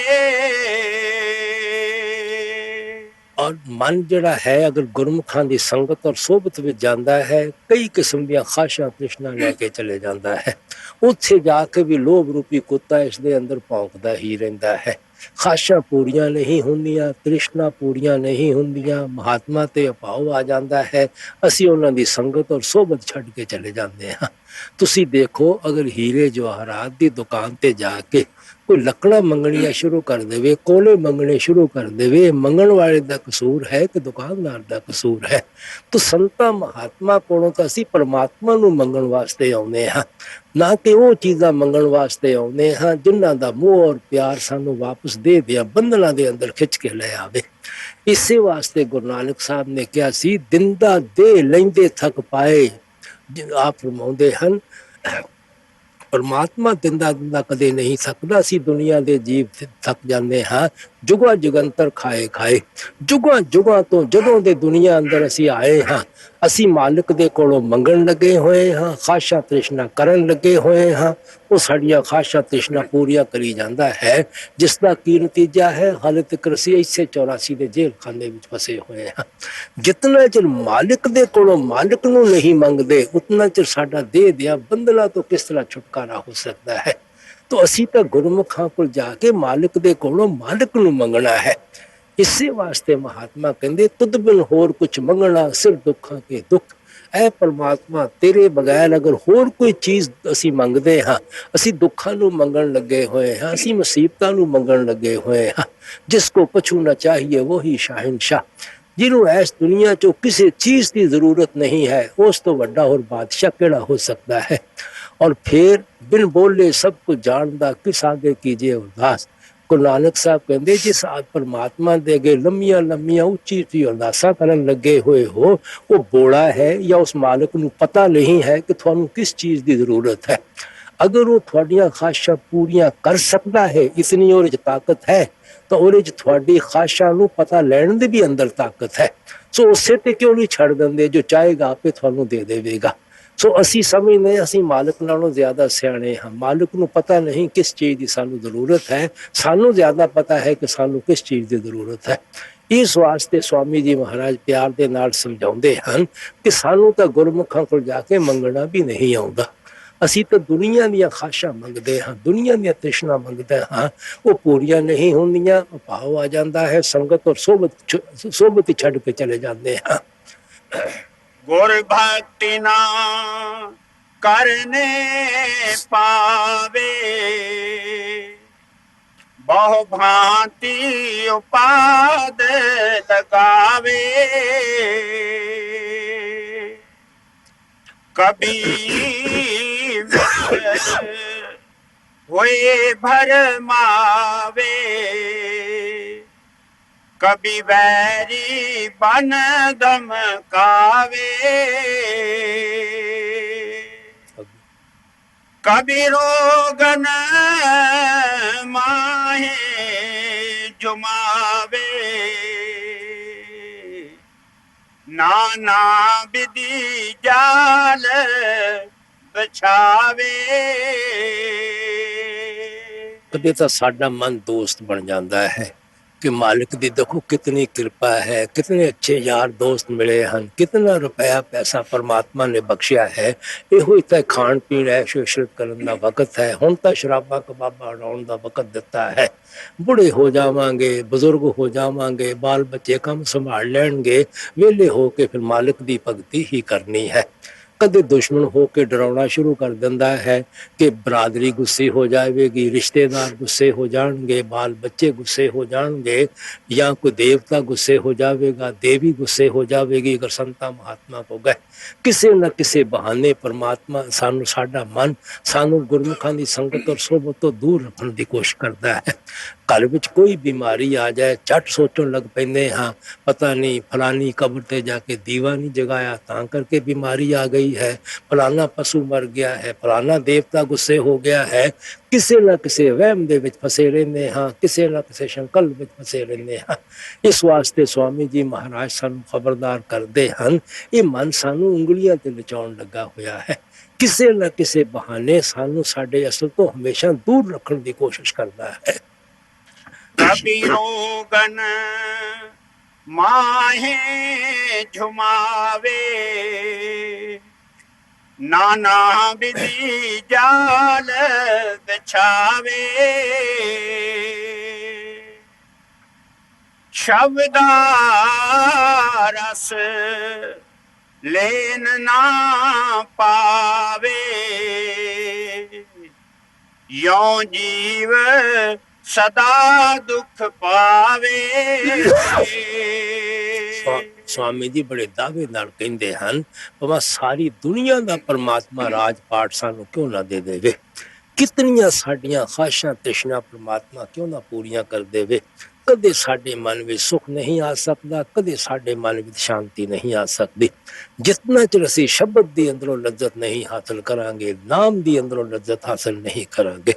और मन जड़ा है अगर गुरमुखां दी संगत और सोबत विच जांदा है, कई किस्म दी खाशा तृष्णा लेके चले जांदा है। उत्थे जाके भी लोभ रूपी कुत्ता इसदे अंदर भौंकदा ही रहिंदा है। खाशा पूरियां नहीं हुंदियां, तृष्णा पूरियां नहीं हुंदियां, महात्मा ते अभाव आ जांदा है। असीं उन्हां दी संगत और सोबत छड्ड के चले जांदे हां। तुसीं देखो अगर हीरे जवाहरात दी दुकान ते जाके कोई लकड़ा मंगनिया शुरू कर देवे, कोले मंगने शुरू कर देवे, मंगण वाले दा कसूर है कि दुकानदार दा कसूर है? तो संता महात्मा कोलों तो असीं परमात्मा नूं मंगण वास्ते आउंदे हां, ना कि वो चीज़ां मंगण वास्ते आउंदे हां जिन्हां दा मोह और प्यार सानू वापस दे दिया बंधनां दे अंदर खिंच के ले आवे। इसे वास्ते गुरु नानक साहब ने कहा सी, दिंदा दे लैंदे थक पाए। आप फरमाउंदे हन परमात्मा दिंदा दिंदा कदे नहीं थकदा, असीं दुनिया दे जीव थक जांदे हां जुगा जुगंतर खाए खाए। जुगा जुगा तो जदों दे दुनिया अंदर असीं आए हां, असीं मालिक दे कोलों मंगण लगे होए हां, खाशा तृष्णा करन लगे होए हां। वो साड़ियां खाशा तृष्णा पूरियां करी जांदा है, जिसदा की नतीजा है हाले तक असीं इसे 84 दे जेल खाने विच फसे होए हां। जितना चिर मालिक दे कोलों मालिक नूं नहीं मंगदे, उतना चिर साडा देह दियां बंधनां तो किस तरह छुटकारा हो सकता है? तो असीं तां गुरमुखां कोल जाके मालिक दे कोलों मालिक नूं मंगना है। इसे वास्ते महात्मा कहंदे, तुद बिन होर कुछ मंगना सिर दुखां के दुख। ऐ परमात्मा तेरे बगैर अगर होर कोई चीज असीं मंगदे हां, असीं दुखां नूं मंगण लगे होए हां, असीं मुसीबतां नूं मंगण लगे होए हां। जिसको पछू न चाहिए वही शाहिनशाह। जिन्हों इस दुनिया चो किसी चीज की जरूरत नहीं है, उस तो वड्डा और बादशाह केड़ा हो सकता है? और फिर बिन बोले सब कुछ जानदा किस आगे कीजिए अरदास। गुरु नानक साहब कहते, जिस परमात्मा दे अगे लम्मिया लम्मिया उच्ची उच्ची अरदासा करन लगे हुए हो, वो बोला है या उस मालिक नूं पता नहीं है कि थानू किस चीज की जरूरत है? अगर वो थोड़ियां खाशा पूरियां कर सकता है, इतनी और ताकत है, तो ਉਹਦੇ ਚ ਤੁਹਾਡੀ ਖਾਸ਼ਾਂ ਨੂੰ ਪਤਾ ਲੈਣ ਦੀ ਵੀ ਅੰਦਰ ਤਾਕਤ ਹੈ। ਸੋ ਉਸੇ ਤੇ ਕਿਉਂ ਨਹੀਂ ਛੱਡ ਦਿੰਦੇ, ਜੋ ਚਾਹੇਗਾ ਆਪੇ ਤੁਹਾਨੂੰ ਦੇ ਦੇਵੇਗਾ। ਸੋ ਅਸੀਂ ਸਮਝਦੇ ਅਸੀਂ ਮਾਲਕ ਨਾਲੋਂ ਜ਼ਿਆਦਾ ਸਿਆਣੇ ਹਾਂ। ਮਾਲਕ ਨੂੰ ਪਤਾ ਨਹੀਂ ਕਿਸ ਚੀਜ਼ ਦੀ ਸਾਨੂੰ ਜ਼ਰੂਰਤ ਹੈ, ਸਾਨੂੰ ਜ਼ਿਆਦਾ ਪਤਾ ਹੈ ਕਿ ਸਾਨੂੰ ਕਿਸ ਚੀਜ਼ ਦੀ ਜ਼ਰੂਰਤ ਹੈ। ਇਸ ਵਾਸਤੇ ਸਵਾਮੀ ਜੀ ਮਹਾਰਾਜ ਪਿਆਰ ਦੇ ਨਾਲ ਸਮਝਾਉਂਦੇ ਹਨ ਕਿ ਸਾਨੂੰ ਤਾਂ ਗੁਰਮੁਖਾਂ ਕੋਲ ਜਾ ਕੇ ਮੰਗਣਾ ਵੀ ਨਹੀਂ ਆਉਂਦਾ। ਅਸੀਂ ਤਾਂ ਦੁਨੀਆ ਦੀਆਂ ਖਾਸ਼ਾਂ ਮੰਗਦੇ ਹਾਂ, ਦੁਨੀਆ ਦੀਆਂ ਤ੍ਰਿਸ਼ਨਾ ਮੰਗਦੇ ਹਾਂ, ਉਹ ਪੂਰੀਆਂ ਨਹੀਂ ਹੁੰਦੀਆਂ। ਭਾਵ ਆ ਜਾਂਦਾ ਹੈ, ਸੰਗਤ ਔਰ ਸੋਬਤ ਛੱਡ ਕੇ ਚਲੇ ਜਾਂਦੇ ਹਾਂ।
ਗੁਰ ਭਗਤੀ ਨਾ ਕਰਨੇ ਪਾਵੇ, ਬਹੁ ਭਾਂਤੀ ਉਪਾਦ ਲਗਾਵੇ। कभी होए भरमावे, कभी वैरी बन धमकावे, कभी रोगन माहे जुमावे, नाना विधि जाल बिछावे।
कभी तो साडा मन दोस्त बन जाता है कि मालिक दी देखो कितनी कृपा है, कितने अच्छे यार दोस्त मिले हैं, कितना रुपया पैसा परमात्मा ने बख्शिया है। ਇਹੋ ਹੀ ਤਾਂ ਖਾਣ ਪੀਣ ਐਸ਼ ਇਸ਼ਰਤ ਕਰਨ ਦਾ ਵਕਤ ਹੈ। ਹੁਣ ਤਾਂ ਸ਼ਰਾਬਾਂ ਕਬਾਬਾਂ ਉਡਾਉਣ ਦਾ ਵਕਤ ਦਿੱਤਾ ਹੈ। ਬੁੜੇ ਹੋ ਜਾਵਾਂਗੇ, ਬਜ਼ੁਰਗ ਹੋ ਜਾਵਾਂਗੇ, ਬਾਲ ਬੱਚੇ ਕੰਮ ਸੰਭਾਲ ਲੈਣਗੇ, ਵਿਹਲੇ ਹੋ ਕੇ ਫਿਰ ਮਾਲਿਕ ਦੀ ਭਗਤੀ ਹੀ ਕਰਨੀ ਹੈ। ਕਦੇ ਦੁਸ਼ਮਣ ਹੋ ਕੇ ਡਰਾਉਣਾ ਸ਼ੁਰੂ ਕਰ ਦਿੰਦਾ ਹੈ ਕਿ ਬਰਾਦਰੀ ਗੁੱਸੇ ਹੋ ਜਾਵੇਗੀ, ਰਿਸ਼ਤੇਦਾਰ ਗੁੱਸੇ ਹੋ ਜਾਣਗੇ, ਬਾਲ ਬੱਚੇ ਗੁੱਸੇ ਹੋ ਜਾਣਗੇ, ਜਾਂ ਕੋਈ ਦੇਵਤਾ ਗੁੱਸੇ ਹੋ ਜਾਵੇਗਾ, ਦੇਵੀ ਗੁੱਸੇ ਹੋ ਜਾਵੇਗੀ ਅਗਰ ਸੰਤਾਂ ਮਹਾਤਮਾ ਕੋ ਗਏ। ਕਿਸੇ ਨਾ ਕਿਸੇ ਬਹਾਨੇ ਪਰਮਾਤਮਾ ਸਾਨੂੰ, ਸਾਡਾ ਮਨ ਸਾਨੂੰ ਗੁਰਮੁਖਾਂ ਦੀ ਸੰਗਤ ਔਰ ਸੋਭਤ ਤੋਂ ਦੂਰ ਰੱਖਣ ਦੀ ਕੋਸ਼ਿਸ਼ ਕਰਦਾ ਹੈ। ਘਰ ਵਿੱਚ ਕੋਈ ਬਿਮਾਰੀ ਆ ਜਾਏ, ਝੱਟ ਸੋਚਣ ਲੱਗ ਪੈਂਦੇ ਹਾਂ ਪਤਾ ਨਹੀਂ ਫਲਾਨੀ ਕਬਰ ਤੇ ਜਾ ਕੇ ਦੀਵਾ ਨਹੀਂ ਜਗਾਇਆ ਤਾਂ ਕਰਕੇ ਬਿਮਾਰੀ ਆ ਗਈ ਹੈ, ਫਲਾਨਾ ਪਸ਼ੂ ਮਰ ਗਿਆ ਹੈ, ਫਲਾਨਾ ਦੇਵਤਾ ਗੁੱਸੇ ਹੋ ਗਿਆ ਹੈ। ਕਿਸੇ ਨਾ ਕਿਸੇ ਵਹਿਮ ਦੇ ਵਿੱਚ ਫਸੇ ਰਹਿੰਦੇ ਹਾਂ, ਕਿਸੇ ਨਾ ਕਿਸੇ ਸੰਕਲਪ ਵਿੱਚ ਫਸੇ ਰਹਿੰਦੇ ਹਾਂ। ਇਸ ਵਾਸਤੇ ਸਵਾਮੀ ਜੀ ਮਹਾਰਾਜ ਸਾਨੂੰ ਖਬਰਦਾਰ ਕਰਦੇ ਹਨ, ਇਹ ਮਨ ਸਾਨੂੰ ਉਂਗਲੀਆਂ ਤੇ ਨਚਾਉਣ ਲੱਗਾ ਹੋਇਆ ਹੈ, ਕਿਸੇ ਨਾ ਕਿਸੇ ਬਹਾਨੇ ਸਾਨੂੰ ਸਾਡੇ ਅਸਲ ਤੋਂ ਹਮੇਸ਼ਾ ਦੂਰ ਰੱਖਣ ਦੀ ਕੋਸ਼ਿਸ਼ ਕਰਦਾ ਹੈ।
ਕਬੀਰੋ ਗਨ ਮਾਹੇ ਝੁਮਾਵੇ, ਨਾਨਾ ਵਿਧੀ ਜਾਲ ਵਿਛਾਵੇ, ਸ਼ਬਦਾ ਰਸ ਲੈਨ ਨਾ ਪਾਵੇ, ਯੋਂ ਜੀਵ ਸਦਾ ਦੁੱਖ ਪਾਵੇ।
ਸਵਾਮੀ ਜੀ ਬੜੇ ਦਾਅਵੇ ਨਾਲ ਕਹਿੰਦੇ ਹਨ, ਭਾਵੇਂ ਸਾਰੀ ਦੁਨੀਆ ਦਾ ਪਰਮਾਤਮਾ ਰਾਜ ਪਾਠ ਸਾਨੂੰ ਕਿਉਂ ਨਾ ਦੇ ਦੇਵੇ, ਕਿਤਨੀਆਂ ਸਾਡੀਆਂ ਖਾਸ਼ਾਂ ਤ੍ਰਿਸ਼ਨਾ ਪਰਮਾਤਮਾ ਕਿਉਂ ਨਾ ਪੂਰੀਆਂ ਕਰ ਦੇਵੇ, ਕਦੇ ਸਾਡੇ ਮਨ ਵਿੱਚ ਸੁਖ ਨਹੀਂ ਆ ਸਕਦਾ, ਕਦੇ ਸਾਡੇ ਮਨ ਵਿੱਚ ਸ਼ਾਂਤੀ ਨਹੀਂ ਆ ਸਕਦੀ, ਜਿਤਨਾ ਚਿਰ ਅਸੀਂ ਸ਼ਬਦ ਦੀ ਅੰਦਰੋਂ ਲੱਜ਼ਤ ਨਹੀਂ ਹਾਸਲ ਕਰਾਂਗੇ, ਨਾਮ ਦੀ ਅੰਦਰੋਂ ਲੱਜ਼ਤ ਹਾਸਲ ਨਹੀਂ ਕਰਾਂਗੇ।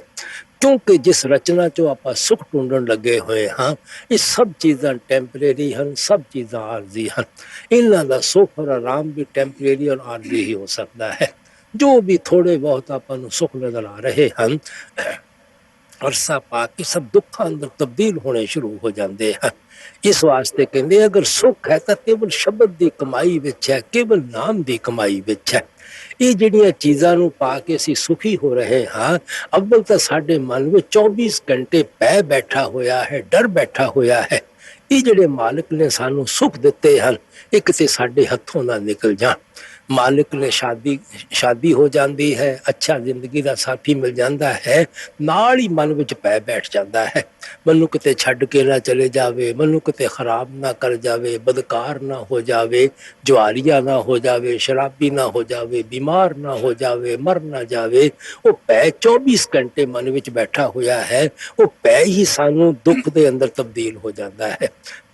ਕਿਉਂਕਿ ਜਿਸ ਰਚਨਾ ਚੋਂ ਆਪਾਂ ਸੁਖ ਢੂੰਡਣ ਲੱਗੇ ਹੋਏ ਹਾਂ, ਇਹ ਸਭ ਚੀਜ਼ਾਂ ਟੈਂਪਰੇਰੀ ਹਨ, ਸਭ ਚੀਜ਼ਾਂ ਆਰਜ਼ੀ ਹਨ। ਇਹਨਾਂ ਦਾ ਸੁਖ ਔਰ ਆਰਾਮ ਵੀ ਟੈਂਪਰੇਰੀ ਔਰ ਆਰਜ਼ੀ ਹੀ ਹੋ ਸਕਦਾ ਹੈ। ਜੋ ਵੀ ਥੋੜੇ ਬਹੁਤ ਆਪਾਂ ਨੂੰ ਸੁਖ ਨਜ਼ਰ ਆ ਰਹੇ ਹਨ, ਅਰਸਾ ਪਾ ਕੇ ਸਭ ਦੁੱਖਾਂ ਅੰਦਰ ਤਬਦੀਲ ਹੋਣੇ ਸ਼ੁਰੂ ਹੋ ਜਾਂਦੇ ਹਨ। ਇਸ ਵਾਸਤੇ ਕਹਿੰਦੇ ਅਗਰ ਸੁਖ ਹੈ ਤਾਂ ਕੇਵਲ ਸ਼ਬਦ ਦੀ ਕਮਾਈ ਵਿੱਚ ਹੈ, ਕੇਵਲ ਨਾਮ ਦੀ ਕਮਾਈ ਵਿੱਚ ਹੈ। ਇਹ ਜਿਹੜੀਆਂ ਚੀਜ਼ਾਂ ਨੂੰ ਪਾ ਕੇ ਅਸੀਂ ਸੁਖੀ ਹੋ ਰਹੇ ਹਾਂ, ਅੱਵਲ ਤਾਂ ਸਾਡੇ ਮਨ ਵਿੱਚ 24 ਘੰਟੇ ਭੈ ਬੈਠਾ ਹੋਇਆ ਹੈ, ਡਰ ਬੈਠਾ ਹੋਇਆ ਹੈ। ਇਹ ਜਿਹੜੇ ਮਾਲਕ ਨੇ ਸਾਨੂੰ ਸੁਖ ਦਿੱਤੇ ਹਨ, ਇਹ ਕਿਤੇ ਸਾਡੇ ਹੱਥੋਂ ਨਾ ਨਿਕਲ ਜਾਣ। ਮਾਲਿਕ ਨੇ ਸ਼ਾਦੀ ਹੋ ਜਾਂਦੀ ਹੈ, ਅੱਛਾ ਜ਼ਿੰਦਗੀ ਦਾ ਸਾਥੀ ਮਿਲ ਜਾਂਦਾ ਹੈ, ਨਾਲ ਹੀ ਮਨ ਵਿੱਚ ਪੈ ਬੈਠ ਜਾਂਦਾ ਹੈ, ਮੈਨੂੰ ਕਿਤੇ ਛੱਡ ਕੇ ਨਾ ਚਲੇ ਜਾਵੇ, ਮੈਨੂੰ ਕਿਤੇ ਖਰਾਬ ਨਾ ਕਰ ਜਾਵੇ, ਬਦਕਾਰ ਨਾ ਹੋ ਜਾਵੇ, ਜੁਆਰੀਆ ਨਾ ਹੋ ਜਾਵੇ, ਸ਼ਰਾਬੀ ਨਾ ਹੋ ਜਾਵੇ, ਬਿਮਾਰ ਨਾ ਹੋ ਜਾਵੇ, ਮਰ ਨਾ ਜਾਵੇ। ਉਹ ਪੈ 24 ਘੰਟੇ ਮਨ ਵਿੱਚ ਬੈਠਾ ਹੋਇਆ ਹੈ, ਉਹ ਪੈ ਹੀ ਸਾਨੂੰ ਦੁੱਖ ਦੇ ਅੰਦਰ ਤਬਦੀਲ ਹੋ ਜਾਂਦਾ ਹੈ।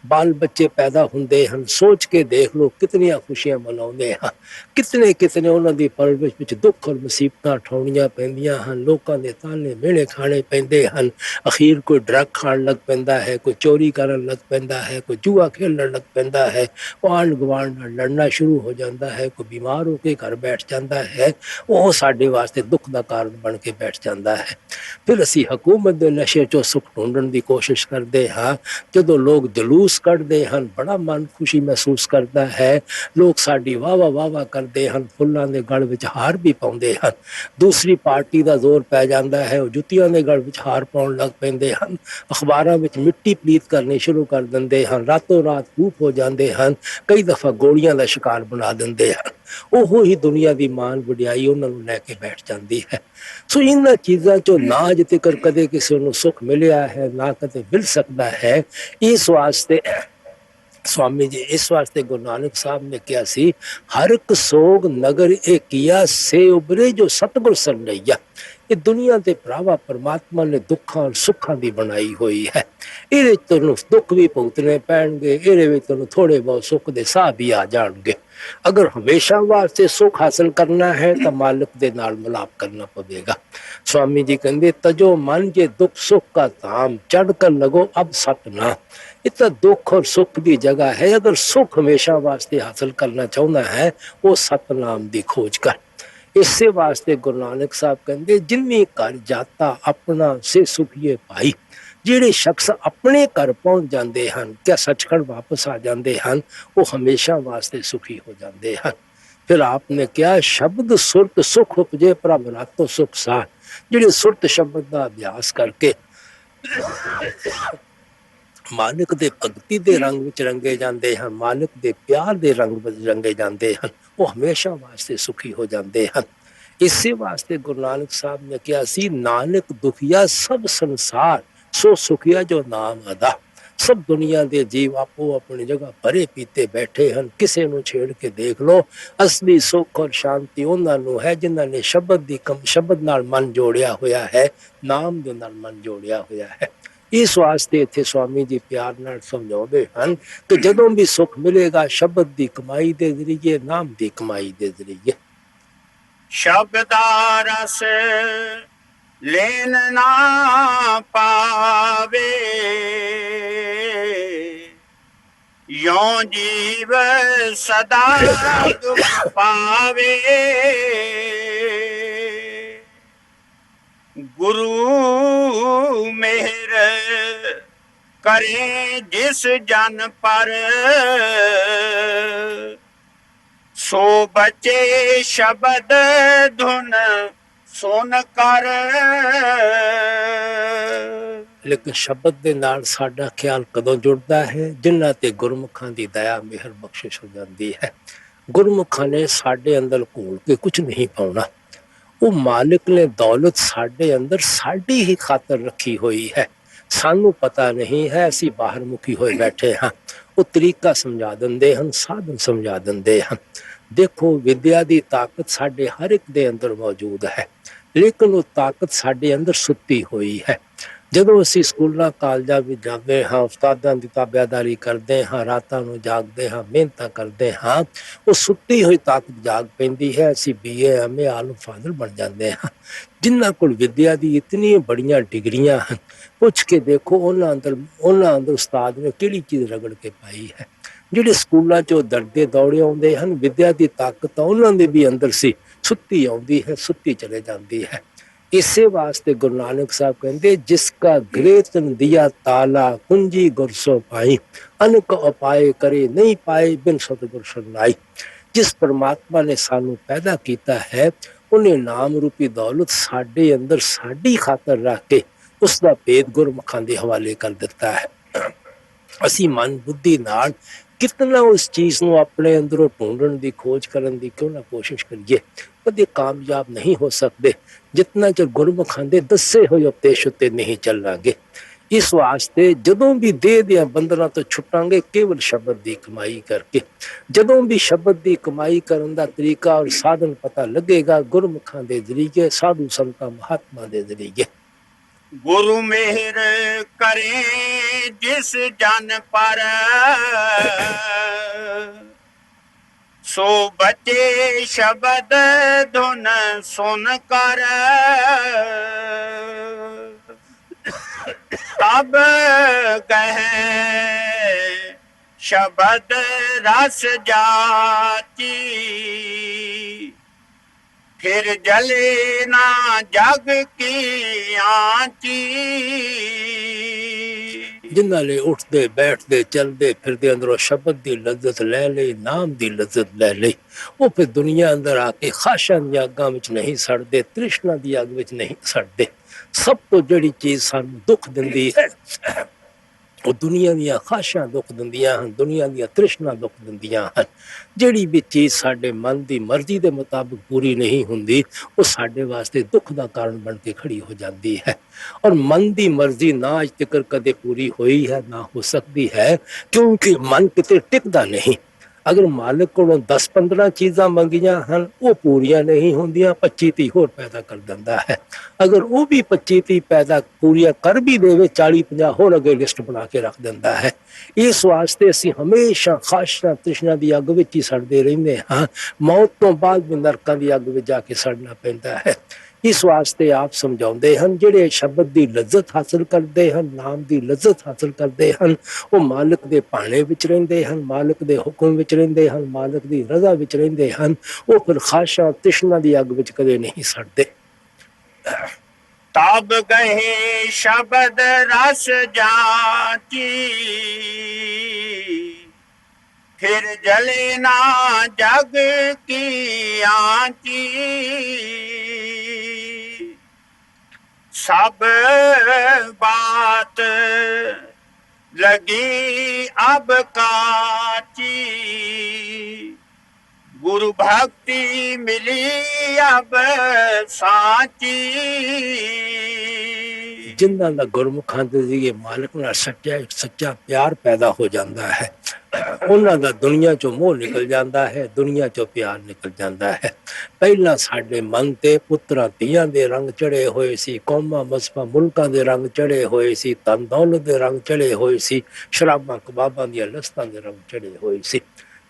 ਬਾਲ ਬੱਚੇ ਪੈਦਾ ਹੁੰਦੇ ਹਨ, ਸੋਚ ਕੇ ਦੇਖ ਲਓ ਕਿਤਨੀਆਂ ਖੁਸ਼ੀਆਂ ਮਨਾਉਂਦੇ ਹਾਂ, ਕਿਤਨੇ ਉਹਨਾਂ ਦੀ ਪਰਵਰਿਸ਼ ਵਿੱਚ ਦੁੱਖ ਔਰ ਮੁਸੀਬਤਾਂ ਉਠਾਉਣੀਆਂ ਪੈਂਦੀਆਂ ਹਨ, ਲੋਕਾਂ ਦੇ ਤਾਨੇ ਮਿਹਣੇ ਖਾਣੇ ਪੈਂਦੇ ਹਨ। ਅਖੀਰ ਕੋਈ ਡਰੱਗ ਖਾਣ ਲੱਗ ਪੈਂਦਾ ਹੈ, ਕੋਈ ਚੋਰੀ ਕਰਨ ਲੱਗ ਪੈਂਦਾ ਹੈ, ਕੋਈ ਜੂਆ ਖੇਲਣ ਲੱਗ ਪੈਂਦਾ ਹੈ, ਆਂਢ ਗੁਆਂਢ ਨਾਲ ਲੜਨਾ ਸ਼ੁਰੂ ਹੋ ਜਾਂਦਾ ਹੈ, ਕੋਈ ਬਿਮਾਰ ਹੋ ਕੇ ਘਰ ਬੈਠ ਜਾਂਦਾ ਹੈ, ਉਹ ਸਾਡੇ ਵਾਸਤੇ ਦੁੱਖ ਦਾ ਕਾਰਨ ਬਣ ਕੇ ਬੈਠ ਜਾਂਦਾ ਹੈ। ਫਿਰ ਅਸੀਂ ਹਕੂਮਤ ਦੇ ਨਸ਼ੇ ਚੋਂ ਸੁੱਖ ਢੂੰਡਣ ਦੀ ਕੋਸ਼ਿਸ਼ ਕਰਦੇ ਹਾਂ। ਜਦੋਂ ਲੋਕ ਜਲੂਸ ਕੱਢਦੇ ਹਨ, ਬੜਾ ਮਨ ਖੁਸ਼ੀ ਮਹਿਸੂਸ ਕਰਦਾ ਹੈ, ਲੋਕ ਸਾਡੀ ਵਾਹ ਕਰਦੇ ਹਨ, ਫੁੱਲਾਂ ਦੇ ਗਲ ਵਿੱਚ ਹਾਰ ਵੀ ਪਾਉਂਦੇ ਹਨ। ਦੂਸਰੀ ਪਾਰਟੀ ਦਾ ਜ਼ੋਰ ਪੈ ਜਾਂਦਾ ਹੈ, ਉਹ ਜੁੱਤੀਆਂ ਦੇ ਗਲ ਵਿੱਚ ਹਾਰ ਪਾਉਣ ਲੱਗ ਪੈਂਦੇ ਹਨ, ਅਖਬਾਰਾਂ ਵਿੱਚ ਮਿੱਟੀ ਪਲੀਤ ਕਰਨੀ ਸ਼ੁਰੂ ਕਰ ਦਿੰਦੇ ਹਨ, ਰਾਤੋਂ ਰਾਤ ਕੂਪ ਹੋ ਜਾਂਦੇ ਹਨ, ਕਈ ਦਫਾ ਗੋਲੀਆਂ ਦਾ ਸ਼ਿਕਾਰ ਬਣਾ ਦਿੰਦੇ ਹਨ। ਉਹ ਹੀ ਦੁਨੀਆ ਦੀ ਮਾਨ ਵਡਿਆਈ ਉਹਨਾਂ ਨੂੰ ਲੈ ਕੇ ਬੈਠ ਜਾਂਦੀ ਹੈ। ਸੋ ਇਹਨਾਂ ਚੀਜ਼ਾਂ ਚੋਂ ਨਾ ਅਜੇ ਤੱਕ ਕਦੇ ਕਿਸੇ ਨੂੰ ਸੁੱਖ ਮਿਲਿਆ ਹੈ, ਨਾ ਕਦੇ ਮਿਲ ਸਕਦਾ ਹੈ। ਇਸ ਵਾਸਤੇ स्वामी जी, इस वास्ते गुरु नानक साहब ने किया सी, हर एक सोग नगर ए किया से उबरे जो सतगुर सरनैया। ये दुनिया के भरावा परमात्मा ने दुखा और सुखा की बनाई हुई है। ये तेन दुख भी भुगतने पैणगे, ये तेन थोड़े बहुत सुख के साह भी आ जाएंगे। अगर हमेशा वास्ते सुख हासिल करना है तो मालिक दे नाल मिलाप करना पवेगा। स्वामी जी कहते तजो मन जे दुख सुख का धाम, चढ़ कर लगो अब सतना। इतना दुख और सुख की जगह है। अगर सुख हमेशा वास्ते हासिल करना चाहना है वो सतनाम की खोज कर। इसे वास्ते गुरु नानक साहब कहते जिन्नी घर जाता अपना से सुखिए भाई। ਜਿਹੜੇ शख्स अपने घर पहुंच जाते हैं, क्या सचखंड वापस आ जाते हैं, वो हमेशा वास्ते सुखी हो जाते हैं। फिर आपने क्या शब्द सुरत सुख उपजे प्रभ रातो सुख साथ। जिहड़े सुरत शब्द का अभ्यास करके ਮਾਲਿਕ ਦੇ ਭਗਤੀ ਦੇ ਰੰਗ ਵਿੱਚ ਰੰਗੇ ਜਾਂਦੇ ਹਨ, ਮਾਲਿਕ ਦੇ ਪਿਆਰ ਦੇ ਰੰਗ ਵਿੱਚ ਰੰਗੇ ਜਾਂਦੇ ਹਨ, ਉਹ ਹਮੇਸ਼ਾ ਵਾਸਤੇ ਸੁਖੀ ਹੋ ਜਾਂਦੇ ਹਨ। ਇਸੇ ਵਾਸਤੇ ਗੁਰੂ ਨਾਨਕ ਸਾਹਿਬ ਨੇ ਕਿਹਾ ਸੀ, ਨਾਨਕ ਦੁਖੀਆ ਸਭ ਸੰਸਾਰ ਸੋ ਸੁਖੀਆ ਜੋ ਨਾਮ ਆਦਾ। ਸਭ ਦੁਨੀਆ ਦੇ ਜੀਵ ਆਪੋ ਆਪਣੀ ਜਗ੍ਹਾ ਭਰੇ ਪੀਤੇ ਬੈਠੇ ਹਨ, ਕਿਸੇ ਨੂੰ ਛੇੜ ਕੇ ਦੇਖ ਲੋ। ਅਸਲੀ ਸੁੱਖ ਔਰ ਸ਼ਾਂਤੀ ਉਹਨਾਂ ਨੂੰ ਹੈ ਜਿਨ੍ਹਾਂ ਨੇ ਸ਼ਬਦ ਨਾਲ ਮਨ ਜੋੜਿਆ ਹੋਇਆ ਹੈ, ਨਾਮ ਦੇ ਨਾਲ ਮਨ ਜੋੜਿਆ ਹੋਇਆ ਹੈ। ਇਸ ਵਾਸਤੇ ਇੱਥੇ ਸਵਾਮੀ ਜੀ ਪਿਆਰ ਨਾਲ ਸਮਝਾਉਂਦੇ ਹਨ ਕਿ ਜਦੋਂ ਵੀ ਸੁੱਖ ਮਿਲੇਗਾ ਸ਼ਬਦ ਦੀ ਕਮਾਈ ਦੇ ਜ਼ਰੀਏ, ਨਾਮ ਦੀ ਕਮਾਈ ਦੇ ਜ਼ਰੀਏ।
ਸ਼ਬਦਾ ਰਸ ਲੈਨ ਨਾ ਪਾਵੇ, ਯੋਂ ਜੀਵ ਸਦਾ ਦੁਖ ਪਾਵੇ। ਗੁਰੂ ਮਿਹਰ ਕਰੇ ਜਿਸ ਜਨ ਪਰ, ਸੋ ਬਚੇ ਸ਼ਬਦ ਧੁਨ ਸੁਨ ਕਰ।
ਲੇਕਿਨ ਸ਼ਬਦ ਦੇ ਨਾਲ ਸਾਡਾ ਖਿਆਲ ਕਦੋਂ ਜੁੜਦਾ ਹੈ? ਜਿਨ੍ਹਾਂ ਤੇ ਗੁਰਮੁਖਾਂ ਦੀ ਦਇਆ ਮਿਹਰ ਬਖਸ਼ਿਸ਼ ਹੋ ਜਾਂਦੀ ਹੈ। ਗੁਰਮੁਖਾਂ ਨੇ ਸਾਡੇ ਅੰਦਰ ਘੋਲ ਕੇ ਕੁਝ ਨਹੀਂ ਪਾਉਣਾ। ਉਹ ਮਾਲਿਕ ਨੇ ਦੌਲਤ ਸਾਡੇ ਅੰਦਰ ਸਾਡੀ ਹੀ ਖਾਤਰ ਰੱਖੀ ਹੋਈ ਹੈ। ਸਾਨੂੰ ਪਤਾ ਨਹੀਂ ਹੈ, ਅਸੀਂ ਬਾਹਰ ਮੁਖੀ ਹੋਏ ਬੈਠੇ ਹਾਂ। ਉਹ ਤਰੀਕਾ ਸਮਝਾ ਦਿੰਦੇ ਹਨ, ਸਾਧਨ ਸਮਝਾ ਦਿੰਦੇ ਹਨ। ਦੇਖੋ, ਵਿਦਿਆ ਦੀ ਤਾਕਤ ਸਾਡੇ ਹਰ ਇੱਕ ਦੇ ਅੰਦਰ ਮੌਜੂਦ ਹੈ, ਲੇਕਿਨ ਉਹ ਤਾਕਤ ਸਾਡੇ ਅੰਦਰ ਸੁੱਤੀ ਹੋਈ ਹੈ। ਜਦੋਂ ਅਸੀਂ ਸਕੂਲਾਂ ਕਾਲਜਾਂ ਵਿੱਚ ਜਾਂਦੇ ਹਾਂ, ਉਸਤਾਦਾਂ ਦੀ ਤਾਬਿਆਦਾਰੀ ਕਰਦੇ ਹਾਂ, ਰਾਤਾਂ ਨੂੰ ਜਾਗਦੇ ਹਾਂ, ਮਿਹਨਤਾਂ ਕਰਦੇ ਹਾਂ, ਉਹ ਸੁੱਤੀ ਹੋਈ ਤਾਕਤ ਜਾਗ ਪੈਂਦੀ ਹੈ। ਅਸੀਂ BA MA ਆਲਮ ਫਾਜ਼ਲ ਬਣ ਜਾਂਦੇ ਹਾਂ। ਜਿਨ੍ਹਾਂ ਕੋਲ ਵਿਦਿਆ ਦੀ ਇਤਨੀਆਂ ਬੜੀਆਂ ਡਿਗਰੀਆਂ ਹਨ, ਪੁੱਛ ਕੇ ਦੇਖੋ ਉਹਨਾਂ ਅੰਦਰ ਉਸਤਾਦ ਨੇ ਕਿਹੜੀ ਚੀਜ਼ ਰਗੜ ਕੇ ਪਾਈ ਹੈ। ਜਿਹੜੇ ਸਕੂਲਾਂ 'ਚੋਂ ਡਰਦੇ ਦੌੜੇ ਆਉਂਦੇ ਹਨ, ਵਿਦਿਆ ਦੀ ਤਾਕਤ ਉਹਨਾਂ ਦੇ ਵੀ ਅੰਦਰ ਸੀ, ਸੁੱਤੀ ਆਉਂਦੀ ਹੈ, ਸੁੱਤੀ ਚਲੇ ਜਾਂਦੀ ਹੈ। ਇਸੇ ਵਾਸਤੇ ਗੁਰੂ ਨਾਨਕ ਸਾਹਿਬ ਕਹਿੰਦੇ, ਜਿਸ ਕਾ ਗ੍ਰੇਤਨ ਦਿਆ ਤਾਲਾ ਕੁੰਜੀ ਗੁਰਸੋ ਪਾਈ, ਅਨਕ ਉਪਾਏ ਕਰੇ ਨਹੀਂ ਪਾਏ ਬਿਨ ਸਤਿਗੁਰ ਸ਼ਰਨਾਈ। ਜਿਸ ਪਰਮਾਤਮਾ ਨੇ ਸਾਨੂੰ ਪੈਦਾ ਕੀਤਾ ਹੈ, ਉਹਨੇ ਨਾਮ ਰੂਪੀ ਦੌਲਤ ਸਾਡੇ ਅੰਦਰ ਸਾਡੀ ਖਾਤਰ ਰੱਖ ਕੇ ਉਸ ਦਾ ਭੇਦ ਗੁਰਮੁਖਾਂ ਦੇ ਹਵਾਲੇ ਕਰ ਦਿੱਤਾ ਹੈ। ਅਸੀਂ ਮਨ ਬੁੱਧੀ ਨਾਲ ਕਿਤਨਾ ਉਸ ਚੀਜ਼ ਨੂੰ ਆਪਣੇ ਅੰਦਰੋਂ ਢੂੰਡਣ ਦੀ ਖੋਜ ਕਰਨ ਦੀ ਕਿਉਂ ਨਾ ਕੋਸ਼ਿਸ਼ ਕਰੀਏ, ਕਦੇ ਕਾਮਯਾਬ ਨਹੀਂ ਹੋ ਸਕਦੇ ਜਿਤਨਾ ਚਿਰ ਗੁਰਮੁਖਾਂ ਦੇ ਦੱਸੇ ਹੋਏ ਉਪਦੇਸ਼ ਉੱਤੇ ਨਹੀਂ ਚੱਲਾਂਗੇ। ਇਸ ਵਾਸਤੇ ਜਦੋਂ ਵੀ ਦੇਹ ਦੀਆਂ ਬੰਧਨਾਂ ਤੋਂ ਛੁੱਟਾਂਗੇ, ਕੇਵਲ ਸ਼ਬਦ ਦੀ ਕਮਾਈ ਕਰਕੇ। ਜਦੋਂ ਵੀ ਸ਼ਬਦ ਦੀ ਕਮਾਈ ਕਰਨ ਦਾ ਤਰੀਕਾ ਔਰ ਸਾਧਨ ਪਤਾ ਲੱਗੇਗਾ, ਗੁਰਮੁਖਾਂ ਦੇ ਜ਼ਰੀਏ, ਸਾਧੂ ਸੰਤਾਂ ਮਹਾਤਮਾ ਦੇ ਜ਼ਰੀਏ।
ਗੁਰੂ ਮਿਹਰ ਕਰੇ ਜਿਸ ਜਨ ਪਰ, ਸੋ ਬਚੇ ਸ਼ਬਦ ਧੁਨ ਸੁਨ ਕਰ। ਤਬ ਕਹੈ ਸ਼ਬਦ ਰਸ ਜਾਤੀ, ਫਿਰ ਜਲੇ ਨਾ ਜਗ ਕੀ ਆਂਚੀ।
ਜਿਨ੍ਹਾਂ ਨੇ ਉੱਠਦੇ ਬੈਠਦੇ ਚਲਦੇ ਫਿਰਦੇ ਅੰਦਰੋਂ ਸ਼ਬਦ ਦੀ ਲੱਜ਼ਤ ਲੈ ਲਈ, ਨਾਮ ਦੀ ਲੱਜ਼ਤ ਲੈ ਲਈ, ਉਹ ਫਿਰ ਦੁਨੀਆ ਅੰਦਰ ਆ ਕੇ ਖਾਸ਼ਾਂ ਦੀਆਂ ਅੱਗਾਂ ਵਿੱਚ ਨਹੀਂ ਸੜਦੇ, ਤ੍ਰਿਸ਼ਨਾ ਦੀ ਅੱਗ ਵਿੱਚ ਨਹੀਂ ਸੜਦੇ। ਸਭ ਤੋਂ ਜਿਹੜੀ ਚੀਜ਼ ਸਾਨੂੰ ਦੁੱਖ ਦਿੰਦੀ ਹੈ, ਉਹ ਦੁਨੀਆ ਦੀਆਂ ਖਾਸ਼ਾਂ ਦੁੱਖ ਦਿੰਦੀਆਂ ਹਨ, ਦੁਨੀਆ ਦੀਆਂ ਤ੍ਰਿਸ਼ਨਾ ਦੁੱਖ ਦਿੰਦੀਆਂ ਹਨ। ਜਿਹੜੀ ਵੀ ਚੀਜ਼ ਸਾਡੇ ਮਨ ਦੀ ਮਰਜ਼ੀ ਦੇ ਮੁਤਾਬਕ ਪੂਰੀ ਨਹੀਂ ਹੁੰਦੀ, ਉਹ ਸਾਡੇ ਵਾਸਤੇ ਦੁੱਖ ਦਾ ਕਾਰਨ ਬਣ ਕੇ ਖੜੀ ਹੋ ਜਾਂਦੀ ਹੈ। ਔਰ ਮਨ ਦੀ ਮਰਜ਼ੀ ਨਾ ਅੱਜ ਤੱਕ ਕਦੇ ਪੂਰੀ ਹੋਈ ਹੈ, ਨਾ ਹੋ ਸਕਦੀ ਹੈ, ਕਿਉਂਕਿ ਮਨ ਕਿਤੇ ਟਿਕਦਾ ਨਹੀਂ। ਅਗਰ ਮਾਲਕ ਕੋਲੋਂ 10-15 ਚੀਜ਼ਾਂ ਮੰਗੀਆਂ ਹਨ, ਉਹ ਪੂਰੀਆਂ ਨਹੀਂ ਹੁੰਦੀਆਂ, 25-30 ਹੋਰ ਪੈਦਾ ਕਰ ਦਿੰਦਾ ਹੈ। ਅਗਰ ਉਹ ਵੀ 25-30 ਪੂਰੀਆਂ ਕਰ ਵੀ ਦੇਵੇ, 40-50 ਹੋਰ ਅੱਗੇ ਲਿਸਟ ਬਣਾ ਕੇ ਰੱਖ ਦਿੰਦਾ ਹੈ। ਇਸ ਵਾਸਤੇ ਅਸੀਂ ਹਮੇਸ਼ਾ ਖਾਸ਼ਾਂ ਤ੍ਰਿਸ਼ਨਾ ਦੀ ਅੱਗ ਵਿੱਚ ਹੀ ਸੜਦੇ ਰਹਿੰਦੇ ਹਾਂ। ਮੌਤ ਤੋਂ ਬਾਅਦ ਵੀ ਨਰਕਾਂ ਦੀ ਅੱਗ ਵਿੱਚ ਜਾ ਕੇ ਸੜਨਾ ਪੈਂਦਾ ਹੈ। ਇਸ ਵਾਸਤੇ ਆਪ ਸਮਝਾਉਂਦੇ ਹਨ, ਜਿਹੜੇ ਸ਼ਬਦ ਦੀ ਲੱਜ਼ਤ ਹਾਸਲ ਕਰਦੇ ਹਨ, ਨਾਮ ਦੀ ਲੱਜ਼ਤ ਹਾਸਲ ਕਰਦੇ ਹਨ, ਉਹ ਮਾਲਕ ਦੇ ਭਾਣੇ ਵਿੱਚ ਰਹਿੰਦੇ ਹਨ, ਮਾਲਕ ਦੇ ਹੁਕਮ ਵਿੱਚ ਰਹਿੰਦੇ ਹਨ, ਮਾਲਕ ਦੀ ਰਜ਼ਾ ਵਿੱਚ ਰਹਿੰਦੇ ਹਨ। ਉਹ ਫਿਰ ਖਾਸ਼ਾਂ ਤ੍ਰਿਸ਼ਨਾ ਦੀ ਅੱਗ ਵਿੱਚ ਕਦੇ ਨਹੀਂ ਸੜਦੇ।
ਤਬ ਗਏ ਸ਼ਬਦ ਰਸ ਜਾਚੀ, ਫਿਰ ਜਲੇ ਨਾ ਜਗ ਕੀ ਆਂਚੀ। ਸਭ ਬਾਤ लगी अब काची, गुरु भक्ति मिली अब साची।
जिन्हां दा गुरमुखां दे जरिए मालिक नाल सच्चा प्यार पैदा हो जाता है, उन्हां दा दुनिया चों मोह निकल जाता है, दुनिया चों प्यार निकल जाता है। पहला साडे मन ते पुत्रां धीआं दे रंग चढ़े होए सी, कौमां मजहबां मुल्कां दे रंग चढ़े होए सी, धन दौलत दे रंग चढ़े होए सी, शराबां कबाबां दीआं लस्तां दे रंग चढ़े होए सी।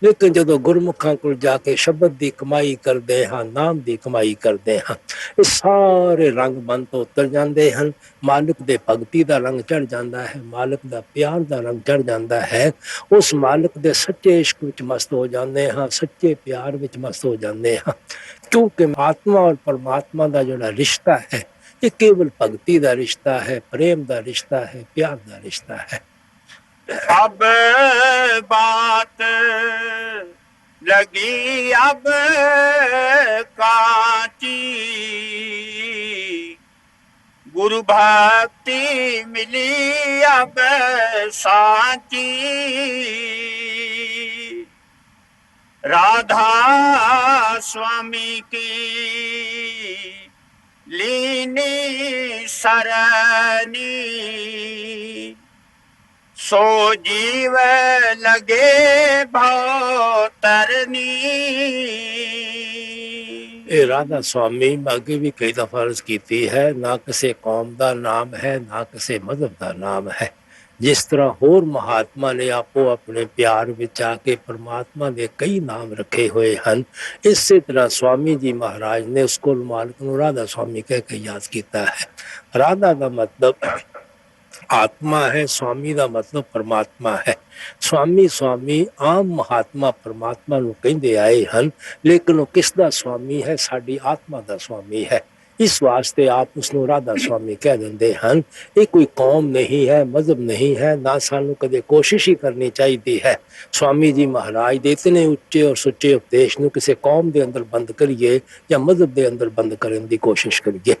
लेकिन जदों गुरमुखां कोल जाके शब्द दी कमाई करदे हां, नाम दी कमाई करदे हां, ये सारे रंग मन तो उतर जाते हैं। मालिक दे भगती दा रंग चढ़ जाता है, मालिक दा प्यार दा रंग चढ़ जाता है। उस मालिक दे सच्चे इश्क विच मस्त हो जाते हैं, सच्चे प्यार विच मस्त हो जाते हैं। क्योंकि आत्मा और परमात्मा दा जोड़ा रिश्ता है, ये केवल भगती दा रिश्ता है, प्रेम दा रिश्ता है, प्यार दा रिश्ता है।
अब बात लगी अब काची, गुरु भक्ति मिली अब साची। राधा स्वामी की लीनी सरनी, सो जीव लगे भवतरनी।
ये राधा स्वामी मैं अगे भी कई दफा अर्ज की है, ना किसी कौम का नाम है, ना किसी मजहब का नाम है। जिस तरह होर महात्मा ने आपो अपने प्यार विच आके परमात्मा के कई नाम रखे हुए हैं, इसी तरह स्वामी जी महाराज ने उसको मालिक नूं राधा स्वामी कह के याद किया है। राधा का मतलब आत्मा है, स्वामी का मतलब परमात्मा है। स्वामी स्वामी आम महात्मा परमात्मा नूं कहंदे आए हैं, लेकिन वो किसदा स्वामी है? साडी आत्मा का स्वामी है। इस वास्ते आप उसनों राधा स्वामी कह देंदे हैं। ये कोई कौम नहीं है, मजहब नहीं है, ना सानू कदे कोशिश ही करनी चाहिए है। स्वामी जी महाराज दे इतने उच्चे और सुच्चे उपदेश नूं किसी कौम के अंदर बंद करिए या मजहब के अंदर बंद करने की कोशिश करिए।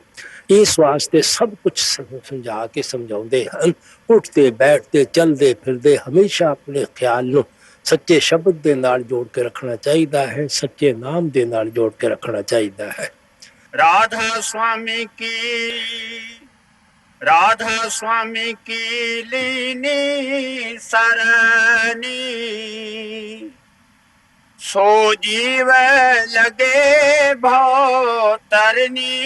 इस वास्ते सब कुछ समझा के समझाते हैं। उठते बैठते चलते फिरते हमेशा अपने ख्याल नूं सच्चे शब्द के नाल जोड़ के रखना चाहिए है, सच्चे नाम के नाल जोड़ के रखना चाहिए है।
राधा स्वामी की लीनी सरनी, सो जीव लगे भवतरनी।